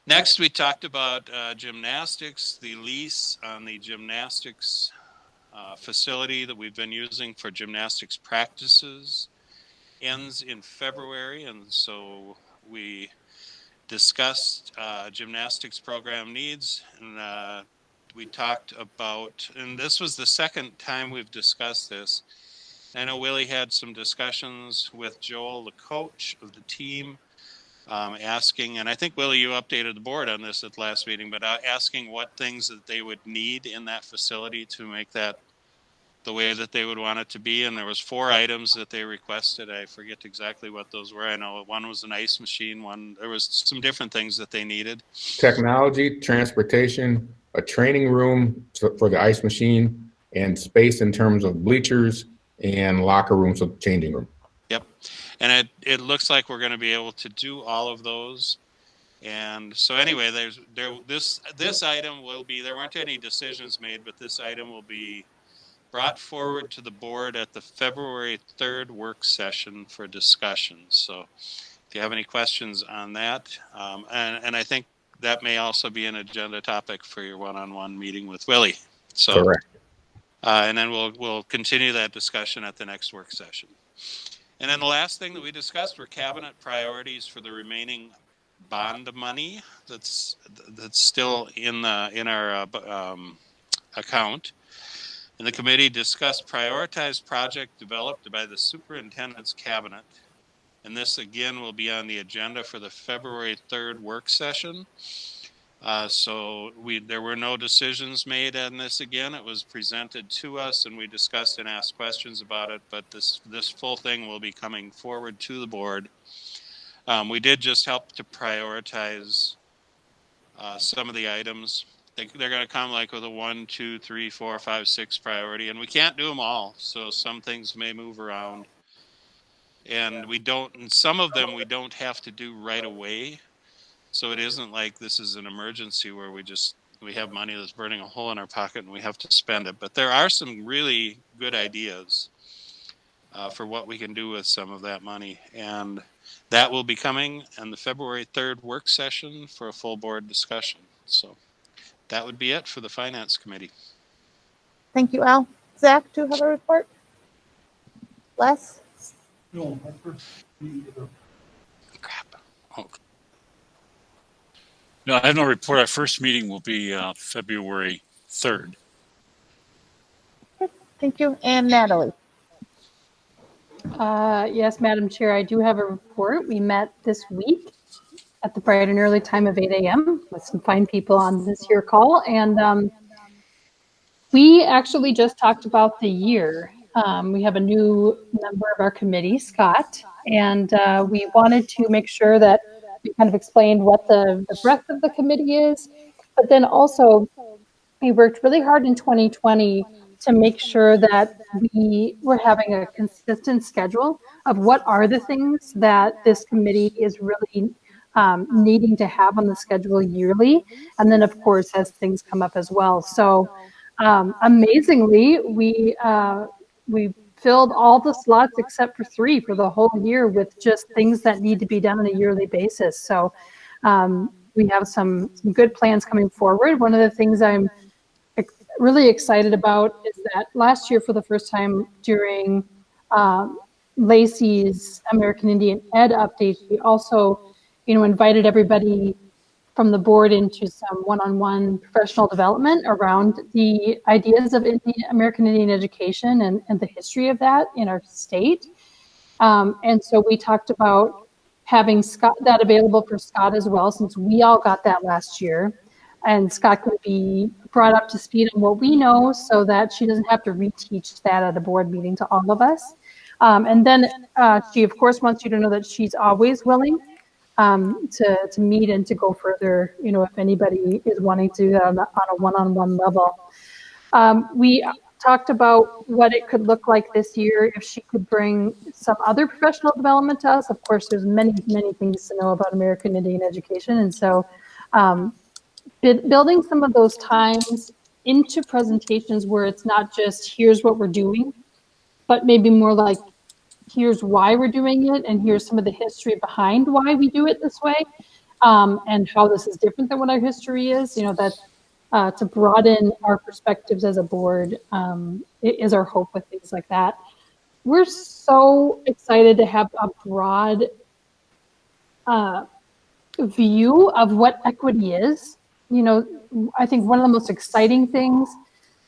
Next, we talked about gymnastics. The lease on the gymnastics facility that we've been using for gymnastics practices ends in February, and so we discussed gymnastics program needs, and we talked about, and this was the second time we've discussed this. I know Willie had some discussions with Joel, the coach of the team, asking, and I think, Willie, you updated the board on this at the last meeting, but asking what things that they would need in that facility to make that the way that they would want it to be. And there was 4 items that they requested. I forget exactly what those were. I know one was an ice machine. There was some different things that they needed.
Technology, transportation, a training room for the ice machine, and space in terms of bleachers and locker rooms, so changing room.
Yep. And it looks like we're going to be able to do all of those. And so anyway, this item will be, there weren't any decisions made, but this item will be brought forward to the board at the February 3rd work session for discussion. So if you have any questions on that, and I think that may also be an agenda topic for your one-on-one meeting with Willie. So,
correct.
And then we'll continue that discussion at the next work session. And then the last thing that we discussed were cabinet priorities for the remaining bond money that's still in our account. And the committee discussed prioritized project developed by the superintendent's cabinet. And this again will be on the agenda for the February 3rd work session. So there were no decisions made on this again. It was presented to us and we discussed and asked questions about it, but this full thing will be coming forward to the board. We did just help to prioritize some of the items. They're going to come like with a 1, 2, 3, 4, 5, 6 priority, and we can't do them all. So some things may move around, and some of them we don't have to do right away. So it isn't like this is an emergency where we have money that's burning a hole in our pocket and we have to spend it. But there are some really good ideas for what we can do with some of that money, and that will be coming on the February 3rd work session for a full board discussion. So that would be it for the Finance Committee.
Thank you, Al. Zach, do you have a report? Les?
No.
Crap. Oh.
No, I have no report. Our first meeting will be February 3rd.
Thank you. And Natalie?
Yes, Madam Chair, I do have a report. We met this week at the bright and early time of 8 a.m. with some fine people on this here call. And we actually just talked about the year. We have a new member of our committee, Scott, and we wanted to make sure that we kind of explained what the breadth of the committee is, but then also we worked really hard in 2020 to make sure that we were having a consistent schedule of what are the things that this committee is really needing to have on the schedule yearly. And then of course, as things come up as well. So amazingly, we filled all the slots except for 3 for the whole year with just things that need to be done on a yearly basis. So we have some good plans coming forward. One of the things I'm really excited about is that last year, for the first time during Lacey's American Indian Ed update, we also, invited everybody from the board into some one-on-one professional development around the ideas of American Indian education and the history of that in our state. And so we talked about having Scott that available for Scott as well, since we all got that last year. And Scott could be brought up to speed on what we know so that she doesn't have to reteach that at a board meeting to all of us. And then she, of course, wants you to know that she's always willing to meet and to go further, if anybody is wanting to on a one-on-one level. We talked about what it could look like this year if she could bring some other professional development to us. Of course, there's many, many things to know about American Indian education. And so building some of those times into presentations where it's not just here's what we're doing, but maybe more like here's why we're doing it and here's some of the history behind why we do it this way, and how this is different than what our history is, that to broaden our perspectives as a board is our hope with things like that. We're so excited to have a broad view of what equity is. I think one of the most exciting things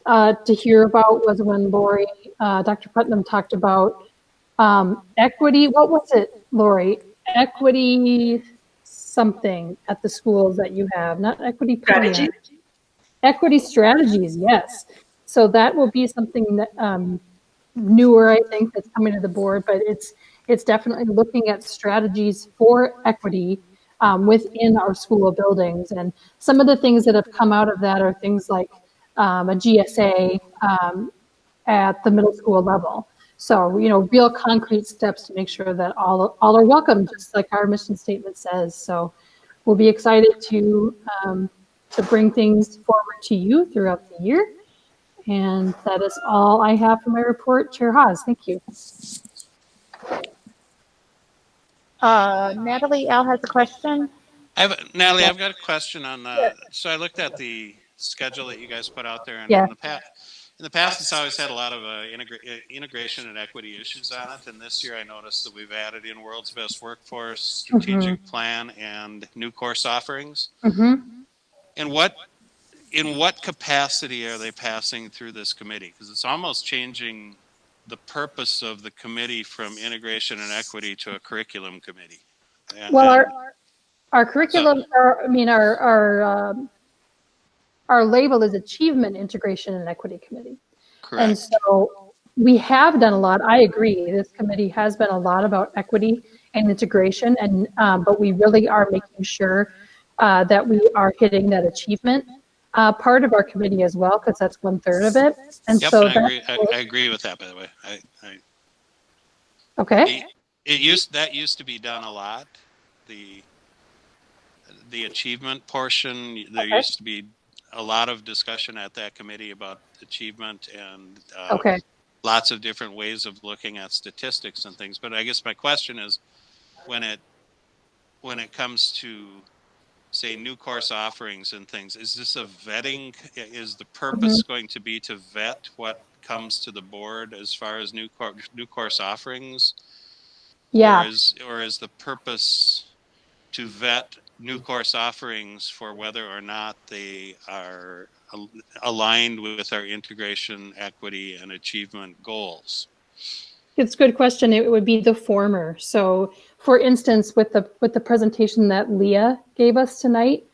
to hear about was when Lori, Dr. Putnam talked about equity. What was it, Lori? Equity something at the schools that you have, not equity plan. Equity strategies, yes. So that will be something that newer, I think, that's coming to the board, but it's definitely looking at strategies for equity within our school buildings. And some of the things that have come out of that are things like a GSA at the middle school level. So, real concrete steps to make sure that all are welcome, just like our mission statement says. So we'll be excited to bring things forward to you throughout the year. And that is all I have for my report, Chair Haas. Thank you.
Natalie, Al has a question.
Natalie, I've got a question on so I looked at the schedule that you guys put out there, and
Yeah.
in the past it's always had a lot of integration and equity issues on it, and this year I noticed that we've added in World's Best Workforce, Strategic Plan, and new course offerings. And in what capacity are they passing through this committee? Because it's almost changing the purpose of the committee from integration and equity to a curriculum committee.
Well, our curriculum, our label is Achievement, Integration, and Equity Committee.
Correct.
And so we have done a lot. I agree. This committee has been a lot about equity and integration, and but we really are making sure that we are hitting that achievement part of our committee as well, because that's 1/3 of it. And
yep,
so
I agree with that, by the way.
Okay.
That used to be done a lot. The achievement portion, there used to be a lot of discussion at that committee about achievement and lots of different ways of looking at statistics and things. But I guess my question is, when it comes to, say, new course offerings and things, is this a vetting? Is the purpose going to be to vet what comes to the board as far as new course offerings?
Yeah.
Or is the purpose to vet new course offerings for whether or not they are aligned with our integration, equity, and achievement goals?
It's a good question. It would be the former. So, for instance, with the presentation that Leah gave us tonight,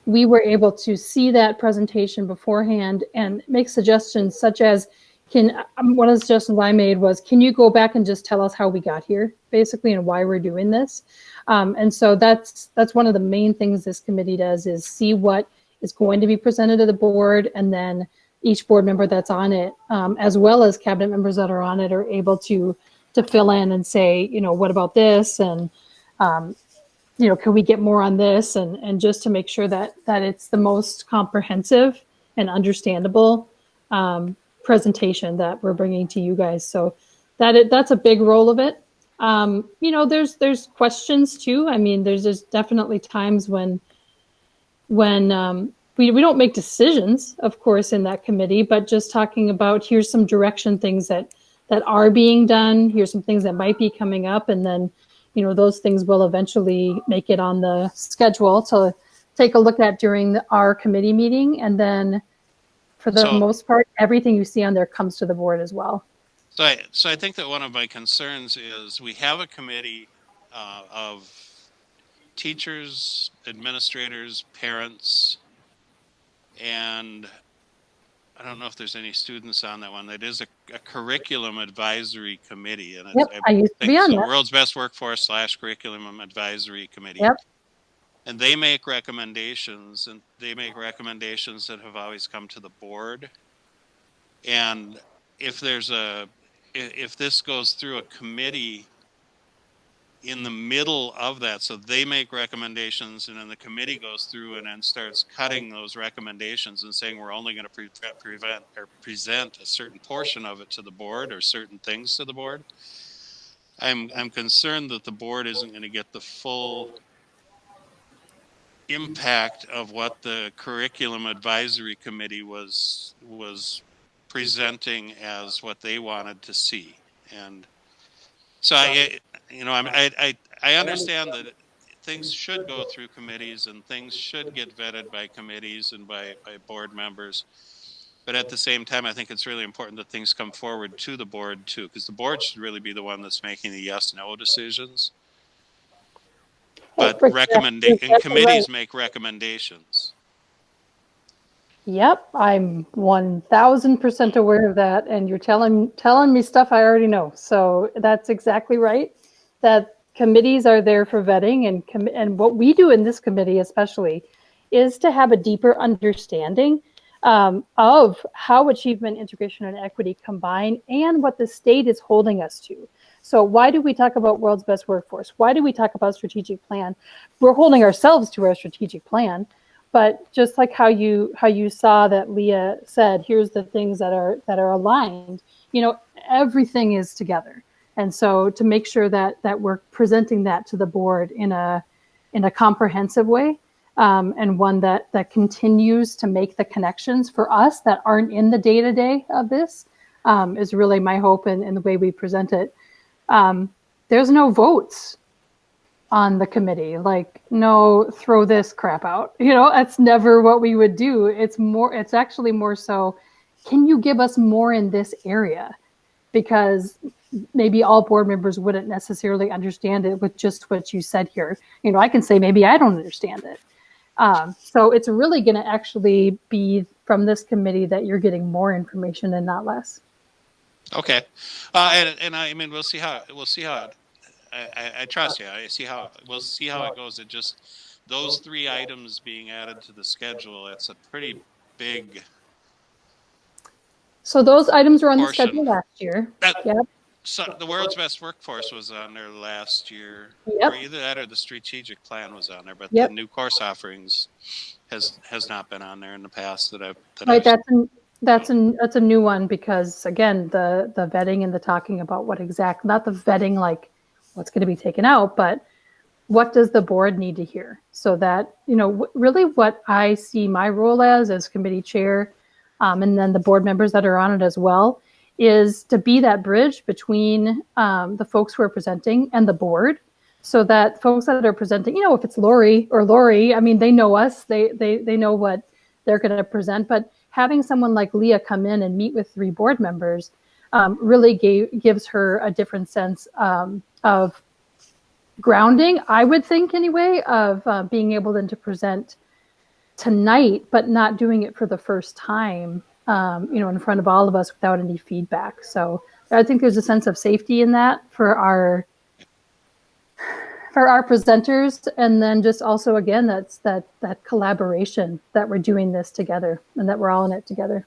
we were able to see that presentation beforehand and make suggestions such as, one of the suggestions I made was, can you go back and just tell us how we got here, basically, and why we're doing this? And so that's one of the main things this committee does, is see what is going to be presented to the board, and then each board member that's on it, as well as cabinet members that are on it, are able to fill in and say, what about this? And, can we get more on this? And just to make sure that it's the most comprehensive and understandable presentation that we're bringing to you guys. So that's a big role of it. There's questions too. I mean, there's just definitely times when we don't make decisions, of course, in that committee, but just talking about, here's some direction, things that are being done, here's some things that might be coming up, and then, those things will eventually make it on the schedule to take a look at during our committee meeting. And then for the most part, everything you see on there comes to the board as well.
So I think that one of my concerns is we have a committee of teachers, administrators, parents, and I don't know if there's any students on that one. It is a curriculum advisory committee, and
I used to be on that.
World's Best Workforce / Curriculum Advisory Committee.
Yep.
And they make recommendations, and they make recommendations that have always come to the board. And if this goes through a committee in the middle of that, so they make recommendations, and then the committee goes through and then starts cutting those recommendations and saying we're only going to present a certain portion of it to the board, or certain things to the board, I'm concerned that the board isn't going to get the full impact of what the curriculum advisory committee was presenting as what they wanted to see. And so I understand that things should go through committees, and things should get vetted by committees and by board members. But at the same time, I think it's really important that things come forward to the board too, because the board should really be the one that's making the yes/no decisions. But committees make recommendations.
Yep, I'm 1000% aware of that, and you're telling me stuff I already know. So that's exactly right. That committees are there for vetting, and what we do in this committee especially is to have a deeper understanding of how achievement, integration, and equity combine, and what the state is holding us to. So why do we talk about World's Best Workforce? Why do we talk about strategic plan? We're holding ourselves to our strategic plan. But just like how you saw that Leah said, here's the things that are aligned, everything is together. And so to make sure that we're presenting that to the board in a comprehensive way, and one that continues to make the connections for us that aren't in the day-to-day of this, is really my hope in the way we present it. There's no votes. on the committee. Like, no, throw this crap out. You know, that's never what we would do. It's actually more so, can you give us more in this area? Because maybe all board members wouldn't necessarily understand it with just what you said here. You know, I can say maybe I don't understand it. So it's really going to actually be from this committee that you're getting more information and not less.
Okay, and I mean we'll see how I trust you. We'll see how it goes. It just those 3 items being added to the schedule. It's a pretty big.
So those items were on the
portion.
schedule last year. Yep.
So the World's Best Workforce was on there last year.
Yep.
Or either that or the strategic plan was on there, but
Yep.
the new course offerings has not been on there in the past that I've.
Right. That's a new one because again, the vetting and the talking about what exact, not the vetting like what's going to be taken out, but what does the board need to hear? So that, you know, really what I see my role as committee chair, and then the board members that are on it as well, is to be that bridge between the folks who are presenting and the board, so that folks that are presenting, you know, if it's Lori, I mean, they know us, they know what they're going to present, but having someone like Leah come in and meet with 3 board members really gives her a different sense of grounding, I would think anyway, of being able then to present tonight, but not doing it for the first time, you know, in front of all of us without any feedback. So I think there's a sense of safety in that for our presenters, and then just also again that's that collaboration that we're doing this together and that we're all in it together.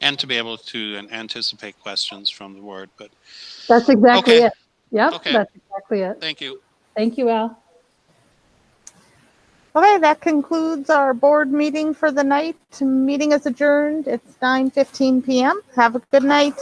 And to be able to anticipate questions from the board, but
that's exactly
okay.
it. Yep,
okay.
That's exactly it.
Thank you.
Thank you, Al.
Okay, that concludes our board meeting for the night. Meeting is adjourned. It's 9:15 p.m. Have a good night.